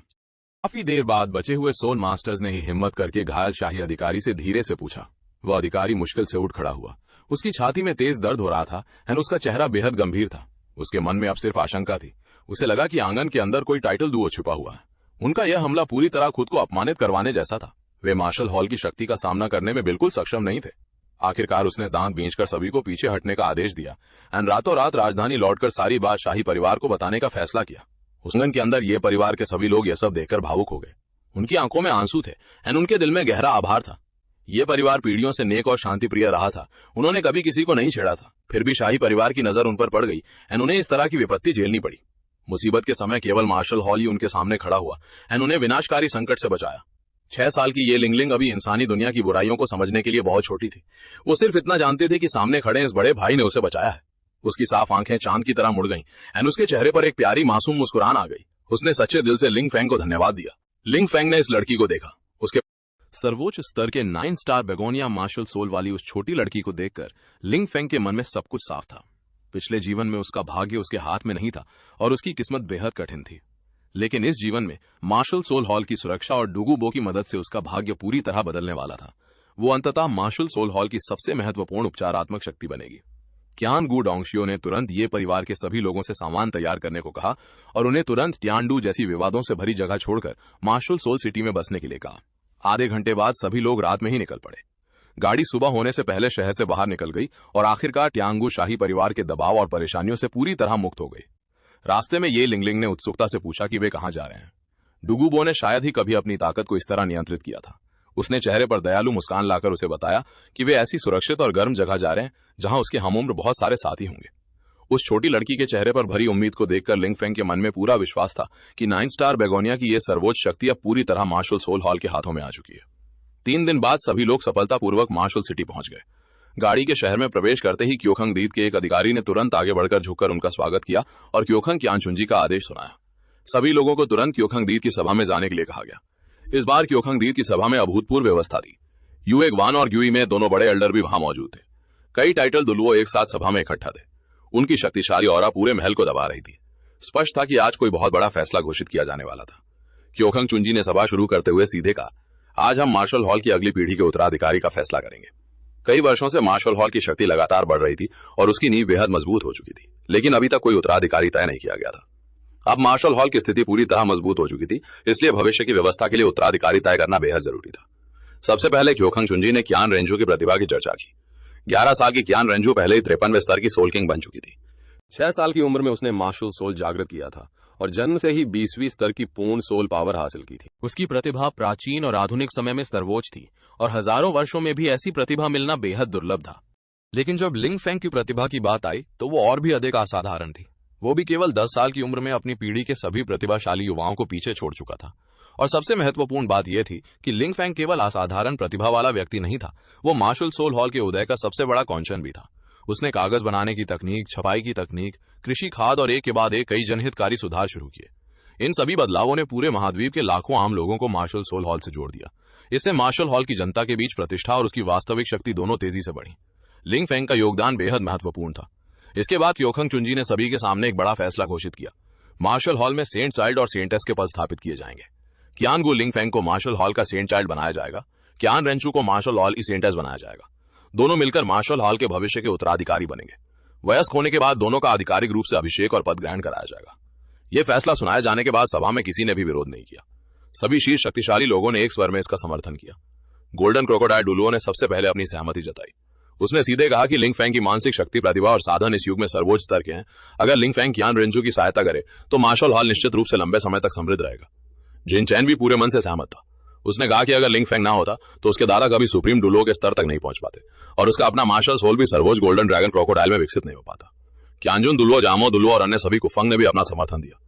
काफी देर बाद बचे हुए सोल मास्टर्स ने ही हिम्मत करके घायल शाही अधिकारी से धीरे से पूछा। वह अधिकारी मुश्किल से उठ खड़ा हुआ। उसकी छाती में तेज दर्द हो रहा था एंड उसका चेहरा बेहद गंभीर था। उसके मन में अब सिर्फ आशंका थी। उसे लगा कि आंगन के अंदर कोई टाइटल दुओ छुपा हुआ है। उनका यह हमला पूरी तरह खुद को अपमानित करवाने जैसा था। वे मार्शल हॉल की शक्ति का सामना करने में बिल्कुल सक्षम नहीं थे। आखिरकार उसने दांत बींचकर सभी को पीछे हटने का आदेश दिया एंड रातों रात राजधानी लौटकर सारी बात शाही परिवार को बताने का फैसला किया। आंगन के अंदर ये परिवार के सभी लोग ये सब देखकर भावुक हो गए। उनकी आंखों में आंसू थे एंड उनके दिल में गहरा आभार था। ये परिवार पीढ़ियों से नेक और शांति प्रिय रहा था। उन्होंने कभी किसी को नहीं छेड़ा था। फिर भी शाही परिवार की नजर उन पर पड़ गई एंड उन्हें इस तरह की विपत्ति झेलनी पड़ी। मुसीबत के समय केवल मार्शल हॉल ही उनके सामने खड़ा हुआ एंड उन्हें विनाशकारी संकट से बचाया। 6 साल की ये लिंगलिंग अभी इंसानी दुनिया की बुराइयों को समझने के लिए बहुत छोटी थी। वो सिर्फ इतना जानती थी कि सामने खड़े इस बड़े भाई ने उसे बचाया है। उसकी साफ आंखें चांद की तरह मुड़ गईं एंड उसके चेहरे पर एक प्यारी मासूम मुस्कुराहट आ गई। उसने सच्चे दिल से लिंग फेंग को धन्यवाद दिया। लिंग फेंग ने इस लड़की को देखा। उसके सर्वोच्च स्तर के 9 स्टार बेगोनिया मार्शल सोल वाली उस छोटी लड़की को देखकर लिंग फेंग के मन में सब कुछ साफ था। पिछले जीवन में उसका भाग्य उसके हाथ में नहीं था और उसकी किस्मत बेहद कठिन थी, लेकिन इस जीवन में मार्शल सोल हॉल की सुरक्षा और डुगू बो की मदद से उसका भाग्य पूरी तरह बदलने वाला था। वो अंततः मार्शल सोल हॉल की सबसे महत्वपूर्ण उपचारात्मक शक्ति बनेगी। क्यान गू डोंगशियो ने तुरंत ये परिवार के सभी लोगों से सामान तैयार करने को कहा और उन्हें तुरंत टियानडू जैसी विवादों से भरी जगह छोड़कर मार्शल सोल सिटी में बसने के लिए कहा। आधे घंटे बाद सभी लोग रात में ही निकल पड़े। गाड़ी सुबह होने से पहले शहर से बाहर निकल गई और आखिरकार ट्यांगू शाही परिवार के दबाव और परेशानियों से पूरी तरह मुक्त हो गई। रास्ते में ये लिंगलिंग ने उत्सुकता से पूछा कि वे कहां जा रहे हैं। डुगू बो ने शायद ही कभी अपनी ताकत को इस तरह नियंत्रित किया था। उसने चेहरे पर दयालु मुस्कान लाकर उसे बताया कि वे ऐसी सुरक्षित और गर्म जगह जा रहे हैं जहां उसके हमउम्र बहुत सारे साथी होंगे। उस छोटी लड़की के चेहरे पर भरी उम्मीद को देखकर लिंग फेंग के मन में पूरा विश्वास था कि 9 स्टार बेगोनिया की यह सर्वोच्च शक्ति अब पूरी तरह मार्शल सोल हॉल के हाथों में आ चुकी है। 3 दिन बाद सभी लोग सफलतापूर्वक मार्शल सिटी पहुंच गए। गाड़ी के शहर में प्रवेश करते ही क्योखंग दीद के एक अधिकारी ने तुरंत आगे बढ़कर झुककर उनका स्वागत किया और क्योखंग क्यानचुंजी का आदेश सुनाया। सभी लोगों को तुरंत क्योखंग दीद की सभा में जाने के लिए कहा गया। इस बार क्योखंग दीद की सभा में अभूतपूर्व व्यवस्था थी। युएग वान और ग्यूई में दोनों बड़े एल्डर भी वहां मौजूद थे। कई टाइटल दुलुओ एक साथ सभा में इकट्ठा थे। उनकी शक्तिशाली ऑरा पूरे महल को दबा रही थी। स्पष्ट था कि आज कोई बहुत बड़ा फैसला घोषित किया जाने वाला था। क्योखंग चुंजी ने सभा शुरू करते हुए सीधे कहा, आज हम मार्शल हॉल की अगली पीढ़ी के उत्तराधिकारी का फैसला करेंगे। कई वर्षों से मार्शल हॉल की शक्ति लगातार बढ़ रही थी और उसकी नींव बेहद मजबूत हो चुकी थी, लेकिन अभी तक कोई उत्तराधिकारी तय नहीं किया गया था। अब मार्शल हॉल की स्थिति पूरी तरह मजबूत हो चुकी थी, इसलिए भविष्य की व्यवस्था के लिए उत्तराधिकारी तय करना बेहद जरूरी था। सबसे पहले क्योखंग चुंजी ने क्यान रेंजू की प्रतिभा की चर्चा की। 11 साल की क्यान रेंजू पहले ही 53वें स्तर की सोल किंग बन चुकी थी। 6 साल की उम्र में उसने मार्शल सोल जागृत किया था और जन्म से ही 20वीं स्तर की पूर्ण सोल पावर हासिल की थी। उसकी प्रतिभा प्राचीन और आधुनिक समय में सर्वोच्च थी और हजारों वर्षों में भी ऐसी प्रतिभा मिलना बेहद दुर्लभ था। लेकिन जब लिंग फेंग की प्रतिभा की बात आई तो वो और भी अधिक असाधारण थी। वो भी केवल 10 साल की उम्र में अपनी पीढ़ी के सभी प्रतिभाशाली युवाओं को पीछे छोड़ चुका था। और सबसे महत्वपूर्ण बात यह थी कि लिंग फेंग केवल असाधारण प्रतिभा वाला व्यक्ति नहीं था, वो मार्शल सोल हॉल के उदय का सबसे बड़ा कौंचन भी था। उसने कागज बनाने की तकनीक, छपाई की तकनीक, कृषि खाद और एक के बाद एक कई जनहितकारी सुधार शुरू किए। इन सभी बदलावों ने पूरे महाद्वीप के लाखों आम लोगों को मार्शल सोल हॉल से जोड़ दिया। इससे मार्शल हॉल की जनता के बीच प्रतिष्ठा और उसकी वास्तविक शक्ति दोनों तेजी से बढ़ी। लिंग फेंग का योगदान बेहद महत्वपूर्ण था। इसके बाद क्योखंग चुंजी ने सभी के सामने एक बड़ा फैसला घोषित किया। मार्शल हॉल में सेंट चाइल्ड और सेंटेस के पद स्थापित किए जाएंगे। क्यानगु लिंग फेंग को मार्शल हॉल का सेंट चाइल्ड बनाया जाएगा। क्यान रेंचू को मार्शल हॉल की सेंटेस बनाया जाएगा। दोनों मिलकर मार्शल हॉल के भविष्य के उत्तराधिकारी बनेंगे। वयस्क होने के बाद दोनों का आधिकारिक रूप से अभिषेक और पद ग्रहण कराया जाएगा। यह फैसला सुनाए जाने के बाद सभा में किसी ने भी विरोध नहीं किया। सभी शीर्ष शक्तिशाली लोगों ने एक स्वर में इसका समर्थन किया। गोल्डन क्रोकोडाइल डुलुओ ने सबसे पहले अपनी सहमति जताई। उसने सीधे कहा कि लिंग फेंग की मानसिक शक्ति, प्रतिभा और साधन इस युग में सर्वोच्च स्तर के हैं। अगर लिंग फेंग क्यान रेंजू की सहायता करे तो मार्शल हॉल निश्चित रूप से लंबे समय तक समृद्ध रहेगा। जिन चैन भी पूरे मन से सहमत था। उसने कहा कि अगर लिंग फेंग ना होता तो उसके दादा कभी सुप्रीम डुलुओ के स्तर तक नहीं पहुंच पाते और उसका अपना मार्शल सोल भी सर्वोच्च गोल्डन ड्रैगन क्रोकोडाइल में विकसित नहीं हो पाता। क्यानजुन डुलुओ, जामो डुलुओ और अन्य सभी कुफंग ने भी अपना समर्थन दिया।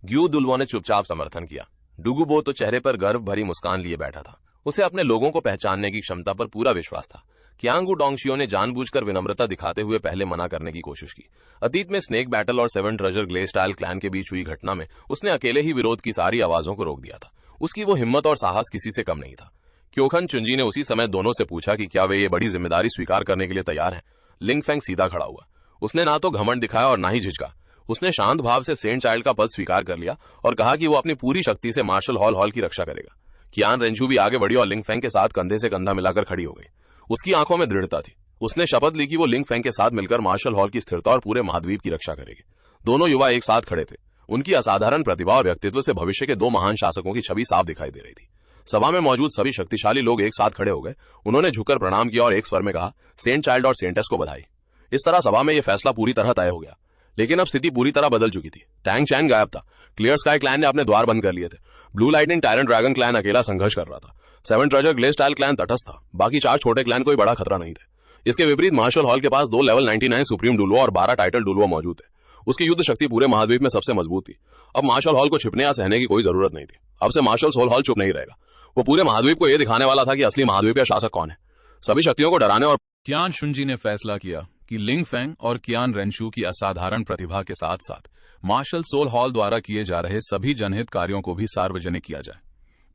ग्यू डुलुओ ने चुपचाप समर्थन किया। डुगुबो तो चेहरे पर गर्व भरी मुस्कान लिए बैठा था। उसे अपने लोगों को पहचानने की क्षमता पर पूरा विश्वास था। क्यांगू डोंगशियो ने जानबूझकर विनम्रता दिखाते हुए पहले मना करने की कोशिश की। अतीत में स्नेक बैटल और 7 ट्रेजर ग्ले स्टाइल क्लैन के बीच हुई घटना में उसने अकेले ही विरोध की सारी आवाजों को रोक दिया था। उसकी वो हिम्मत और साहस किसी से कम नहीं था। क्योखंग चुंजी ने उसी समय दोनों से पूछा कि क्या वे ये बड़ी जिम्मेदारी स्वीकार करने के लिए तैयार हैं। लिंग फेंग सीधा खड़ा हुआ। उसने ना तो घमंड दिखाया और ना ही झिझका। उसने शांत भाव से सेंट चाइल्ड का पद स्वीकार कर लिया और कहा कि वो अपनी पूरी शक्ति से मार्शल हॉल की रक्षा करेगा। क्यान रेंचू भी आगे बढ़ी और लिंग फेंग के साथ कंधे से कंधा मिलाकर खड़ी हो गई। उसकी आंखों में दृढ़ता थी। उसने शपथ ली कि वो लिंग फेंग के साथ मिलकर मार्शल हॉल की स्थिरता और पूरे महाद्वीप की रक्षा करेगी। दोनों युवा एक साथ खड़े थे। उनकी असाधारण प्रतिभा और व्यक्तित्व से भविष्य के 2 महान शासकों की छवि साफ दिखाई दे रही थी। सभा में मौजूद सभी शक्तिशाली लोग एक साथ खड़े हो गए। उन्होंने झुककर प्रणाम किया और एक स्वर में कहा, सेंट चाइल्ड और सेंटेस को बधाई। इस तरह सभा में यह फैसला पूरी तरह तय हो गया। लेकिन अब स्थिति पूरी तरह बदल चुकी थी। टैंग चैन गायब था। क्लियर स्काई क्लैन ने अपने द्वार बंद कर लिए थे। Blue lightning tyrant dragon clan अकेला संघर्ष कर रहा था। 7 ट्रेजर ग्ले स्टाइल क्लैन तटस्थ था। बाकी 4 छोटे क्लैन कोई बड़ा खतरा नहीं थे। इसके विपरीत मार्शल हॉल के पास 2 लेवल 99 सुप्रीम डुलुओ और 12 टाइटल डुलुओ मौजूद थे। उसकी युद्ध शक्ति पूरे महाद्वीप में सबसे मजबूत थी। अब मार्शल हॉल को छिपने या सहने की कोई जरूरत नहीं थी। अब से मार्शल सोल हॉल चुप नहीं रहेगा। वो पूरे महाद्वीप को यह दिखाने वाला था कि असली महाद्वीपीय शासक कौन है। सभी शक्तियों को डराने और क्यान शुंजी ने फैसला किया कि लिंग फेंग और क्यान रेंशू की असाधारण प्रतिभा के साथ साथ मार्शल सोल हॉल द्वारा किए जा रहे सभी जनहित कार्यों को भी सार्वजनिक किया जाए।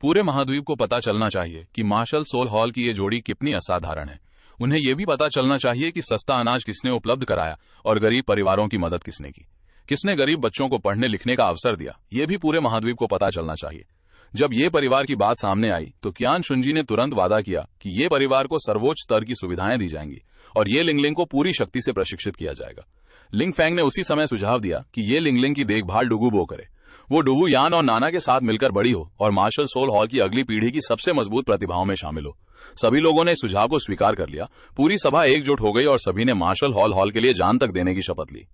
पूरे महाद्वीप को पता चलना चाहिए कि मार्शल सोल हॉल की ये जोड़ी कितनी असाधारण है। उन्हें यह भी पता चलना चाहिए कि सस्ता अनाज किसने उपलब्ध कराया और गरीब परिवारों की मदद किसने की। किसने गरीब बच्चों को पढ़ने लिखने का अवसर दिया, ये भी पूरे महाद्वीप को पता चलना चाहिए। जब ये परिवार की बात सामने आई तो क्यान शुंजी ने तुरंत वादा किया कि ये परिवार को सर्वोच्च स्तर की सुविधाएं दी जाएंगी और ये लिंगलिंग को पूरी शक्ति से प्रशिक्षित किया जाएगा। लिंग फेंग ने उसी समय सुझाव दिया कि ये लिंगलिंग की देखभाल डुगुबो करे। वो डुगु यान और नाना के साथ मिलकर बड़ी हो और मार्शल सोल हॉल की अगली पीढ़ी की सबसे मजबूत प्रतिभाओं में शामिल हो। सभी लोगों ने इस सुझाव को स्वीकार कर लिया। पूरी सभा एकजुट हो गई और सभी ने मार्शल हॉल के लिए जान तक देने की शपथ ली।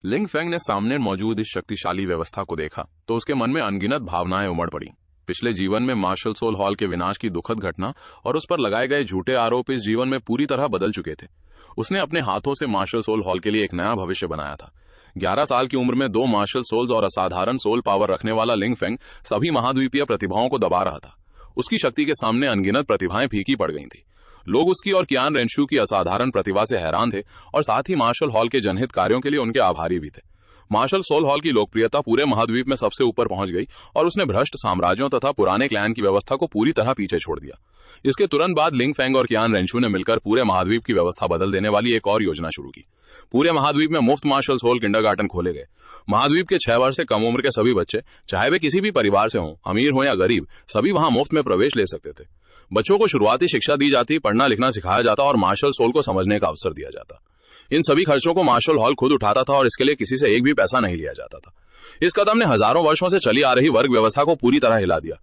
लिंग फेंग ने सामने मौजूद इस शक्तिशाली व्यवस्था को देखा तो उसके मन में अनगिनत भावनाएं उमड़ पड़ी। पिछले जीवन में मार्शल सोल हॉल के विनाश की दुखद घटना और उस पर लगाए गए झूठे आरोप इस जीवन में पूरी तरह बदल चुके थे। उसने अपने हाथों से मार्शल सोल हॉल के लिए एक नया भविष्य बनाया था। 11 साल की उम्र में 2 मार्शल सोल्स और असाधारण सोल पावर रखने वाला लिंग फेंग सभी महाद्वीपीय प्रतिभाओं को दबा रहा था। उसकी शक्ति के सामने अनगिनत प्रतिभाएं फीकी पड़ गई थी। लोग उसकी और कियान रेंशू की असाधारण प्रतिभा से हैरान थे और साथ ही मार्शल हॉल के जनहित कार्यों के लिए उनके आभारी भी थे। मार्शल सोल हॉल की लोकप्रियता पूरे महाद्वीप में सबसे ऊपर पहुंच गई और उसने भ्रष्ट साम्राज्यों तथा पुराने क्लैन की व्यवस्था को पूरी तरह पीछे छोड़ दिया। इसके तुरंत बाद लिंग फेंग और कियान रेंशू ने मिलकर पूरे महाद्वीप की व्यवस्था बदल देने वाली एक और योजना शुरू की। पूरे महाद्वीप में मुफ्त मार्शल सोल किंडरगार्टन खोले गए। महाद्वीप के 6 वर्ष से कम उम्र के सभी बच्चे, चाहे वे किसी भी परिवार से हों, अमीर हो या गरीब, सभी वहां मुफ्त में प्रवेश ले सकते थे। बच्चों को शुरुआती शिक्षा दी जाती, पढ़ना लिखना सिखाया जाता और मार्शल सोल को समझने का अवसर दिया जाता। इन सभी खर्चों को मार्शल हॉल खुद उठाता था और इसके लिए किसी से एक भी पैसा नहीं लिया जाता था। इस कदम ने हजारों वर्षों से चली आ रही वर्ग व्यवस्था को पूरी तरह हिला दिया।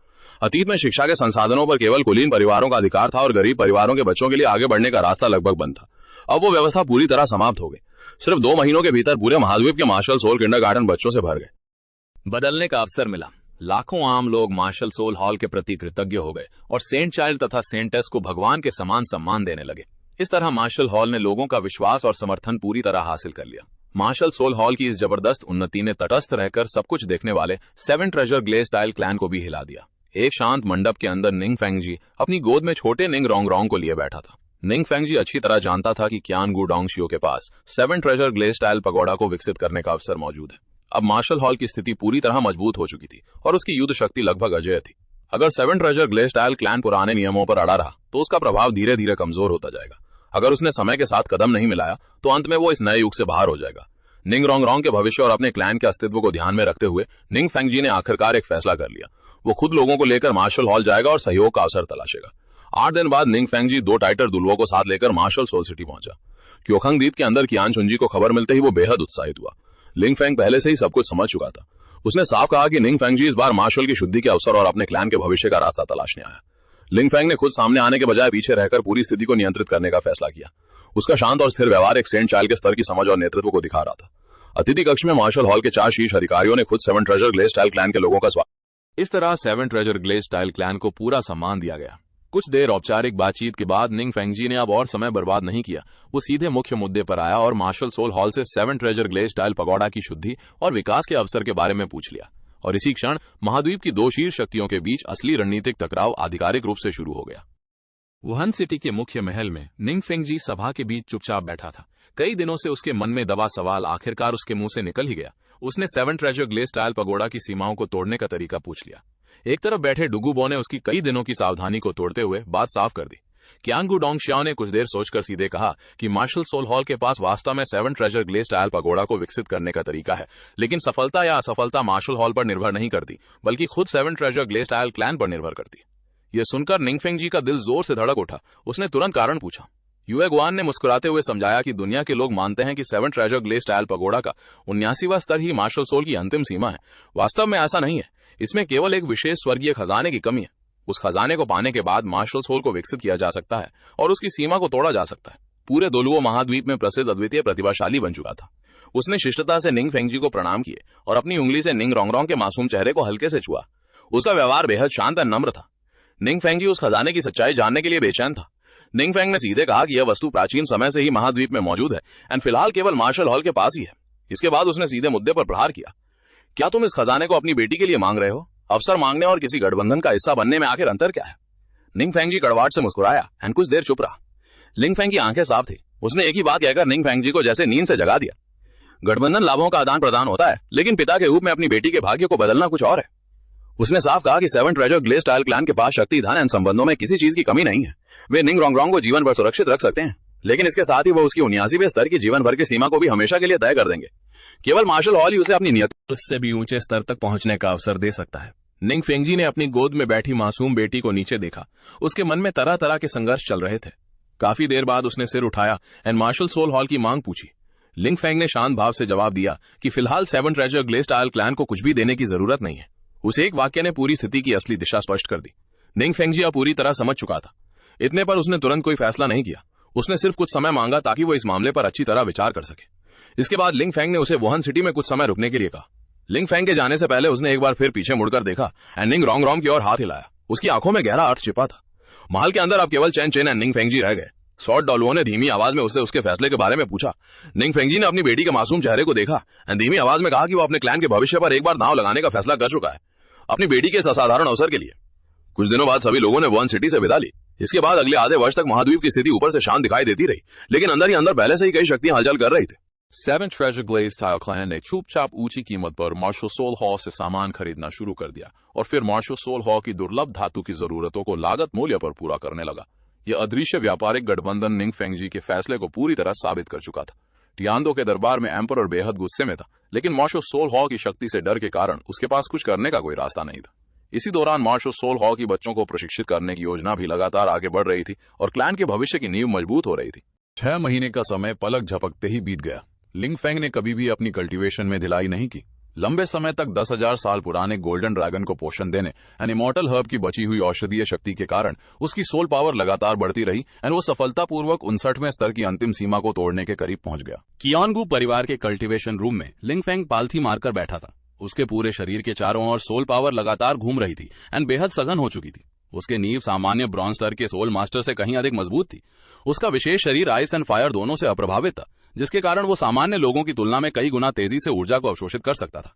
अतीत में शिक्षा के संसाधनों पर केवल कुलीन परिवारों का अधिकार था और गरीब परिवारों के बच्चों के लिए आगे बढ़ने का रास्ता लगभग बंद था। अब वो व्यवस्था पूरी तरह समाप्त हो गई। सिर्फ 2 महीनों के भीतर पूरे महाद्वीप के मार्शल सोल किंडरगार्टन बच्चों से भर गए। बदलने का अवसर मिला। लाखों आम लोग मार्शल सोल हॉल के प्रति कृतज्ञ हो गए और सेंट चाइल्ड तथा सेंटेस को भगवान के समान सम्मान देने लगे। इस तरह मार्शल हॉल ने लोगों का विश्वास और समर्थन पूरी तरह हासिल कर लिया। मार्शल सोल हॉल की इस जबरदस्त उन्नति ने तटस्थ रहकर सब कुछ देखने वाले 7 ट्रेजर ग्ले स्टाइल क्लैन को भी हिला दिया। एक शांत मंडप के अंदर निंग फेंग जी अपनी गोद में छोटे निंग रोंग को लिए बैठा था। निंग फेंग जी अच्छी तरह जानता था कि क्यान गुडोंगशियो के पास 7 ट्रेजर ग्ले स्टाइल पगोड़ा को विकसित करने का अवसर मौजूद है। अब मार्शल हॉल की स्थिति पूरी तरह मजबूत हो चुकी थी और उसकी युद्ध शक्ति लगभग अजेय थी। अगर 7 ट्रेजर ग्ले स्टाइल क्लैन पुराने नियमों पर अड़ा रहा तो उसका प्रभाव धीरे धीरे कमजोर होता जाएगा। अगर उसने समय के साथ कदम नहीं मिलाया तो अंत में वो इस नए युग से बाहर हो जाएगा। निंग रोंग के भविष्य और अपने क्लैन के अस्तित्व को ध्यान में रखते हुए निंग फेंग जी ने आखिरकार एक फैसला कर लिया। वो खुद लोगों को लेकर मार्शल हॉल जाएगा और सहयोग का अवसर तलाशेगा। 8 दिन बाद निंग फेंग जी 2 टाइटर दुल्हों को साथ लेकर मार्शल सोल सिटी पहुंचा। क्योखंग द्वीप के अंदर कियान चुनजी को खबर मिलते ही वो बेहद उत्साहित हुआ। लिंग फेंग पहले से ही सब कुछ समझ चुका था। उसने साफ कहा कि निंग फेंग जी इस बार मार्शल की शुद्धि के अवसर और अपने क्लैन के भविष्य का रास्ता तलाशने आया। लिंग फेंग ने खुद सामने आने के बजाय पीछे रहकर पूरी स्थिति को नियंत्रित करने का फैसला किया। उसका शांत और स्थिर व्यवहार एक सेंट चाइल्ड के स्तर की समझ और नेतृत्व को दिखा रहा था। अतिथि कक्ष में मार्शल हॉल के 4 शीर्ष अधिकारियों ने खुद 7 ट्रेजर ग्ले स्टाइल क्लैन के लोगों का स्वागत। इस तरह 7 ट्रेजर ग्ले स्टाइल क्लैन को पूरा सम्मान दिया गया। कुछ देर औपचारिक बातचीत के बाद निंग फेंग जी ने अब और समय बर्बाद नहीं किया। वो सीधे मुख्य मुद्दे पर आया और मार्शल सोल हॉल से 7 ट्रेजर ग्ले स्टाइल पगोड़ा की शुद्धि और विकास के अवसर के बारे में पूछ लिया। और इसी क्षण महाद्वीप की 2 शीर्ष शक्तियों के बीच असली रणनीतिक टकराव आधिकारिक रूप से शुरू हो गया। वुहान सिटी के मुख्य महल में निंग फेंग जी सभा के बीच चुपचाप बैठा था। कई दिनों से उसके मन में दबा सवाल आखिरकार उसके मुंह से निकल ही गया। उसने 7 ट्रेजर ग्ले स्टाइल पगोड़ा की सीमाओं को तोड़ने का तरीका पूछ लिया। एक तरफ बैठे डुगुबो ने उसकी कई दिनों की सावधानी को तोड़ते हुए बात साफ कर दी। क्यांग गुडोंगशियाओ ने कुछ देर सोचकर सीधे कहा कि मार्शल सोल हॉल के पास वास्तव में 7 ट्रेजर ग्ले स्टाइल पगोड़ा को विकसित करने का तरीका है, लेकिन सफलता या असफलता मार्शल हॉल पर निर्भर नहीं करती, बल्कि खुद 7 ट्रेजर ग्ले स्टाइल क्लैन पर निर्भर करती। यह सुनकर निंग फेंग जी का दिल जोर से धड़क उठा। उसने तुरंत कारण पूछा। युए गुआन ने मुस्कुराते हुए समझाया कि दुनिया के लोग मानते हैं कि 7 ट्रेजर ग्ले स्टाइल पगोड़ा का 79वां स्तर ही मार्शल सोल की अंतिम सीमा है। वास्तव में ऐसा नहीं है। इसमें केवल एक विशेष स्वर्गीय खजाने की कमी है। उस खजाने को पाने के बाद मार्शल सोल को विकसित किया जा सकता है और उसकी सीमा को तोड़ा जा सकता है। पूरे दोलुओ महाद्वीप में प्रसिद्ध अद्वितीय प्रतिभाशाली बन चुका था। उसने शिष्टता से निंग फेंग जी को प्रणाम किए और अपनी उंगली से निंग रोंग के मासूम चेहरे को हल्के से छुआ। उसका व्यवहार बेहद शांत और नम्र था। निंग फेंग जी उस खजाने की सच्चाई जानने के लिए बेचैन था। निंग फेंग ने सीधे कहा कि यह वस्तु प्राचीन समय से ही महाद्वीप में मौजूद है एंड फिलहाल केवल मार्शल हॉल के पास ही है। इसके बाद उसने सीधे मुद्दे पर प्रहार किया। क्या तुम इस खजाने को अपनी बेटी के लिए मांग रहे हो? अवसर मांगने और किसी गठबंधन का हिस्सा बनने में आखिर अंतर क्या है? निंग फेंग जी कड़वाहट से मुस्कुराया एंड कुछ देर चुप रहा। निंग फेंग की आंखें साफ थी। उसने एक ही बात कहकर निंग फेंग जी को जैसे नींद से जगा दिया। गठबंधन लाभों का आदान प्रदान होता है, लेकिन पिता के रूप में अपनी बेटी के भाग्य को बदलना कुछ और है। उसने साफ कहा कि 7 ट्रेजर ग्ले स्टाइल क्लैन के पास शक्ति, धन एवं संबंधों में किसी चीज की कमी नहीं है। वे निंग रोंग को जीवन भर सुरक्षित रख सकते हैं, लेकिन इसके साथ ही वो उसकी 79वें स्तर की जीवन भर की सीमा को भी हमेशा के लिए तय कर देंगे। केवल मार्शल हॉल ही उसे अपनी नियत उससे भी ऊंचे स्तर तक पहुंचने का अवसर दे सकता है। निंग फेंग जी ने अपनी गोद में बैठी मासूम बेटी को नीचे देखा। उसके मन में तरह तरह के संघर्ष चल रहे थे। काफी देर बाद उसने सिर उठाया एंड मार्शल सोल हॉल की मांग पूछी। लिंग फेंग ने शांत भाव से जवाब दिया कि फिलहाल 7 ट्रेजर ग्ले स्टाइल क्लैन को कुछ भी देने की जरूरत नहीं है। उस एक वाक्य ने पूरी स्थिति की असली दिशा स्पष्ट कर दी। निंग फेंग जी अब पूरी तरह समझ चुका था। इतने पर उसने तुरंत कोई फैसला नहीं किया। उसने सिर्फ कुछ समय मांगा ताकि वो इस मामले पर अच्छी तरह विचार कर सके। इसके बाद लिंग फेंग ने उसे वुहान सिटी में कुछ समय रुकने के लिए कहा। लिंग फैंग के जाने से पहले उसने एक बार फिर पीछे मुड़कर देखा एंड निंग रोंग रोंग की ओर हाथ हिलाया। उसकी आंखों में गहरा अर्थ छिपा था। महल के अंदर अब केवल चैन चेन एंड निंग फेंगजी रह गए। सॉर्ड डॉलुओ ने धीमी आवाज में उससे उसके फैसले के बारे में पूछा। निंग फेंगजी ने अपनी बेटी के मासूम चेहरे को देखा एंड धीमी आवाज में कहा कि वो अपने क्लैन के भविष्य पर एक बार दांव लगाने का फैसला कर चुका है, अपनी बेटी के इस असाधारण अवसर के लिए। कुछ दिनों बाद सभी लोगों ने वन सिटी से विदा ली। इसके बाद अगले आधे वर्ष तक महाद्वीप की स्थिति ऊपर से शांत दिखाई देती रही, लेकिन अंदर ही अंदर पहले से ही कई शक्तियां हलचल कर रही थी। Seven treasure glaze tile clan ने चुपचाप ऊंची कीमत पर मार्शल सोल हॉल से सामान खरीदना शुरू कर दिया और फिर मार्शल सोल हॉल की दुर्लभ धातु की जरूरतों को लागत मूल्य पर पूरा करने लगा। यह अदृश्य व्यापारिक गठबंधन निंग फेंगजी के फैसले को पूरी तरह साबित कर चुका था। टियानदो के दरबार में एम्परर बेहद गुस्से में था, लेकिन मार्शल सोल हॉल की शक्ति से डर के कारण उसके पास कुछ करने का कोई रास्ता नहीं था। इसी दौरान मार्शल सोल हॉल की बच्चों को प्रशिक्षित करने की योजना भी लगातार आगे बढ़ रही थी और क्लैन के भविष्य की नींव मजबूत हो रही थी। 6 महीने का समय पलक झपकते ही बीत गया। लिंग फेंग ने कभी भी अपनी कल्टीवेशन में ढिलाई नहीं की। लंबे समय तक 10,000 साल पुराने गोल्डन ड्रैगन को पोषण देने एंड इमॉर्टल हर्ब की बची हुई औषधीय शक्ति के कारण उसकी सोल पावर लगातार बढ़ती रही एंड वो सफलतापूर्वक 59वें स्तर की अंतिम सीमा को तोड़ने के करीब पहुंच गया। कियानगू परिवार के कल्टीवेशन रूम में लिंग फेंग पालथी मारकर बैठा था। उसके पूरे शरीर के चारों ओर सोल पावर लगातार घूम रही थी एंड बेहद सघन हो चुकी थी। उसके नींव सामान्य ब्रॉन्ज स्तर के सोल मास्टर से कहीं अधिक मजबूत थी। उसका विशेष शरीर आइस एंड फायर दोनों से अप्रभावित था, जिसके कारण वो सामान्य लोगों की तुलना में कई गुना तेजी से ऊर्जा को अवशोषित कर सकता था।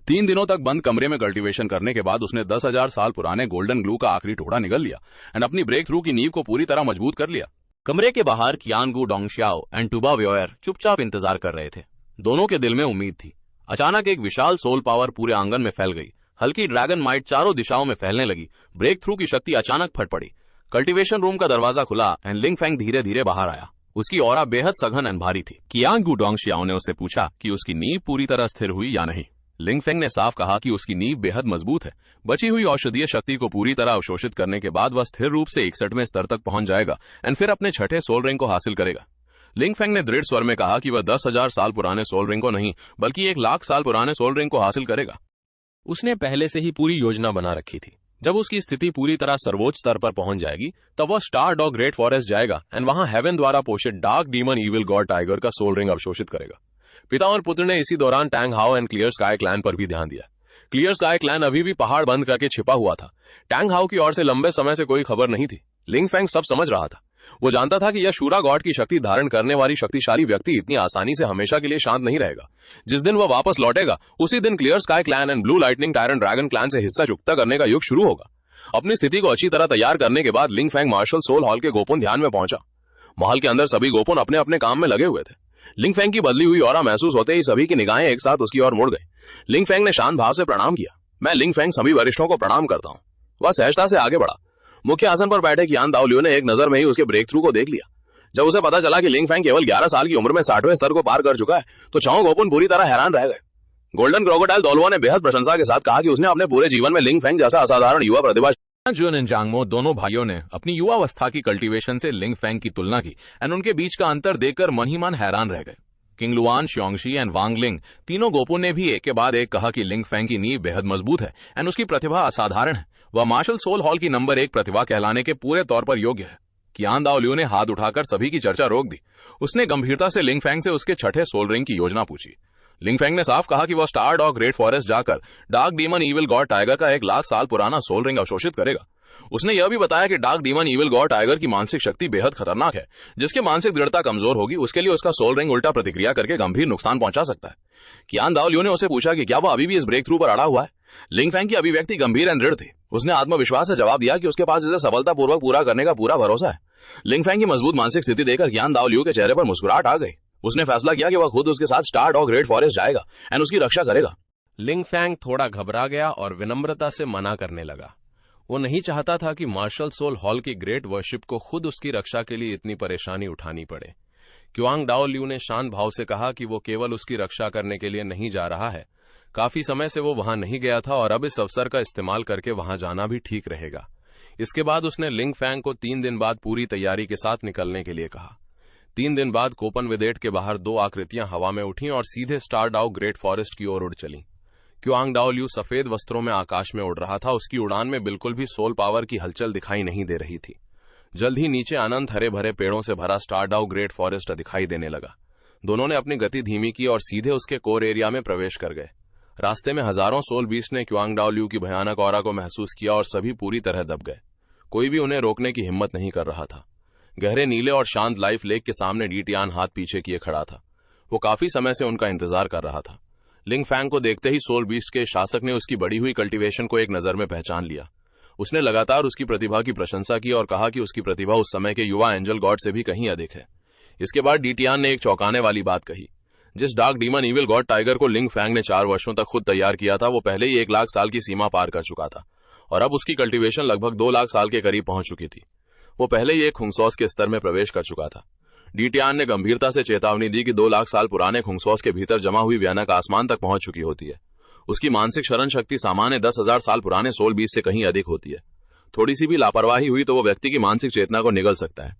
3 दिनों तक बंद कमरे में कल्टीवेशन करने के बाद उसने 10,000 साल पुराने गोल्डन ग्लू का आखिरी टुकड़ा निगल लिया एंड अपनी ब्रेक थ्रू की नींव को पूरी तरह मजबूत कर लिया। कमरे के बाहर कियानगू डोंगशियाओ एंड टुबा व्योयर चुपचाप इंतजार कर रहे थे। दोनों के दिल में उम्मीद थी। अचानक एक विशाल सोल पावर पूरे आंगन में फैल गई। हल्की ड्रैगन माइट चारों दिशाओं में फैलने लगी। ब्रेक थ्रू की शक्ति अचानक फट पड़ी। कल्टीवेशन रूम का दरवाजा खुला एंड लिंग फेंग धीरे धीरे बाहर आया। उसकी ऑरा बेहद सघन एंड भारी थी। कियांगू डोंगशियाओ ने उससे पूछा कि उसकी नींव पूरी तरह स्थिर हुई या नहीं। लिंग फेंग ने साफ कहा कि उसकी नींव बेहद मजबूत है। बची हुई औषधीय शक्ति को पूरी तरह अवशोषित करने के बाद वह स्थिर रूप से 61वें स्तर तक पहुंच जाएगा एंड फिर अपने छठे सोल रिंग को हासिल करेगा। लिंग फेंग ने दृढ़ स्वर में कहा कि वह 10,000 साल पुराने सोल रिंग को नहीं, बल्कि 1,00,000 साल पुराने सोल रिंग को हासिल करेगा। उसने पहले से ही पूरी योजना बना रखी थी। जब उसकी स्थिति पूरी तरह सर्वोच्च स्तर पर पहुंच जाएगी, तब वह स्टार डॉग ग्रेट फॉरेस्ट जाएगा एंड वहां हेवन द्वारा पोषित dark demon evil God tiger का सोल रिंग अवशोषित करेगा। पिता और पुत्र ने इसी दौरान टैंग हाओ एंड क्लियर स्काई क्लैन पर भी ध्यान दिया। क्लियर स्काई क्लैन अभी भी पहाड़ बंद करके छिपा हुआ था। टैंग हाओ की ओर से लंबे समय से कोई खबर नहीं थी। लिंग फेंग सब समझ रहा था। वो जानता था कि यह शूरा गॉड की शक्ति धारण करने वाली शक्तिशाली व्यक्ति इतनी आसानी से हमेशा के लिए शांत नहीं रहेगा। जिस दिन वह वापस लौटेगा, उसी दिन clear sky clan and blue lightning tyrant dragon clan से हिस्सा चुकता करने का युग शुरू होगा। अपनी स्थिति को अच्छी तरह तैयार करने के बाद लिंग फेंग मार्शल सोल हॉल के गोपन ध्यान में पहुंचा। महल के अंदर सभी गोपन अपने अपने काम में लगे हुए थे। लिंग फेंग की बदली हुई ऑरा महसूस होते ही सभी की निगाहें एक साथ उसकी ओर मुड़ गई। लिंग फेंग ने शांत भाव से प्रणाम किया। मैं लिंग फेंग सभी वरिष्ठों को प्रणाम करता हूँ। वह सहजता से आगे बढ़ा। मुख्य आसन पर बैठे कियान दाओलियो ने एक नजर में ही उसके ब्रेक थ्रू को देख लिया। जब उसे पता चला कि लिंग फेंग केवल 11 साल की उम्र में 60वें स्तर को पार कर चुका है, तो छाओ गोपन पूरी तरह हैरान रह गए। गोल्डन क्रोकोडाइल दोलवा ने बेहद प्रशंसा के साथ कहा कि उसने अपने पूरे जीवन में लिंग फेंग जैसा असाधारण युवा प्रतिभा। जुन एंड जांगमो दोनों भाइयों ने अपनी युवावस्था की कल्टीवेशन से लिंग फेंग की तुलना की एंड उनके बीच का अंतर देखकर मन ही मन हैरान रह गए। किंग लुआन, श्योंगशी एंड वांग लिंग तीनों गोपों ने भी एक के बाद एक कहा कि लिंग फेंग की नींव बेहद मजबूत है एंड उसकी प्रतिभा असाधारण है। वह मार्शल सोल हॉल की नंबर 1 प्रतिभा कहलाने के पूरे तौर पर योग्य है। कियान दाओलियो ने हाथ उठाकर सभी की चर्चा रोक दी। उसने गंभीरता से लिंग फेंग से उसके छठे सोल रिंग की योजना पूछी। लिंग फेंग ने साफ कहा कि वह स्टार डॉग ग्रेट फॉरेस्ट जाकर dark demon evil God tiger का 1,00,000 साल पुराना सोल रिंग अवशोषित करेगा। उसने यह भी बताया कि dark demon evil God tiger की मानसिक शक्ति बेहद खतरनाक है। जिसकी मानसिक दृढ़ता कमजोर होगी, उसके लिए उसका सोल रिंग उल्टा प्रतिक्रिया करके गंभीर नुकसान पहुंचा सकता है। कियान दाओलियो ने उसे पूछा कि क्या वह अभी भी इस ब्रेक थ्रू पर अड़ा हुआ है। लिंग फेंग की अभिव्यक्ति गंभीर एंड दृढ़ थी। उसने आत्मविश्वास से जवाब दिया कि उसके पास इसे सफलतापूर्वक पूरा करने का पूरा भरोसा है। लिंग फेंग की मजबूत मानसिक स्थिति देखकर कियान दाओलियो के चेहरे पर मुस्कुराहट आ गई। उसने फैसला किया कि वह खुद उसके साथ स्टार डॉग ग्रेट फॉरेस्ट जाएगा एंड उसकी रक्षा करेगा। लिंग फेंग थोड़ा घबरा गया और विनम्रता से मना करने लगा। वो नहीं चाहता था कि मार्शल सोल हॉल की ग्रेट वर्शिप को खुद उसकी रक्षा के लिए इतनी परेशानी उठानी पड़े। क्युआंग डाओ ल्यू ने शांत भाव से कहा कि वो केवल उसकी रक्षा करने के लिए नहीं जा रहा है। काफी समय से वो वहां नहीं गया था और अब इस अवसर का इस्तेमाल करके वहां जाना भी ठीक रहेगा। इसके बाद उसने लिंग फेंग को 3 दिन बाद पूरी तैयारी के साथ निकलने के लिए कहा। 3 दिन बाद कोपन विदेट के बाहर 2 आकृतियां हवा में उठीं और सीधे स्टार डाउ ग्रेट फॉरेस्ट की ओर उड़ चलीं। क्युआंग डाओ ल्यू सफेद वस्त्रों में आकाश में उड़ रहा था। उसकी उड़ान में बिल्कुल भी सोल पावर की हलचल दिखाई नहीं दे रही थी। जल्द ही नीचे अनंत हरे भरे पेड़ों से भरा स्टार डाउ ग्रेट फॉरेस्ट दिखाई देने लगा। दोनों ने अपनी गति धीमी की और सीधे उसके कोर एरिया में प्रवेश कर गए। रास्ते में हजारों सोल बीस्ट ने क्वांगडाओ की भयानक ऑरा को महसूस किया और सभी पूरी तरह दब गए। कोई भी उन्हें रोकने की हिम्मत नहीं कर रहा था। गहरे नीले और शांत लाइफ लेक के सामने डी टियान हाथ पीछे किए खड़ा था। वो काफी समय से उनका इंतजार कर रहा था। लिंग फैंग को देखते ही सोल बीस्ट के शासक ने उसकी बढ़ी हुई कल्टीवेशन को एक नजर में पहचान लिया। उसने लगातार उसकी प्रतिभा की प्रशंसा की और कहा कि उसकी प्रतिभा उस समय के युवा एंजल गॉड से भी कहीं अधिक है। इसके बाद डी टियान ने एक चौंकाने वाली बात कही। जिस dark demon evil God tiger को लिंग फैंग ने 4 वर्षों तक खुद तैयार किया था, वो पहले ही 1 लाख साल की सीमा पार कर चुका था और अब उसकी कल्टीवेशन लगभग 2 लाख साल के करीब पहुंच चुकी थी। वो पहले ही एक खुंगसॉस के स्तर में प्रवेश कर चुका था। डी टियान ने गंभीरता से चेतावनी दी कि 2 लाख साल पुराने खुंगसॉस के भीतर जमा हुई भयानक आसमान तक पहुंच चुकी होती है। उसकी मानसिक शरण शक्ति सामान्य 10,000 साल पुराने सोल बीज से कहीं अधिक होती है। थोड़ी सी भी लापरवाही हुई तो वो व्यक्ति की मानसिक चेतना को निगल सकता है।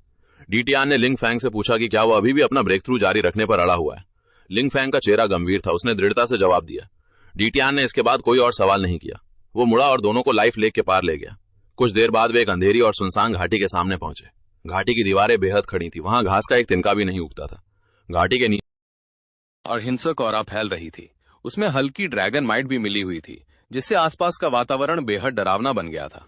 डी टियान ने लिंग फैंग से पूछा कि क्या वो अभी भी अपना ब्रेक थ्रू जारी रखने पर अड़ा हुआ है। लिंग फैंग का चेहरा गंभीर था। उसने दृढ़ता से जवाब दिया। डी टियान ने इसके बाद कोई और सवाल नहीं किया। वो मुड़ा और दोनों को लाइफ लेक के पार ले गया। कुछ देर बाद वे एक अंधेरी और सुनसान घाटी के सामने पहुंचे। घाटी की दीवारें बेहद खड़ी थी। वहां घास का एक तिनका भी नहीं उगता था। घाटी के नीचे और हिंसक औरा फैल रही थी। उसमें हल्की ड्रैगन माइट भी मिली हुई थी, जिससे आसपास का वातावरण बेहद डरावना बन गया था।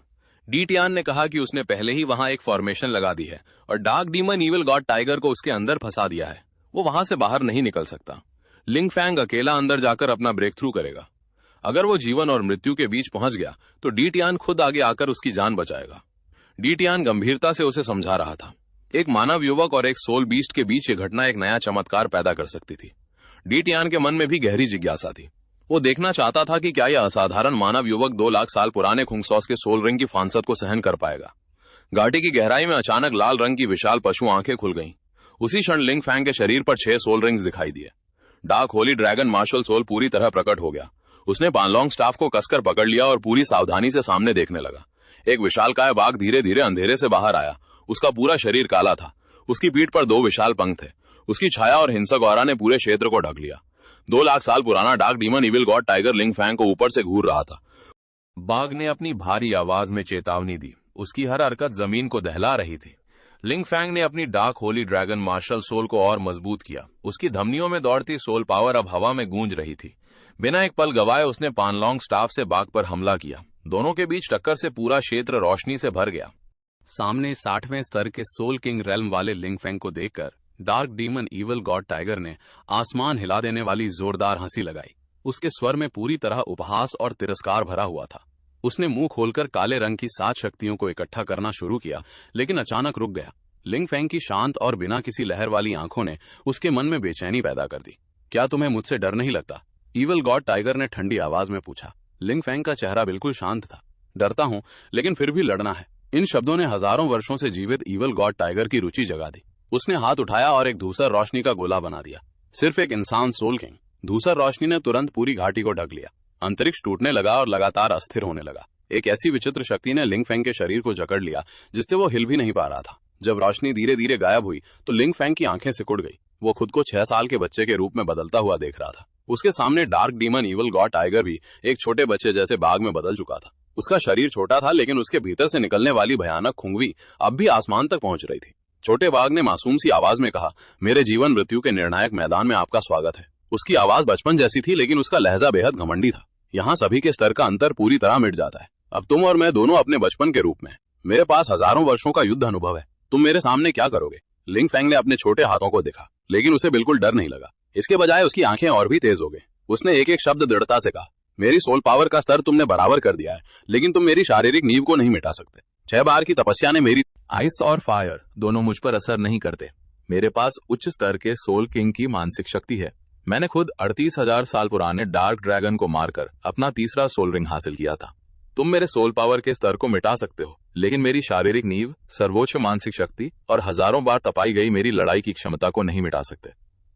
डी टियान ने कहा कि उसने पहले ही वहां एक फॉर्मेशन लगा दी है और dark demon evil God tiger को उसके अंदर फंसा दिया है। वो वहां से बाहर नहीं निकल सकता। लिंग फैंग अकेला अंदर जाकर अपना ब्रेक थ्रू करेगा। अगर वो जीवन और मृत्यु के बीच पहुंच गया तो डी टियान खुद आगे आकर उसकी जान बचाएगा। डी टियान गंभीरता से उसे समझा रहा था। एक मानव युवक और एक सोल बीस्ट के बीच ये घटना एक नया चमत्कार पैदा कर सकती थी। डी टियान के मन में भी गहरी जिज्ञासा थी। वो देखना चाहता था कि क्या यह असाधारण मानव युवक 2 लाख साल पुराने खुंगसॉस के सोल रिंग की फांसत को सहन कर पाएगा। घाटी की गहराई में अचानक लाल रंग की विशाल पशु आंखें खुल गईं। उसी क्षण लिंग फैंग के शरीर पर 6 सोल रिंग्स दिखाई दिए। Dark holy dragon martial soul पूरी तरह प्रकट हो गया। उसने पानलोंग स्टाफ को कसकर पकड़ लिया और पूरी सावधानी से सामने देखने लगा। एक विशालकाय बाघ धीरे धीरे अंधेरे से बाहर आया। उसका पूरा शरीर काला था। उसकी पीठ पर 2 विशाल पंख थे। उसकी छाया और हिंसक ऑरा ने पूरे क्षेत्र को ढक लिया। 2 लाख साल पुराना dark demon evil God tiger लिंग फैंग को ऊपर से घूर रहा था। बाघ ने अपनी भारी आवाज में चेतावनी दी। उसकी हर हरकत जमीन को दहला रही थी। लिंग फैंग ने अपनी dark holy dragon martial soul को और मजबूत किया। उसकी धमनियों में दौड़ती सोल पावर अब हवा में गूंज रही थी। बिना एक पल गवाए उसने पानलोंग स्टाफ से बाघ पर हमला किया। दोनों के बीच टक्कर से पूरा क्षेत्र रोशनी से भर गया। सामने 60वें स्तर के सोल किंग रेल्म वाले लिंग फैंग को देखकर dark demon evil God tiger ने आसमान हिला देने वाली जोरदार हंसी लगाई। उसके स्वर में पूरी तरह उपहास और तिरस्कार भरा हुआ था। उसने मुंह खोलकर काले रंग की 7 शक्तियों को इकट्ठा करना शुरू किया, लेकिन अचानक रुक गया। लिंग फैंग की शांत और बिना किसी लहर वाली आंखों ने उसके मन में बेचैनी पैदा कर दी। क्या तुम्हें मुझसे डर नहीं लगता? इविल गॉड टाइगर ने ठंडी आवाज में पूछा। लिंग फैंग का चेहरा बिल्कुल शांत था। डरता हूं, लेकिन फिर भी लड़ना है। इन शब्दों ने हजारों वर्षों से जीवित इविल गॉड टाइगर की रुचि जगा दी। उसने हाथ उठाया और एक धूसर रोशनी का गोला बना दिया। सिर्फ एक इंसान सोल किंग। धूसर रोशनी ने तुरंत पूरी घाटी को ढक लिया। अंतरिक्ष टूटने लगा और लगातार अस्थिर होने लगा। एक ऐसी विचित्र शक्ति ने लिंग फैंग के शरीर को जकड़ लिया जिससे वो हिल भी नहीं पा रहा था। जब रोशनी धीरे धीरे गायब हुई तो लिंग फैंग की आंखें सिकुड़ गई। वो खुद को 6 साल के बच्चे के रूप में बदलता हुआ देख रहा था। उसके सामने dark demon evil God tiger भी एक छोटे बच्चे जैसे बाघ में बदल चुका था। उसका शरीर छोटा था, लेकिन उसके भीतर से निकलने वाली भयानक खुंगवी अब भी आसमान तक पहुंच रही थी। छोटे बाघ ने मासूम सी आवाज में कहा, मेरे जीवन मृत्यु के निर्णायक मैदान में आपका स्वागत है। उसकी आवाज बचपन जैसी थी, लेकिन उसका लहजा बेहद घमंडी था। यहाँ सभी के स्तर का अंतर पूरी तरह मिट जाता है। अब तुम और मैं दोनों अपने बचपन के रूप में। मेरे पास हजारों वर्षों का युद्ध अनुभव है। तुम मेरे सामने क्या करोगे? लिंग फैंग ने अपने छोटे हाथों को देखा, लेकिन उसे बिल्कुल डर नहीं लगा। इसके बजाय उसकी आंखें और भी तेज हो गई। उसने एक एक शब्द दृढ़ता से कहा, मेरी सोल पावर का स्तर तुमने बराबर कर दिया है, लेकिन तुम मेरी शारीरिक नींव को नहीं मिटा सकते। 6 बार की तपस्या ने मेरी आइस और फायर दोनों मुझ पर असर नहीं करते। मेरे पास उच्च स्तर के सोल किंग की मानसिक शक्ति है। मैंने खुद 38,000 साल पुराने डार्क ड्रैगन को मारकर अपना तीसरा सोल रिंग हासिल किया था। तुम मेरे सोल पावर के स्तर को मिटा सकते हो, लेकिन मेरी शारीरिक नींव, सर्वोच्च मानसिक शक्ति और हजारों बार तपाई गई मेरी लड़ाई की क्षमता को नहीं मिटा सकते।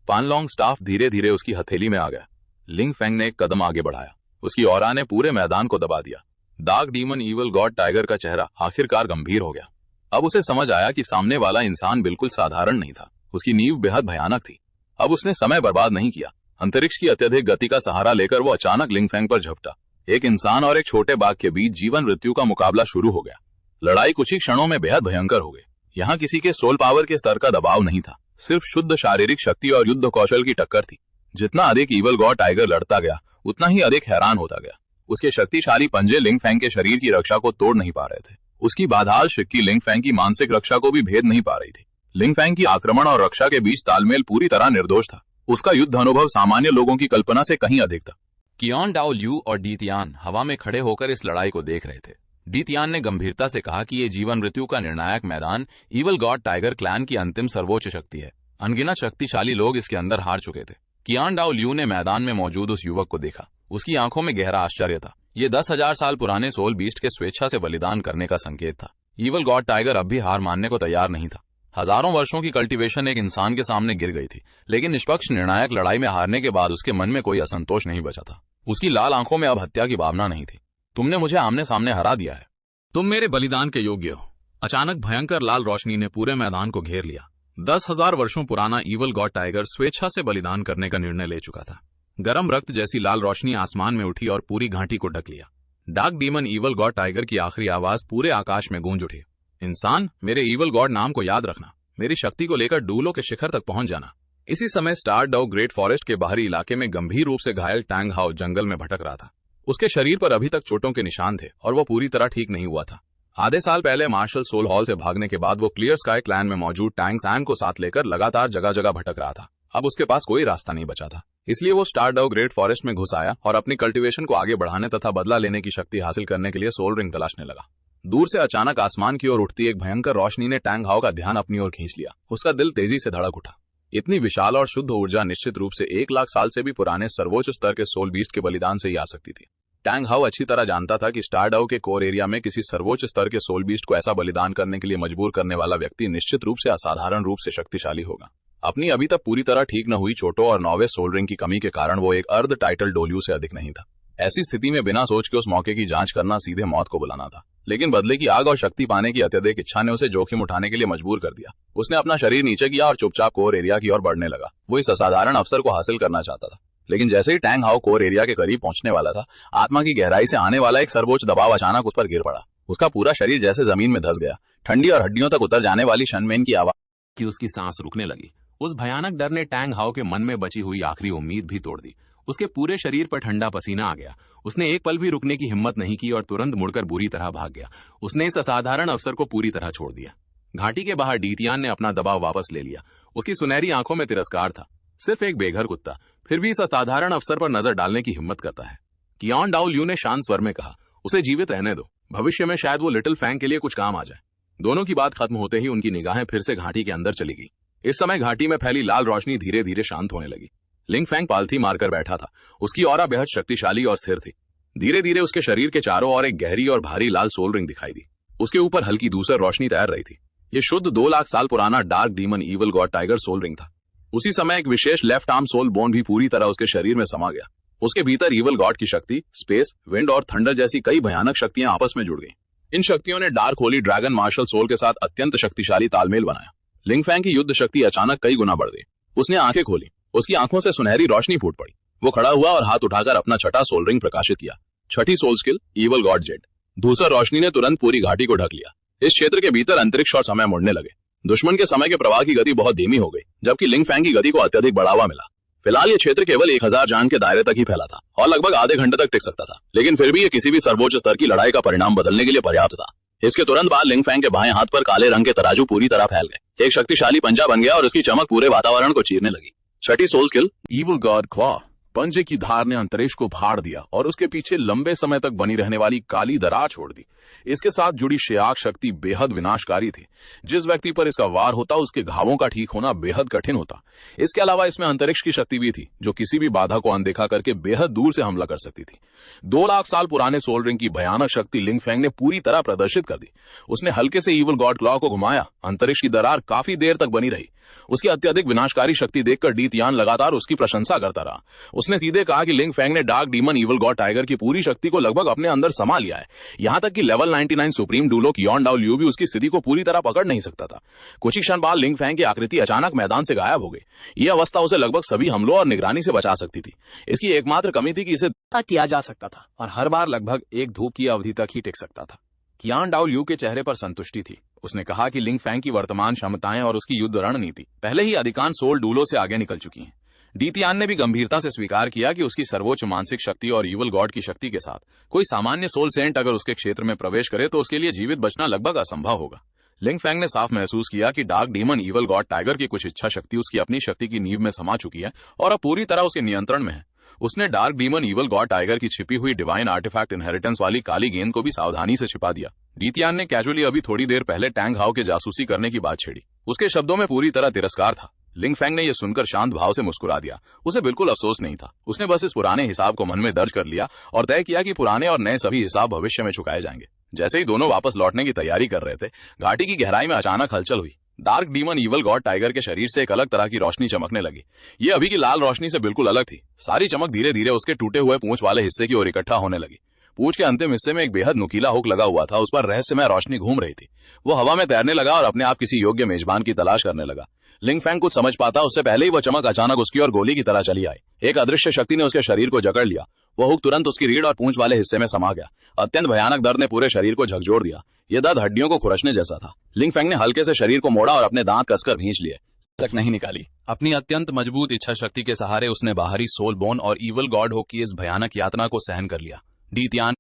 पानलोंग स्टाफ धीरे धीरे उसकी हथेली में आ गया। लिंग फैंग ने एक कदम आगे बढ़ाया। उसकी ऑरा ने पूरे मैदान को दबा दिया। Dark demon evil God tiger का चेहरा आखिरकार गंभीर हो गया। अब उसे समझ आया कि सामने वाला इंसान बिल्कुल साधारण नहीं था। उसकी नींव बेहद भयानक थी। अब उसने समय बर्बाद नहीं किया। अंतरिक्ष की अत्यधिक गति का सहारा लेकर वो अचानक लिंग फैंग पर झपटा। एक इंसान और एक छोटे बाघ के बीच जीवन मृत्यु का मुकाबला शुरू हो गया। लड़ाई कुछ ही क्षणों में बेहद भयंकर हो गई। यहाँ किसी के सोल पावर के स्तर का दबाव नहीं था, सिर्फ शुद्ध शारीरिक शक्ति और युद्ध कौशल की टक्कर थी। जितना अधिक इविल गॉड टाइगर लड़ता गया, उतना ही अधिक हैरान होता गया। उसके शक्तिशाली पंजे लिंग फैंग के शरीर की रक्षा को तोड़ नहीं पा रहे थे। उसकी बाधाल शिक्की लिंग फैंग की मानसिक रक्षा को भी भेद नहीं पा रही थी। लिंग फैंग की आक्रमण और रक्षा के बीच तालमेल पूरी तरह निर्दोष था। उसका युद्ध अनुभव सामान्य लोगों की कल्पना से कहीं अधिक था। कियान डाओ ल्यू और डी तियान हवा में खड़े होकर इस लड़ाई को देख रहे थे। डी तियान ने गंभीरता से कहा कि ये जीवन मृत्यु का निर्णायक मैदान इवल गॉड टाइगर क्लैन की अंतिम सर्वोच्च शक्ति है। अनगिनत शक्तिशाली लोग इसके अंदर हार चुके थे। कियान डाओ ल्यू ने मैदान में मौजूद उस युवक को देखा। उसकी आंखों में गहरा आश्चर्य था। ये 10,000 साल पुराने सोल बीस्ट के स्वेच्छा से बलिदान करने का संकेत था। इवल गॉड टाइगर अब भी हार मानने को तैयार नहीं था। हजारों वर्षों की कल्टीवेशन एक इंसान के सामने गिर गई थी, लेकिन निष्पक्ष निर्णायक लड़ाई में हारने के बाद उसके मन में कोई असंतोष नहीं बचा था। उसकी लाल आंखों में अब हत्या की भावना नहीं थी। तुमने मुझे आमने सामने हरा दिया है। तुम मेरे बलिदान के योग्य हो। अचानक भयंकर लाल रोशनी ने पूरे मैदान को घेर लिया। 10,000 वर्षों पुराना इवल गॉड टाइगर स्वेच्छा से बलिदान करने का निर्णय ले चुका था। गर्म रक्त जैसी लाल रोशनी आसमान में उठी और पूरी घाटी को ढक लिया। Dark demon evil god tiger की आखिरी आवाज पूरे आकाश में गूंज उठी। इंसान, मेरे इवल गॉड नाम को याद रखना। मेरी शक्ति को लेकर डूलो के शिखर तक पहुंच जाना। इसी समय स्टार डाउ ग्रेट फॉरेस्ट के बाहरी इलाके में गंभीर रूप से घायल टैंग हाउ जंगल में भटक रहा था। उसके शरीर पर अभी तक चोटों के निशान थे और वो पूरी तरह ठीक नहीं हुआ था। आधे साल पहले मार्शल सोल हॉल से भागने के बाद वो क्लियर स्काई क्लैन में मौजूद टैंग सैन को साथ लेकर लगातार जगह जगह भटक रहा था। अब उसके पास कोई रास्ता नहीं बचा था, इसलिए वो स्टार डाउ ग्रेट फॉरेस्ट में घुस आया और अपनी कल्टीवेशन को आगे बढ़ाने तथा बदला लेने की शक्ति हासिल करने के लिए सोल रिंग तलाशने लगा। दूर से अचानक आसमान की ओर उठती एक भयंकर रोशनी ने टैंग हाउ का ध्यान अपनी ओर खींच लिया। उसका दिल तेजी से धड़क उठा। इतनी विशाल और शुद्ध ऊर्जा निश्चित रूप से 1,00,000 साल से भी पुराने सर्वोच्च स्तर के सोल बीस्ट के बलिदान से ही आ सकती थी। टैंग हाउ अच्छी तरह जानता था कि स्टार डाउ के कोर एरिया में किसी सर्वोच्च स्तर के सोल बीस्ट को ऐसा बलिदान करने के लिए मजबूर करने वाला व्यक्ति निश्चित रूप से असाधारण रूप से शक्तिशाली होगा। अपनी अभी तक पूरी तरह ठीक न हुई चोटों और 9वें सोल रिंग की कमी के कारण वो एक अर्ध टाइटल डोल्यू से अधिक नहीं था। ऐसी स्थिति में बिना सोच के उस मौके की जांच करना सीधे मौत को बुलाना था। लेकिन बदले की आग और शक्ति पाने की अत्यधिक इच्छा ने उसे जोखिम उठाने के लिए मजबूर कर दिया। उसने अपना शरीर नीचे किया और चुपचाप कोर एरिया की ओर बढ़ने लगा। वो इस असाधारण अवसर को हासिल करना चाहता था। लेकिन जैसे ही टैंग हाउ कोर एरिया के करीब पहुंचने वाला था, आत्मा की गहराई से आने वाला एक सर्वोच्च दबाव अचानक उस पर गिर पड़ा। उसका पूरा शरीर जैसे जमीन में धंस गया। ठंडी और हड्डियों तक उतर जाने वाली शनमेन की आवाज कि उसकी सांस रुकने लगी। उस भयानक डर ने टैंग हाउ के मन में बची हुई आखिरी उम्मीद भी तोड़ दी। उसके पूरे शरीर पर ठंडा पसीना आ गया। उसने एक पल भी रुकने की हिम्मत नहीं की और तुरंत मुड़कर बुरी तरह भाग गया। उसने इस असाधारण अवसर को पूरी तरह छोड़ दिया। घाटी के बाहर डी तियान ने अपना दबाव वापस ले लिया। उसकी सुनहरी आंखों में तिरस्कार था। सिर्फ एक बेघर कुत्ता फिर भी इस असाधारण अवसर पर नजर डालने की हिम्मत करता है। कियान डाओ ल्यू ने शांत स्वर में कहा, उसे जीवित रहने दो। भविष्य में शायद वो लिटिल फैंग के लिए कुछ काम आ जाए। दोनों की बात खत्म होते ही उनकी निगाहें फिर से घाटी के अंदर चली गई। इस समय घाटी में फैली लाल रोशनी धीरे धीरे शांत होने लगी। लिंग फैंग पालथी मारकर बैठा था। उसकी ऑरा बेहद शक्तिशाली और स्थिर थी। धीरे धीरे उसके शरीर के चारों ओर एक गहरी और भारी लाल सोल रिंग दिखाई दी। उसके ऊपर हल्की धूसर रोशनी तैर रही थी। ये शुद्ध 2,00,000 साल पुराना dark demon evil god tiger soul ring था। उसी समय एक विशेष लेफ्ट आर्म सोल बोन भी पूरी तरह उसके शरीर में समा गया। उसके भीतर इवल गॉड की शक्ति, स्पेस, विंड और थंडर जैसी कई भयानक शक्तियां आपस में जुड़ गईं। इन शक्तियों ने dark holy dragon martial soul के साथ अत्यंत शक्तिशाली तालमेल बनाया। लिंग फैंग की युद्ध शक्ति अचानक कई गुना बढ़ गई। उसने आंखें खोली। उसकी आंखों से सुनहरी रोशनी फूट पड़ी। वो खड़ा हुआ और हाथ उठाकर अपना छठा सोल रिंग प्रकाशित किया। छठी soul skill, evil god jade. धूसर रोशनी ने तुरंत पूरी घाटी को ढक लिया। इस क्षेत्र के भीतर अंतरिक्ष और समय मुड़ने लगे। दुश्मन के समय के प्रवाह की गति बहुत धीमी हो गई, जबकि लिंग फैंग की गति को अत्यधिक बढ़ावा मिला। फिलहाल ये क्षेत्र केवल 1,000 जान के दायरे तक ही फैला था और लगभग आधे घंटे तक टिक सकता था। लेकिन फिर भी ये किसी भी सर्वोच्च स्तर की लड़ाई का परिणाम बदलने के लिए पर्याप्त था। इसके तुरंत बाद लिंग फैंग के बाएं हाथ पर काले रंग के तराजू पूरी तरह फैल गए। एक शक्तिशाली पंजा बन गया और उसकी चमक पूरे वातावरण को चीरने लगी। छठी soul skill, evil god claw. पंजे की धार ने अंतरिक्ष को फाड़ दिया और उसके पीछे लंबे समय तक बनी रहने वाली काली दरार छोड़ दी। इसके साथ जुड़ी शेयाक शक्ति बेहद विनाशकारी थी। जिस व्यक्ति पर इसका वार होता उसके घावों का ठीक होना बेहद कठिन होता। इसके अलावा इसमें अंतरिक्ष की शक्ति भी थी, जो किसी भी बाधा को अनदेखा करके बेहद दूर से हमला कर सकती थी। 2,00,000 साल पुराने सोल रिंग की भयानक शक्ति लिंग फैंग ने पूरी तरह प्रदर्शित कर दी। उसने हल्के से इवल गॉड क्लॉ को घुमाया। अंतरिक्ष की दरार काफी देर तक बनी रही। उसकी अत्यधिक विनाशकारी शक्ति देखकर डी तियान लगातार उसकी प्रशंसा करता रहा। उसने सीधे कहा कि लिंग फैंग ने dark demon evil god tiger की पूरी शक्ति को लगभग अपने अंदर समा लिया है। यहां तक कि लेवल 99 सुप्रीम डूलो कियान डाओ ल्यू भी उसकी स्थिति को पूरी तरह पकड़ नहीं सकता था। कुछ ही क्षण बाद लिंग फैंग की आकृति अचानक मैदान से गायब हो गई। यह अवस्था उसे लगभग सभी हमलों और निगरानी से बचा सकती थी। इसकी एकमात्र कमी थी कि इसे किया जा सकता था और हर बार लगभग एक धूप की अवधि तक ही टिक सकता था। कियान डाओ ल्यू के चेहरे पर संतुष्टि थी। उसने कहा कि लिंग फैंग की वर्तमान क्षमताएं और उसकी युद्ध रणनीति पहले ही अधिकांश सोल डूलो से आगे निकल चुकी हैं। डीतियान ने भी गंभीरता से स्वीकार किया कि उसकी सर्वोच्च मानसिक शक्ति और ईवल गॉड की शक्ति के साथ कोई सामान्य सोल सेंट अगर उसके क्षेत्र में प्रवेश करे तो उसके लिए जीवित बचना लगभग असंभव होगा। लिंग फेंग ने साफ महसूस किया कि dark demon evil god tiger की कुछ इच्छा शक्ति उसकी अपनी शक्ति की नींव में समा चुकी है और अब पूरी तरह उसके नियंत्रण में है। उसने dark demon evil god tiger की छिपी हुई डिवाइन आर्टिफैक्ट इनहेरिटेंस वाली काली गेंद को भी सावधानी से छिपा दिया। डीतियान ने कैजुअली अभी थोड़ी देर पहले टैंग हाउ के जासूसी करने की बात छेड़ी। उसके शब्दों में पूरी तरह तिरस्कार था। लिंग फेंग ने यह सुनकर शांत भाव से मुस्कुरा दिया। उसे बिल्कुल अफसोस नहीं था। उसने बस इस पुराने हिसाब को मन में दर्ज कर लिया और तय किया कि पुराने और नए सभी हिसाब भविष्य में चुकाए जाएंगे। जैसे ही दोनों वापस लौटने की तैयारी कर रहे थे, घाटी की गहराई में अचानक हलचल हुई। Dark demon evil god tiger के शरीर से एक अलग तरह की रोशनी चमकने लगी। ये अभी की लाल रोशनी से बिल्कुल अलग थी। सारी चमक धीरे धीरे उसके टूटे हुए पूंछ वाले हिस्से की ओर इकट्ठा होने लगी। पूंछ के अंतिम हिस्से में एक बेहद नुकीला हुक लगा हुआ था। उस पर रहस्यमय रोशनी घूम रही थी। वो हवा में तैरने लगा और अपने आप किसी योग्य मेजबान की तलाश करने लगा। लिंग फेंग कुछ समझ पाता उससे पहले ही वह चमक अचानक उसकी ओर गोली की तरह चली आई। एक अदृश्य शक्ति ने उसके शरीर को जकड़ लिया। वह हुक तुरंत उसकी रीढ़ और पूंछ वाले हिस्से में समा गया। अत्यंत भयानक दर्द ने पूरे शरीर को झकझोर दिया। यह दर्द हड्डियों को खुरचने जैसा था। लिंग फेंग ने हल्के से शरीर को मोड़ा और अपने दांत कसकर भींच लिए। तक नहीं निकाली। अपनी अत्यंत मजबूत इच्छा शक्ति के सहारे उसने बाहरी सोल बोन और ईवल गॉड होक की इस भयानक यातना को सहन कर लिया। डीतियान,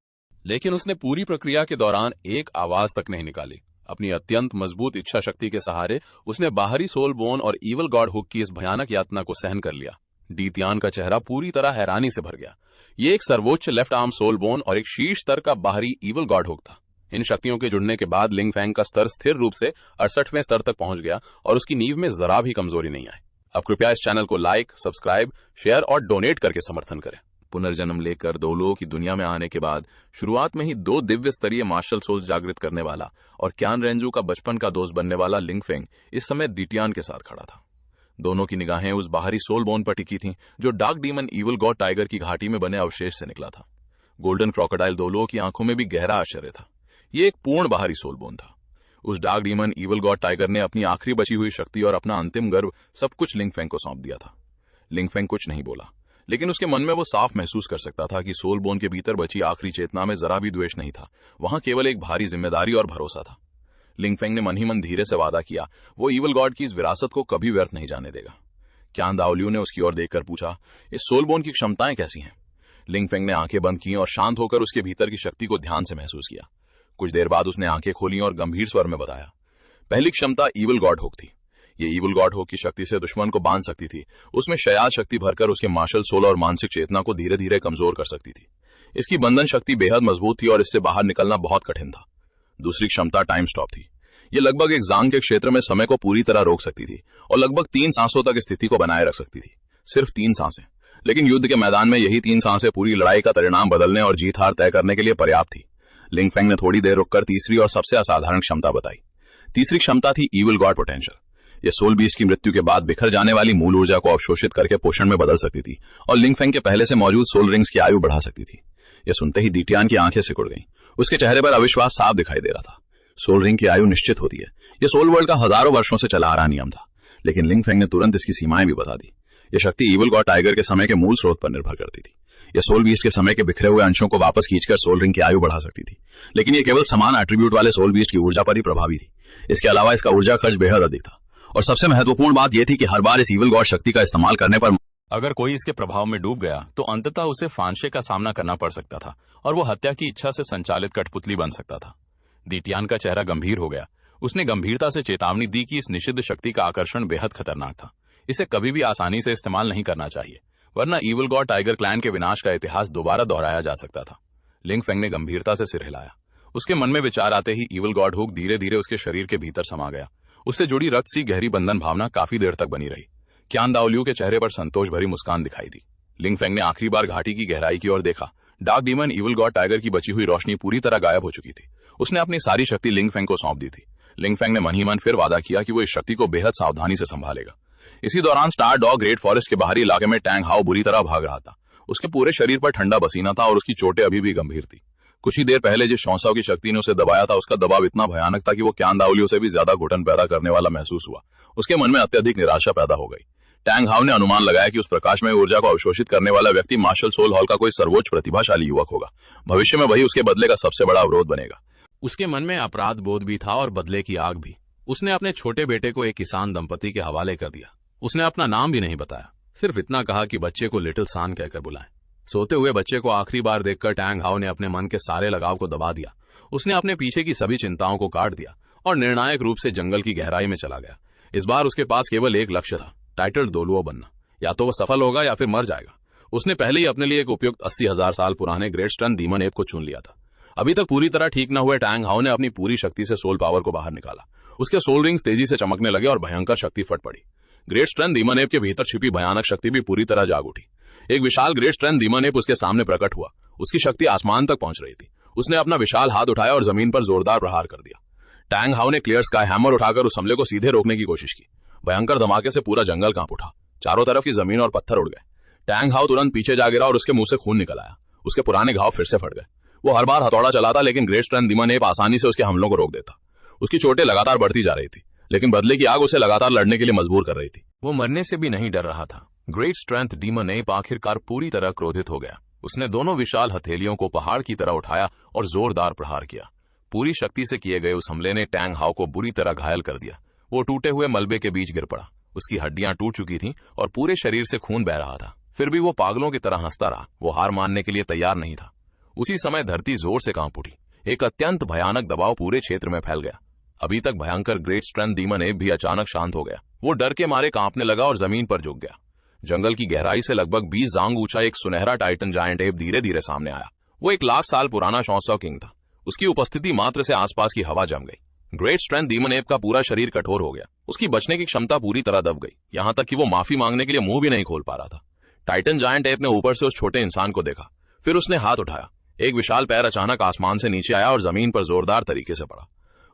लेकिन उसने पूरी प्रक्रिया के दौरान एक आवाज तक नहीं निकाली। अपनी अत्यंत मजबूत इच्छा शक्ति के सहारे उसने बाहरी सोल बोन और ईवल गॉड हुक की इस भयानक यातना को सहन कर लिया। डीतियान का चेहरा पूरी तरह हैरानी से भर गया। ये एक सर्वोच्च लेफ्ट आर्म सोल बोन और एक शीर्ष स्तर का बाहरी ईवल गॉड हुक था। इन शक्तियों के जुड़ने के बाद लिंग फेंग का स्तर स्थिर रूप से 68वें स्तर तक पहुंच गया और उसकी नींव में जरा भी कमजोरी नहीं आई। अब कृपया इस चैनल को लाइक, सब्सक्राइब, शेयर और डोनेट करके समर्थन करें। पुनर्जन्म लेकर दो लोगों की दुनिया में आने के बाद शुरुआत में ही दो दिव्य स्तरीय मार्शल सोल्स जागृत करने वाला और क्यान रेंजू का बचपन का दोस्त बनने वाला लिंग फेंग इस समय डीतियान के साथ खड़ा था। दोनों की निगाहें उस बाहरी सोल बोन पर टिकी थीं जो dark demon evil god tiger की घाटी में बने अवशेष से निकला था। गोल्डन क्रोकोडाइल दो लोगों की आंखों में भी गहरा आश्चर्य था। ये एक पूर्ण बाहरी सोल बोन था। उस dark demon evil god tiger ने अपनी आखिरी बची हुई शक्ति और अपना अंतिम गर्व सब कुछ लिंग फेंग को सौंप दिया था। लिंग फेंग कुछ नहीं बोला, लेकिन उसके मन में वो साफ महसूस कर सकता था कि सोल बोन के भीतर बची आखिरी चेतना में जरा भी द्वेष नहीं था। वहां केवल एक भारी जिम्मेदारी और भरोसा था। लिंग फेंग ने मन ही मन धीरे से वादा किया वो ईवल गॉड की इस विरासत को कभी व्यर्थ नहीं जाने देगा। क्यान दाओलियू ने उसकी ओर देखकर पूछा, इस सोल बोन की क्षमताएं कैसी हैं? लिंग फेंग ने आंखें बंद की और शांत होकर उसके भीतर की शक्ति को ध्यान से महसूस किया। कुछ देर बाद उसने आंखें खोली और गंभीर स्वर में बताया, पहली क्षमता ईवल गॉड हुक थी। ये ईवल गॉड हुक की शक्ति से दुश्मन को बांध सकती थी। उसमें शयाद शक्ति भरकर उसके मार्शल सोल और मानसिक चेतना को धीरे धीरे कमजोर कर सकती थी। इसकी बंधन शक्ति बेहद मजबूत थी और इससे बाहर निकलना बहुत कठिन था। दूसरी क्षमता टाइम स्टॉप थी। ये लगभग एक जांग के क्षेत्र में समय को पूरी तरह रोक सकती थी और लगभग 3 सांसों तक स्थिति को बनाए रख सकती थी। सिर्फ 3 सांसें, लेकिन युद्ध के मैदान में यही 3 सांसें पूरी लड़ाई का परिणाम बदलने और जीत हार तय करने के लिए पर्याप्त थी। लिंग फेंग ने थोड़ी देर रुककर तीसरी और सबसे असाधारण क्षमता बताई। तीसरी क्षमता थी ईवल गॉड पोटेंशियल। यह सोल बीस्ट की मृत्यु के बाद बिखर जाने वाली मूल ऊर्जा को अवशोषित करके पोषण में बदल सकती थी और लिंग फेंग के पहले से मौजूद सोल रिंग्स की आयु बढ़ा सकती थी। यह सुनते ही डीतियान की आंखें सिकुड़ गईं। उसके चेहरे पर अविश्वास साफ दिखाई दे रहा था। सोल रिंग की आयु निश्चित होती है। यह सोल वर्ल्ड का हजारों वर्षों से चला आ रहा नियम था, लेकिन लिंग फेंग ने तुरंत इसकी सीमाएं भी बता दी। यह शक्ति ईवल गॉड टाइगर के समय के मूल स्रोत पर निर्भर करती थी। यह सोल बीस्ट के समय के बिखरे हुए अंशों को वापस खींचकर सोल रिंग की आयु बढ़ा सकती थी, लेकिन यह केवल समान एट्रीब्यूट वाले सोल बीस्ट की ऊर्जा पर ही प्रभावी थी। इसके अलावा इसका ऊर्जा खर्च बेहद अधिक था और सबसे महत्वपूर्ण बात यह थी कि हर बार इस ईवल गॉड शक्ति का इस्तेमाल करने पर अगर कोई इसके प्रभाव में डूब गया तो अंततः उसे फांसे का सामना करना पड़ सकता था और वो हत्या की इच्छा से संचालित कठपुतली बन सकता था। डीतियान का चेहरा गंभीर हो गया। उसने गंभीरता से चेतावनी दी कि इस निषिद्ध शक्ति का आकर्षण बेहद खतरनाक था। इसे कभी भी आसानी से इस्तेमाल नहीं करना चाहिए, वरना ईवल गॉड टाइगर क्लैन के विनाश का इतिहास दोबारा दोहराया जा सकता था। लिंग फेंग ने गंभीरता से सिर हिलाया। उसके मन में विचार आते ही ईवल गॉड हुक धीरे धीरे उसके शरीर के भीतर समा गया। उससे जुड़ी रक्त सी गहरी बंधन भावना काफी देर तक बनी रही। क्यान दाओलियू के चेहरे पर संतोष भरी मुस्कान दिखाई दी। लिंग फेंग ने आखिरी बार घाटी की गहराई की ओर देखा। Dark demon evil god tiger की बची हुई रोशनी पूरी तरह गायब हो चुकी थी। उसने अपनी सारी शक्ति लिंग फेंग को सौंप दी थी। लिंग फेंग ने मन ही मन फिर वादा किया कि वो इस शक्ति को बेहद सावधानी से संभालेगा। इसी दौरान स्टार डॉग ग्रेट फॉरेस्ट के बाहरी इलाके में टैंग हाउ बुरी तरह भाग रहा था। उसके पूरे शरीर पर ठंडा पसीना था और उसकी चोटें अभी भी गंभीर थी। कुछ ही देर पहले जिस शौंसाव की शक्ति ने उसे दबाया था, उसका दबाव इतना भयानक था कि वो क्यान दाओलियू से भी ज्यादा घुटन पैदा करने वाला महसूस हुआ। उसके मन में अत्यधिक निराशा पैदा हो गई। टैंग हाउ ने अनुमान लगाया कि उस प्रकाशमय ऊर्जा को अवशोषित करने वाला व्यक्ति मार्शल सोल हॉल का कोई सर्वोच्च प्रतिभाशाली युवक होगा। भविष्य में वही उसके बदले का सबसे बड़ा अवरोध बनेगा। उसके मन में अपराध बोध भी था और बदले की आग भी। उसने अपने छोटे बेटे को एक किसान दंपति के हवाले कर दिया। उसने अपना नाम भी नहीं बताया। सिर्फ इतना कहा कि बच्चे को लिटिल सान कहकर बुलाएं। सोते हुए बच्चे को आखिरी बार देखकर टैंग हाउ ने अपने मन के सारे लगाव को दबा दिया। उसने अपने पीछे की सभी चिंताओं को काट दिया और निर्णायक रूप से जंगल की गहराई में चला गया। इस बार उसके पास केवल एक लक्ष्य था, टाइटल डोलुओ बनना। या तो वह सफल होगा या फिर मर जाएगा। उसने पहले ही अपने लिए एक उपयुक्त 80,000 साल पुराने ग्रेट स्टर्न डीमन एप को चुन लिया था। अभी तक पूरी तरह ठीक न हुए टैंग हाउ ने अपनी पूरी शक्ति से सोल पावर को बाहर निकाला। उसके सोल रिंग्स तेजी से चमकने लगे और भयंकर शक्ति फट पड़ी। ग्रेट स्टर्न डीमन एप के भीतर छिपी भयानक शक्ति भी पूरी तरह जाग उठी। एक विशाल ग्रेट स्टर्न डीमन एप उसके सामने प्रकट हुआ। उसकी शक्ति आसमान तक पहुंच रही थी। उसने अपना विशाल हाथ उठाया और जमीन पर जोरदार प्रहार कर दिया। टैंग हाउ ने क्लियर स्काई हैमर उठाकर उस हमले को सीधे रोकने की कोशिश की। भयंकर धमाके से पूरा जंगल कांप उठा। चारों तरफ की जमीन और पत्थर उड़ गए। टैंग हाउ तुरंत पीछे जा गिरा और उसके मुंह से खून निकल आया। उसके पुराने घाव फिर से फट गए। वो हर बार हथौड़ा चलाता, लेकिन ग्रेट स्टर्न डीमन एप आसानी से उसके हमलों को रोक देता। उसकी चोटें लगातार बढ़ती जा रही थी, लेकिन बदले की आग उसे लगातार लड़ने के लिए मजबूर कर रही थी। वो मरने से भी नहीं डर रहा था। ग्रेट स्ट्रेंथ डीमन एप आखिरकार पूरी तरह क्रोधित हो गया। उसने दोनों विशाल हथेलियों को पहाड़ की तरह उठाया और जोरदार प्रहार किया। पूरी शक्ति से किए गए उस हमले ने टैंग हाउ को बुरी तरह घायल कर दिया। वो टूटे हुए मलबे के बीच गिर पड़ा। उसकी हड्डियां टूट चुकी थीं और पूरे शरीर से खून बह रहा था। फिर भी वो पागलों की तरह हंसता रहा। वो हार मानने के लिए तैयार नहीं था। उसी समय धरती जोर से कांप उठी। एक अत्यंत भयानक दबाव पूरे क्षेत्र में फैल गया। अभी तक भयंकर ग्रेट स्ट्रेंथ डीमन एप भी अचानक शांत हो गया। वो डर के मारे कांपने लगा और जमीन पर झुक गया। जंगल की गहराई से लगभग 20 जांग ऊंचा एक सुनहरा टाइटन जायंट एप धीरे धीरे सामने आया। वो 1 लाख साल पुराना शॉसॉ किंग था। उसकी उपस्थिति मात्र से आसपास की हवा जम गई। ग्रेट स्ट्रेंथ डीमन एप का पूरा शरीर कठोर हो गया। उसकी बचने की क्षमता पूरी तरह दब गई, यहां तक कि वो माफी मांगने के लिए मुंह भी नहीं खोल पा रहा था। टाइटन जायंट एप ने ऊपर से उस छोटे इंसान को देखा। फिर उसने हाथ उठाया। एक विशाल पैर अचानक आसमान से नीचे आया और जमीन पर जोरदार तरीके से पड़ा।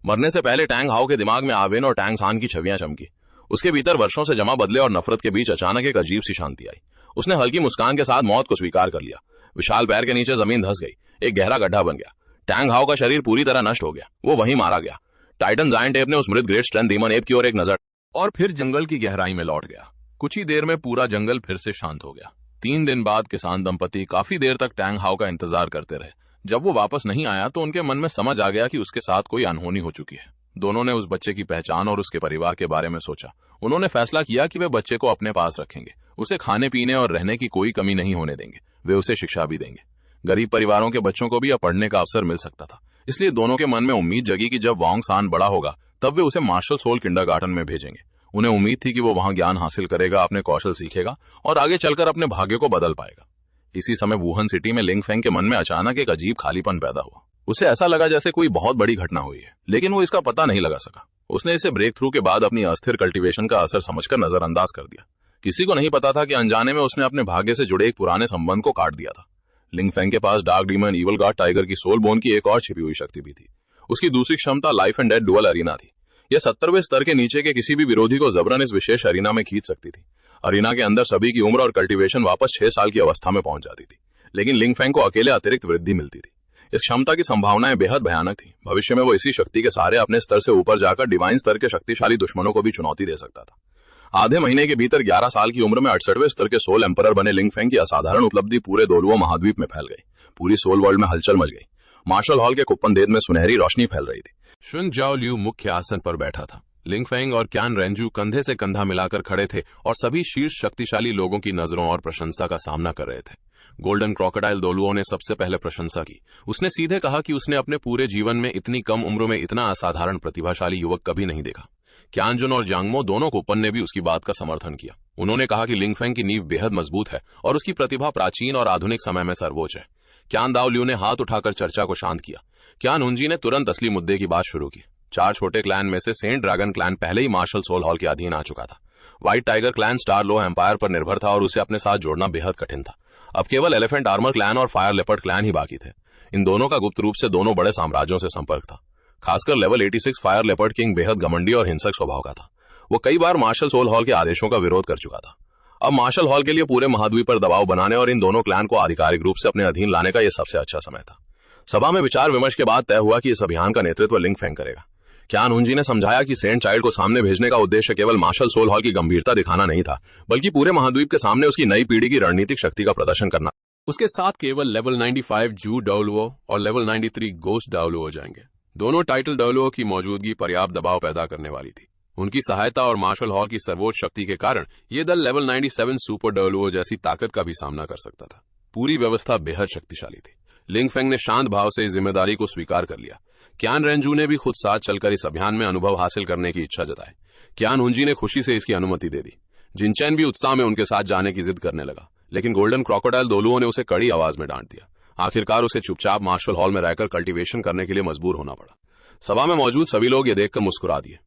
मरने से पहले टैंग हाउ के दिमाग में आवेन और टैंग सान की छवियां चमकी। उसके भीतर वर्षों से जमा बदले और नफरत के बीच अचानक एक अजीब सी शांति आई। उसने हल्की मुस्कान के साथ मौत को स्वीकार कर लिया। विशाल पैर के नीचे जमीन धंस गई। एक गहरा गड्ढा बन गया। टैंग हाउ का शरीर पूरी तरह नष्ट हो गया। वो वहीं मारा गया। टाइटन जायंट एप ने उस मृत ग्रेट स्ट्रेंथ डीमन एप की ओर एक नजर और फिर जंगल की गहराई में लौट गया। कुछ ही देर में पूरा जंगल फिर से शांत हो गया। 3 दिन बाद किसान दंपति काफी देर तक टैंग हाउ का इंतजार करते रहे। जब वो वापस नहीं आया तो उनके मन में समझ आ गया कि उसके साथ कोई अनहोनी हो चुकी है। दोनों ने उस बच्चे की पहचान और उसके परिवार के बारे में सोचा। उन्होंने फैसला किया कि वे बच्चे को अपने पास रखेंगे। उसे खाने पीने और रहने की कोई कमी नहीं होने देंगे। वे उसे शिक्षा भी देंगे। गरीब परिवारों के बच्चों को भी अब पढ़ने का अवसर मिल सकता था। इसलिए दोनों के मन में उम्मीद जगी कि जब वांग सान बड़ा होगा तब वे उसे मार्शल सोल किंडरगार्टन में भेजेंगे। उन्हें उम्मीद थी कि वो वहां ज्ञान हासिल करेगा, अपने कौशल सीखेगा और आगे चलकर अपने भाग्य को बदल पाएगा। इसी समय वुहान सिटी में लिंग फेंग के मन में अचानक एक अजीब खालीपन पैदा हुआ। उसे ऐसा लगा जैसे कोई बहुत बड़ी घटना हुई है, लेकिन वो इसका पता नहीं लगा सका। उसने इसे ब्रेक थ्रू के बाद अपनी अस्थिर कल्टीवेशन का असर समझकर नजरअंदाज कर दिया। किसी को नहीं पता था कि अनजाने में उसने अपने भाग्य से जुड़े एक पुराने संबंध को काट दिया था। लिंग फेंग के पास dark demon evil god tiger की सोल बोन की एक और छिपी हुई शक्ति भी थी। उसकी दूसरी क्षमता life and death dual arena थी। यह 70वें स्तर के नीचे के किसी भी विरोधी को जबरन इस विशेष अरीना में खींच सकती थी। अरीना के अंदर सभी की उम्र और कल्टीवेशन वापस 6 साल की अवस्था में पहुंच जाती थी, लेकिन लिंग फेंग को अकेले अतिरिक्त वृद्धि मिलती थी। इस क्षमता की संभावनाएं बेहद भयानक थी। भविष्य में वो इसी शक्ति के सहारे अपने स्तर से ऊपर जाकर डिवाइन स्तर के शक्तिशाली दुश्मनों को भी चुनौती दे सकता था। आधे महीने के भीतर 11 साल की उम्र में 68वें स्तर के सोल एम्परर बने लिंग फेंग की असाधारण उपलब्धि पूरे दोलुओ महाद्वीप में फैल गई। पूरी सोल वर्ल्ड में हलचल मच गई। मार्शल हॉल के कुप्पन में सुनहरी रोशनी फैल रही थी। शुन जाओ लियू मुख्य आसन पर बैठा था। लिंग फेंग और क्यान रेंजू कंधे से कंधा मिलाकर खड़े थे और सभी शीर्ष शक्तिशाली लोगों की नजरों और प्रशंसा का सामना कर रहे थे। गोल्डन क्रोकोडाइल दोलुओ ने सबसे पहले प्रशंसा की। उसने सीधे कहा कि उसने अपने पूरे जीवन में इतनी कम उम्र में इतना असाधारण प्रतिभाशाली युवक कभी नहीं देखा। क्यानजुन और जांगमो दोनों कुप्पन ने भी उसकी बात का समर्थन किया। उन्होंने कहा कि लिंग फेंग की नींव बेहद मजबूत है और उसकी प्रतिभा प्राचीन और आधुनिक समय में सर्वोच्च है। क्यान दाओ लियू ने हाथ उठाकर चर्चा को शांत किया। क्यान उंजी ने तुरंत असली मुद्दे की बात शुरू की। 4 छोटे क्लैन में से सेंट ड्रैगन क्लैन पहले ही मार्शल सोल हॉल के अधीन आ चुका था। White tiger clan star Luo empire पर निर्भर था और उसे अपने साथ जोड़ना बेहद कठिन था। अब केवल एलिफेंट आर्मर क्लैन और फायर लेपर्ड क्लैन ही बाकी थे। इन दोनों का गुप्त रूप से दोनों बड़े साम्राज्यों से संपर्क था। खासकर लेवल 86 फायर लेपर्ड किंग बेहद घमंडी और हिंसक स्वभाव का था। वो कई बार मार्शल सोल हॉल के आदेशों का विरोध कर चुका था। अब मार्शल हॉल के लिए पूरे महाद्वीप पर दबाव बनाने और इन दोनों क्लैन को आधिकारिक रूप से अपने अधीन लाने का यह सबसे अच्छा समय था। सभा में विचार विमर्श के बाद तय हुआ कि इस अभियान का नेतृत्व लिंग फेंग करेगा। क्यान उंजी ने समझाया कि सेंट चाइल्ड को सामने भेजने का उद्देश्य केवल मार्शल सोल हॉल की गंभीरता दिखाना नहीं था, बल्कि पूरे महाद्वीप के सामने उसकी नई पीढ़ी की रणनीतिक शक्ति का प्रदर्शन करना। उसके साथ केवल लेवल 95 जू डाउलुओ और लेवल 93 गोस्ट डाउलुओ जाएंगे। दोनों टाइटल डाउलुओ की मौजूदगी पर्याप्त दबाव पैदा करने वाली थी। उनकी सहायता और मार्शल हॉल की सर्वोच्च शक्ति के कारण ये दल लेवल 97 सुपर डब्ल्यूओ जैसी ताकत का भी सामना कर सकता था। पूरी व्यवस्था बेहद शक्तिशाली थी। लिंग फेंग ने शांत भाव से इस जिम्मेदारी को स्वीकार कर लिया। क्यान रेंजू ने भी खुद साथ चलकर इस अभियान में अनुभव हासिल करने की इच्छा जताई। क्यान हुंजी ने खुशी से इसकी अनुमति दे दी। जिनचैन भी उत्साह में उनके साथ जाने की जिद करने लगा, लेकिन गोल्डन क्रोकोडाइल दोलुओ ने उसे कड़ी आवाज में डांट दिया। आखिरकार उसे चुपचाप मार्शल हॉल में रहकर कल्टीवेशन करने के लिए मजबूर होना पड़ा। सभा में मौजूद सभी लोग ये देखकर मुस्कुरा दिए।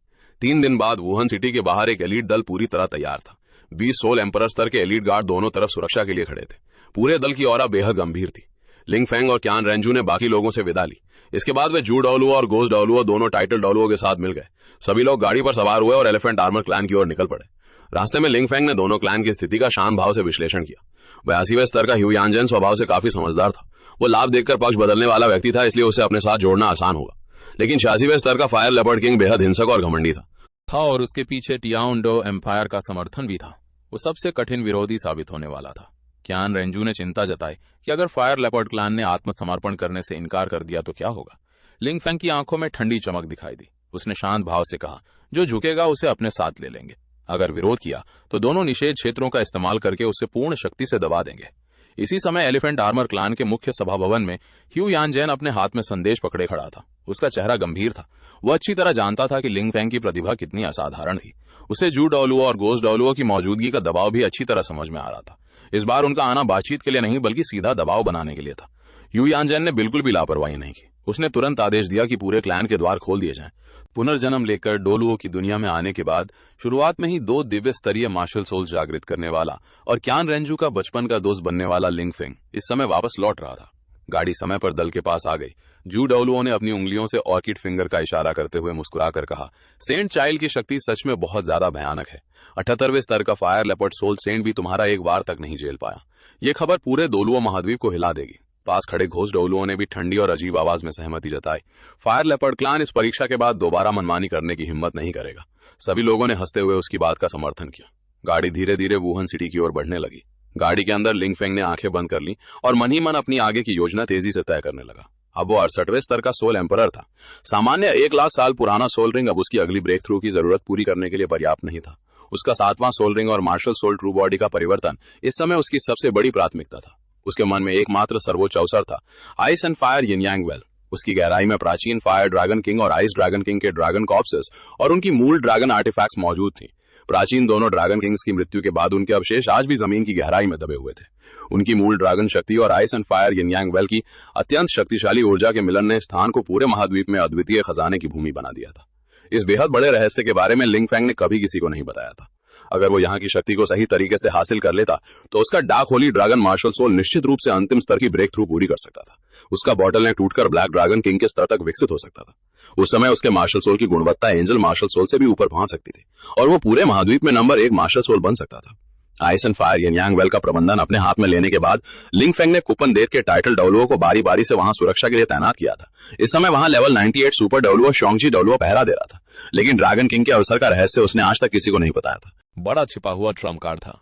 3 दिन बाद वुहान सिटी के बाहर एक एलीट दल पूरी तरह तैयार था। 20 सोल एम्परर स्तर के एलीट गार्ड दोनों तरफ सुरक्षा के लिए खड़े थे। पूरे दल की ऑरा बेहद गंभीर थी। लिंग फेंग और क्यान रेंजू ने बाकी लोगों से विदा ली। इसके बाद वे जू डोलुओ और गोस डोलुओ दोनों टाइटल डोलुओ के साथ मिल गए। सभी लोग गाड़ी पर सवार हुए और एलिफेंट आर्मर क्लैन की ओर निकल पड़े। रास्ते में लिंग फेंग ने दोनों क्लैन की स्थिति का शांत भाव से विश्लेषण किया। 82वें स्तर का ह्यू यानजेन स्वभाव से काफी समझदार था। वो लाभ देखकर पक्ष बदलने वाला व्यक्ति था, इसलिए उसे अपने साथ जोड़ना आसान होगा। लेकिन 86वें स्तर का फायर लेपर्ड किंग बेहद हिंसक और घमंडी था और उसके पीछे टियाओंडो एम्पायर का समर्थन भी था। वो सबसे कठिन विरोधी साबित होने वाला था। क्यान रेंजू ने चिंता जताई कि अगर फायर लेपर्ड क्लैन ने आत्मसमर्पण करने से इनकार कर दिया तो क्या होगा। लिंग फेंग की आंखों में ठंडी चमक दिखाई दी। उसने शांत भाव से कहा, जो झुकेगा उसे अपने साथ ले लेंगे। अगर विरोध किया तो दोनों निषेध क्षेत्रों का इस्तेमाल करके उसे पूर्ण शक्ति से दबा देंगे। इसी समय एलिफेंट आर्मर क्लान के मुख्य सभा भवन में ह्यू यानजेन अपने हाथ में संदेश पकड़े खड़ा था। उसका चेहरा गंभीर था। वह अच्छी तरह जानता था कि लिंग फेंग की प्रतिभा कितनी असाधारण थी। उसे जू डोलुओ और गोस डोलुओ की मौजूदगी का दबाव भी अच्छी तरह समझ में आ रहा था। इस बार उनका आना बातचीत के लिए नहीं बल्कि सीधा दबाव बनाने के लिए था। ह्यू यानजेन ने बिल्कुल भी लापरवाही नहीं की। उसने तुरंत आदेश दिया कि पूरे क्लैन के द्वार खोल दिए जाएं। पुनर्जन्म लेकर डोलुओ की दुनिया में आने के बाद शुरुआत में ही 2 दिव्य स्तरीय मार्शल सोल्स जागृत करने वाला और क्यान रेंजू का बचपन का दोस्त बनने वाला लिंग फेंग इस समय वापस लौट रहा था। गाड़ी समय पर दल के पास आ गई। जू डोलुओ ने अपनी उंगलियों से ऑर्किड फिंगर का इशारा करते हुए मुस्कुराकर कहा, सेंट चाइल्ड की शक्ति सच में बहुत ज्यादा भयानक है। 78वें स्तर का फायर लेपर्ड सोल सेंट भी तुम्हारा एक वार तक नहीं झेल पाया। ये खबर पूरे डोलुओ महाद्वीप को हिला देगी। पास खड़े घोष डोलुओं ने भी ठंडी और अजीब आवाज में सहमति जताई। फायर लेपर्ड क्लान इस परीक्षा के बाद दोबारा मनमानी करने की हिम्मत नहीं करेगा। सभी लोगों ने हंसते हुए उसकी बात का समर्थन किया। गाड़ी धीरे धीरे वुहान सिटी की ओर बढ़ने लगी। गाड़ी के अंदर लिंग फेंग ने आंखें बंद कर ली और मन ही मन अपनी आगे की योजना तेजी से तय करने लगा। अब वो 68वें स्तर का सोल एम्परर था। सामान्य 1 लाख साल पुराना सोल रिंग अब उसकी अगली ब्रेक थ्रू की जरूरत पूरी करने के लिए पर्याप्त नहीं था। उसका 7वां सोल रिंग और मार्शल सोल ट्रू बॉडी का परिवर्तन इस समय उसकी सबसे बड़ी प्राथमिकता था। उसके मन में एकमात्र सर्वोच्च अवसर था, ice and fire yin Yang well. उसकी गहराई में प्राचीन फायर ड्रैगन किंग और आइस ड्रैगन किंग के ड्रैगन कॉर्प्सेस और उनकी मूल ड्रैगन आर्टिफैक्ट्स मौजूद थी। प्राचीन दोनों ड्रैगन किंग्स की मृत्यु के बाद उनके अवशेष आज भी जमीन की गहराई में दबे हुए थे। उनकी मूल ड्रैगन शक्ति और ice and fire yin Yang well की अत्यंत शक्तिशाली ऊर्जा के मिलन ने स्थान को पूरे महाद्वीप में अद्वितीय खजाने की भूमि बना दिया था। इस बेहद बड़े रहस्य के बारे में लिंग फेंग ने कभी किसी को नहीं बताया था। अगर वो यहाँ की शक्ति को सही तरीके से हासिल कर लेता तो उसका dark holy dragon martial soul निश्चित रूप से अंतिम स्तर की ब्रेक थ्रू पूरी कर सकता था। उसका बॉटल नेक टूटकर ब्लैक ड्रैगन किंग के स्तर तक विकसित हो सकता था। उस समय उसके मार्शल सोल की गुणवत्ता एंजल मार्शल सोल से भी ऊपर पहुंच सकती थी और वो पूरे महाद्वीप में नंबर 1 मार्शल सोल बन सकता था। Ice and fire yin Yang well का प्रबंधन अपने हाथ में लेने के बाद लिंग फेंग ने कूपन देत के टाइटल डोलुओ को बारी बारी से वहां सुरक्षा के लिए तैनात किया था। इस समय वहां लेवल 98 सुपर डोलुओ शोंगजी डोलुओ पहरा दे रहा था, लेकिन ड्रैगन किंग के अवसर का रहस्य उसने आज तक किसी को नहीं बताया था। बड़ा छिपा हुआ ट्रम्प कार्ड था।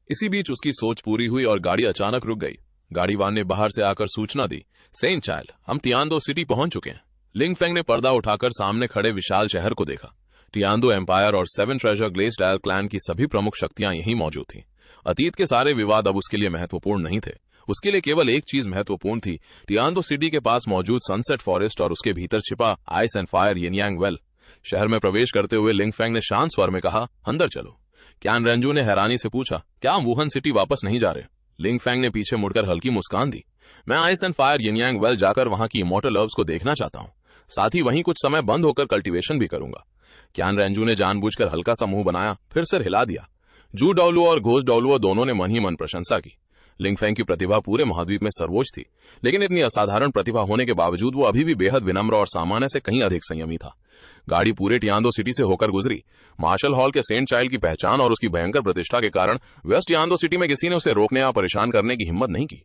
इसी बीच उसकी सोच पूरी हुई और गाड़ी अचानक रुक गई। गाड़ीवान ने बाहर से आकर सूचना दी, सेंट चाइल्ड, हम टियानडो सिटी पहुंच चुके हैं। लिंग फेंग ने पर्दा उठाकर सामने खड़े विशाल शहर को देखा। टियानडो एम्पायर और 7 ट्रेजर ग्लेस डायल क्लैन की सभी प्रमुख शक्तियां यहीं मौजूद थीं। अतीत के सारे विवाद अब उसके लिए महत्वपूर्ण नहीं थे। उसके लिए केवल एक चीज महत्वपूर्ण थी, टियानडो सिटी के पास मौजूद सनसेट फॉरेस्ट और उसके भीतर छिपा ice and fire yin Yang well. शहर में प्रवेश करते हुए लिंग फेंग ने शांत स्वर में कहा, अंदर चलो। क्यान रेंजू ने हैरानी से पूछा, क्या हम वुहान सिटी वापस नहीं जा रहे? लिंग फेंग ने पीछे मुड़कर हल्की मुस्कान दी, मैं ice and fire yin Yang well जाकर वहां की इमॉर्टल हर्ब्स को देखना चाहता हूं। साथ ही वहीं कुछ समय बंद होकर कल्टीवेशन भी करूंगा। क्यान रेंजू ने जानबूझकर हल्का सा मुंह बनाया, फिर सिर हिला दिया। जू डोलुओ और घोष डोलुओ दोनों ने मन ही मन प्रशंसा की। लिंग फेंग की प्रतिभा पूरे महाद्वीप में सर्वोच्च थी, लेकिन इतनी असाधारण प्रतिभा होने के बावजूद वो अभी भी बेहद विनम्र और सामान्य से कहीं अधिक संयमी था। गाड़ी पूरे टियानडो सिटी से होकर गुजरी। मार्शल हॉल के सेंट चाइल्ड की पहचान और उसकी भयंकर प्रतिष्ठा के कारण वेस्ट टियानडो सिटी में किसी ने उसे रोकने या परेशान करने की हिम्मत नहीं की।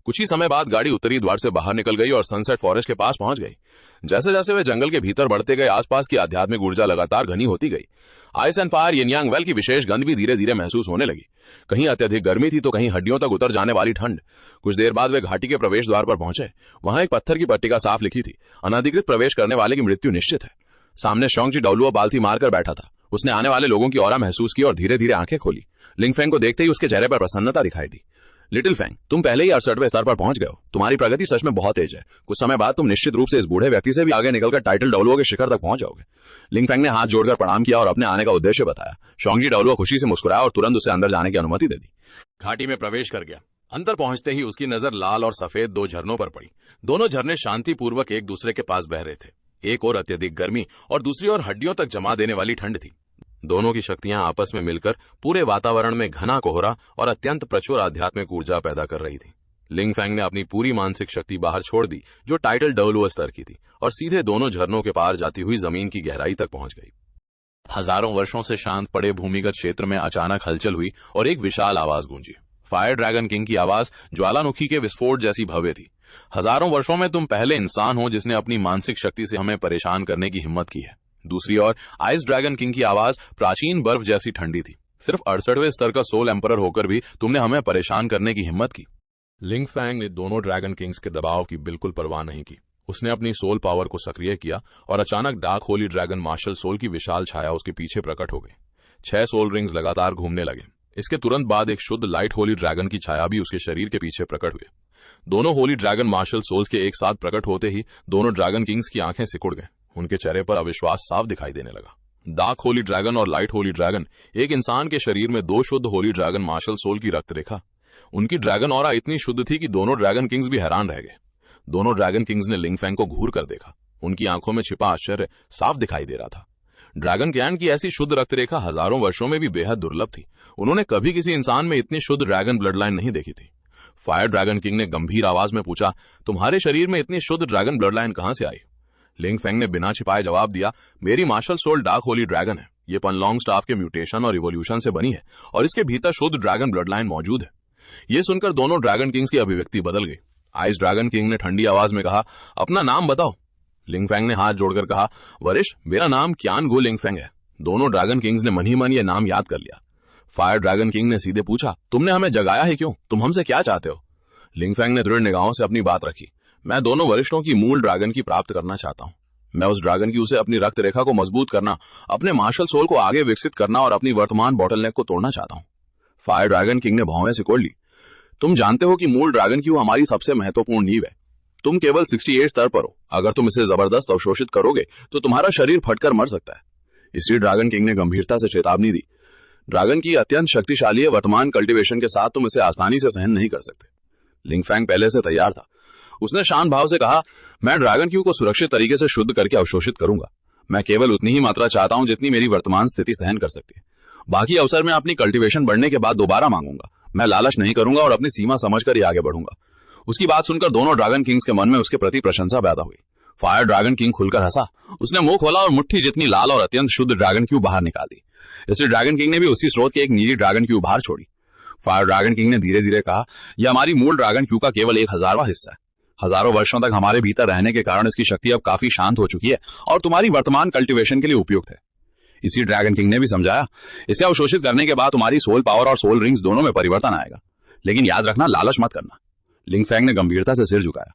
कुछ ही समय बाद गाड़ी उत्तरी द्वार से बाहर निकल गई और सनसेट फॉरेस्ट के पास पहुंच गई। जैसे जैसे वे जंगल के भीतर बढ़ते गए, आसपास की आध्यात्मिक ऊर्जा लगातार घनी होती गई। Ice and fire yin Yang well की विशेष गंध भी धीरे धीरे महसूस होने लगी। कहीं अत्यधिक गर्मी थी तो कहीं हड्डियों तक उतर जाने वाली ठंड। कुछ देर बाद वे घाटी के प्रवेश द्वार पर पहुंचे। वहां एक पत्थर की पट्टिका साफ लिखी थी, अनधिकृत प्रवेश करने वाले की मृत्यु निश्चित है। सामने शोंगजी डाओलुओ बाल्टी मारकर बैठा था। उसने आने वाले लोगों की ऑरा महसूस की और धीरे धीरे आंखें खोली। लिंग फेंग को देखते ही उसके चेहरे पर प्रसन्नता दिखाई दी। लिटिल फेंग, तुम पहले ही 68वें स्तर पर पहुंच गए हो। तुम्हारी प्रगति सच में बहुत तेज है। कुछ समय बाद तुम निश्चित रूप से इस बूढ़े व्यक्ति से भी आगे निकलकर टाइटल डाओलुओ के शिखर तक पहुंच जाओगे। लिंग फेंग ने हाथ जोड़कर प्रणाम किया और अपने आने का उद्देश्य बताया। शोंगजी डाओलुओ खुशी से मुस्कुराया और तुरंत उसे अंदर जाने की अनुमति दे दी। घाटी में प्रवेश कर गया। अंदर पहुंचते ही उसकी नजर लाल और सफेद दो झरनों पर पड़ी। दोनों झरने शांतिपूर्वक एक दूसरे के पास बह रहे थे। एक और अत्यधिक गर्मी और दूसरी ओर हड्डियों तक जमा देने वाली ठंड थी। दोनों की शक्तियां आपस में मिलकर पूरे वातावरण में घना कोहरा और अत्यंत प्रचुर आध्यात्मिक ऊर्जा पैदा कर रही थी। लिंग फेंग ने अपनी पूरी मानसिक शक्ति बाहर छोड़ दी जो टाइटल डाओलुओ स्तर की थी और सीधे दोनों झरनों के पार जाती हुई जमीन की गहराई तक पहुंच गई। हजारों वर्षों से शांत पड़े भूमिगत क्षेत्र में अचानक हलचल हुई और एक विशाल आवाज गूंजी। फायर ड्रैगन किंग की आवाज ज्वालामुखी के विस्फोट जैसी भव्य थी। हजारों वर्षों में तुम पहले इंसान हो जिसने अपनी मानसिक शक्ति से हमें परेशान करने की हिम्मत की है। दूसरी ओर आइस ड्रैगन किंग की आवाज प्राचीन बर्फ जैसी ठंडी थी। सिर्फ 68वें स्तर का सोल एम्परर होकर भी तुमने हमें परेशान करने की हिम्मत की। लिंग फेंग ने दोनों ड्रैगन किंग्स के दबाव की बिल्कुल परवाह नहीं की। उसने अपनी सोल पावर को सक्रिय किया और अचानक dark holy dragon martial soul की विशाल छाया उसके पीछे प्रकट हो गई। 6 सोल रिंग्स लगातार घूमने लगे। इसके तुरंत बाद एक शुद्ध लाइट होली ड्रैगन की छाया भी उसके शरीर के पीछे प्रकट हुई। दोनों होली ड्रैगन मार्शल सोल्स के एक साथ प्रकट होते ही दोनों ड्रैगन किंग्स की आंखें सिकुड़ गए। उनके चेहरे पर अविश्वास साफ दिखाई देने लगा। डार्क होली ड्रैगन और लाइट होली ड्रैगन, एक इंसान के शरीर में 2 शुद्ध होली ड्रैगन मार्शल सोल की रक्त रेखा। उनकी ड्रैगन ऑरा इतनी शुद्ध थी कि दोनों ड्रैगन किंग्स भी हैरान रह गए। दोनों ड्रैगन किंग्स ने लिंग फेंग को घूर कर देखा। उनकी आंखों में छिपा आश्चर्य साफ दिखाई दे रहा था। ड्रैगन कैन की ऐसी शुद्ध रक्त रेखा हजारों वर्षों में भी बेहद दुर्लभ थी। उन्होंने कभी किसी इंसान में इतनी शुद्ध ड्रैगन ब्लड लाइन नहीं देखी थी। फायर ड्रैगन किंग ने गंभीर आवाज में पूछा, तुम्हारे शरीर में इतनी शुद्ध ड्रैगन ब्लड लाइन कहां से आई? लिंग फेंग ने बिना छिपाए जवाब दिया, मेरी martial soul dark holy dragon है। ये पनलोंग स्टाफ के म्यूटेशन और इवोल्यूशन से बनी है और इसके भीतर शुद्ध ड्रैगन ब्लड लाइन मौजूद है। यह सुनकर दोनों ड्रैगन किंग्स की अभिव्यक्ति बदल गई। आइस ड्रैगन किंग ने ठंडी आवाज में कहा, अपना नाम बताओ। लिंग फेंग ने हाथ जोड़कर कहा, वरिष्ठ, मेरा नाम क्यान गु लिंग फेंग है। दोनों ड्रैगन किंग्स ने मन ही मन यह नाम याद कर लिया। फायर ड्रैगन किंग ने सीधे पूछा, तुमने हमें जगाया है क्यों? तुम हमसे क्या चाहते हो? लिंग फेंग ने दृढ़ निगाहों से अपनी बात रखी। मैं दोनों वरिष्ठों की मूल ड्रैगन की प्राप्त करना चाहता हूं। मैं उस ड्रैगन की उसे अपनी रक्त रेखा को मजबूत करना, अपने मार्शल सोल को आगे विकसित करना और अपनी वर्तमान बॉटलनेक को तोड़ना चाहता हूं। फायर ड्रैगन किंग ने भौवें सिकोड़ ली। तुम जानते हो कि मूल ड्रैगन की वो हमारी सबसे महत्वपूर्ण नींव है। तुम केवल 68 स्तर पर हो। अगर तुम इसे जबरदस्त अवशोषित करोगे तो तुम्हारा शरीर फटकर मर सकता है। इसलिए ड्रैगन किंग ने गंभीरता से चेतावनी दी। ड्रैगन की अत्यंत शक्तिशाली है, वर्तमान कल्टीवेशन के साथ तुम इसे आसानी से सहन नहीं कर सकते। लिंग फेंग पहले से तैयार था। उसने शांत भाव से कहा, मैं ड्रैगन क्यू को सुरक्षित तरीके से शुद्ध करके अवशोषित करूंगा। मैं केवल उतनी ही मात्रा चाहता हूं जितनी मेरी वर्तमान स्थिति सहन कर सकती है। बाकी अवसर मैं अपनी कल्टीवेशन बढ़ने के बाद दोबारा मांगूंगा। मैं लालच नहीं करूंगा और अपनी सीमा समझकर ही आगे बढ़ूंगा। उसकी बात सुनकर दोनों ड्रैगन किंग्स के मन में उसके प्रति प्रशंसा पैदा हुई। फायर ड्रैगन किंग खुलकर हंसा। उसने मुंह खोला और मुट्ठी जितनी लाल और अत्यंत शुद्ध ड्रैगन क्यू बाहर निकाल दी। इसलिए ड्रैगन किंग ने भी उसी स्रोत के एक नीली ड्रैगन क्यू बाहर छोड़ी। फायर ड्रैगन किंग ने धीरे धीरे कहा, यह हमारी मूल ड्रैगन क्यू का केवल 1000वां हिस्सा है। हजारों वर्षों तक हमारे भीतर रहने के कारण इसकी शक्ति अब काफी शांत हो चुकी है और तुम्हारी वर्तमान कल्टीवेशन के लिए उपयुक्त है। इसी ड्रैगन किंग ने भी समझाया, इसे अवशोषित करने के बाद तुम्हारी सोल पावर और सोल रिंग्स दोनों में परिवर्तन आएगा। लेकिन याद रखना, लालच मत करना। लिंग फेंग ने गंभीरता से सिर झुकाया।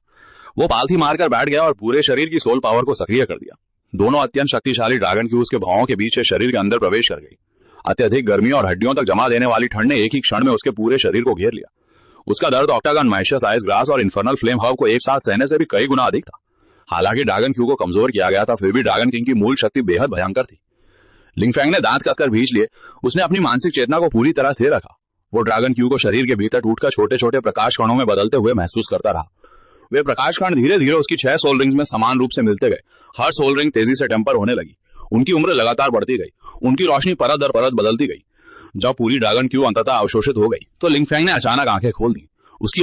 वो पालथी मारकर बैठ गया और पूरे शरीर की सोल पावर को सक्रिय कर दिया। दोनों अत्यंत शक्तिशाली ड्रैगन क्यू उसके भौहों के बीच से शरीर के अंदर प्रवेश कर गई। अत्यधिक गर्मी और हड्डियों तक जमा देने वाली ठंड ने एक ही क्षण में उसके पूरे शरीर को घेर लिया। उसका दर्द ऑक्टागन, मैशियस, आइस ग्रास और इन्फर्नल फ्लेम हब को एक साथ सहने से भी कई गुना अधिक था। हालांकि ड्रैगन क्यू को कमजोर किया गया था, फिर भी ड्रैगन किंग की मूल शक्ति बेहद भयंकर थी। लिंग फेंग ने दांत कसकर भींच लिए। उसने अपनी मानसिक चेतना को पूरी तरह स्थिर रखा। वो ड्रैगन क्यू को शरीर के भीतर टूटकर छोटे छोटे प्रकाश कणों में बदलते हुए महसूस करता रहा। वे प्रकाश कण धीरे धीरे उसकी 6 सोल रिंग्स में समान रूप से मिलते गए। हर सोल रिंग तेजी से टेम्पर होने लगी। उनकी उम्र लगातार बढ़ती गई। उनकी रोशनी परत दर परत बदलती गई। जब पूरी ड्रैगन क्यू अंततः अवशोषित हो गई तो लिंग फेंग ने अचानक आंखें खोल दी। उसकी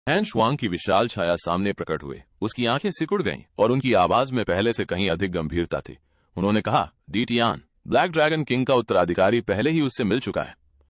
हैन शुआंग की विशाल छाया सामने प्रकट हुए। उसकी आंखें सिकुड़ गईं और उनकी आवाज में पहले से कहीं अधिक गंभीरता थी। उन्होंने कहा, D Tian, black dragon king का उत्तराधिकारी पहले ही उससे मिल चुका है।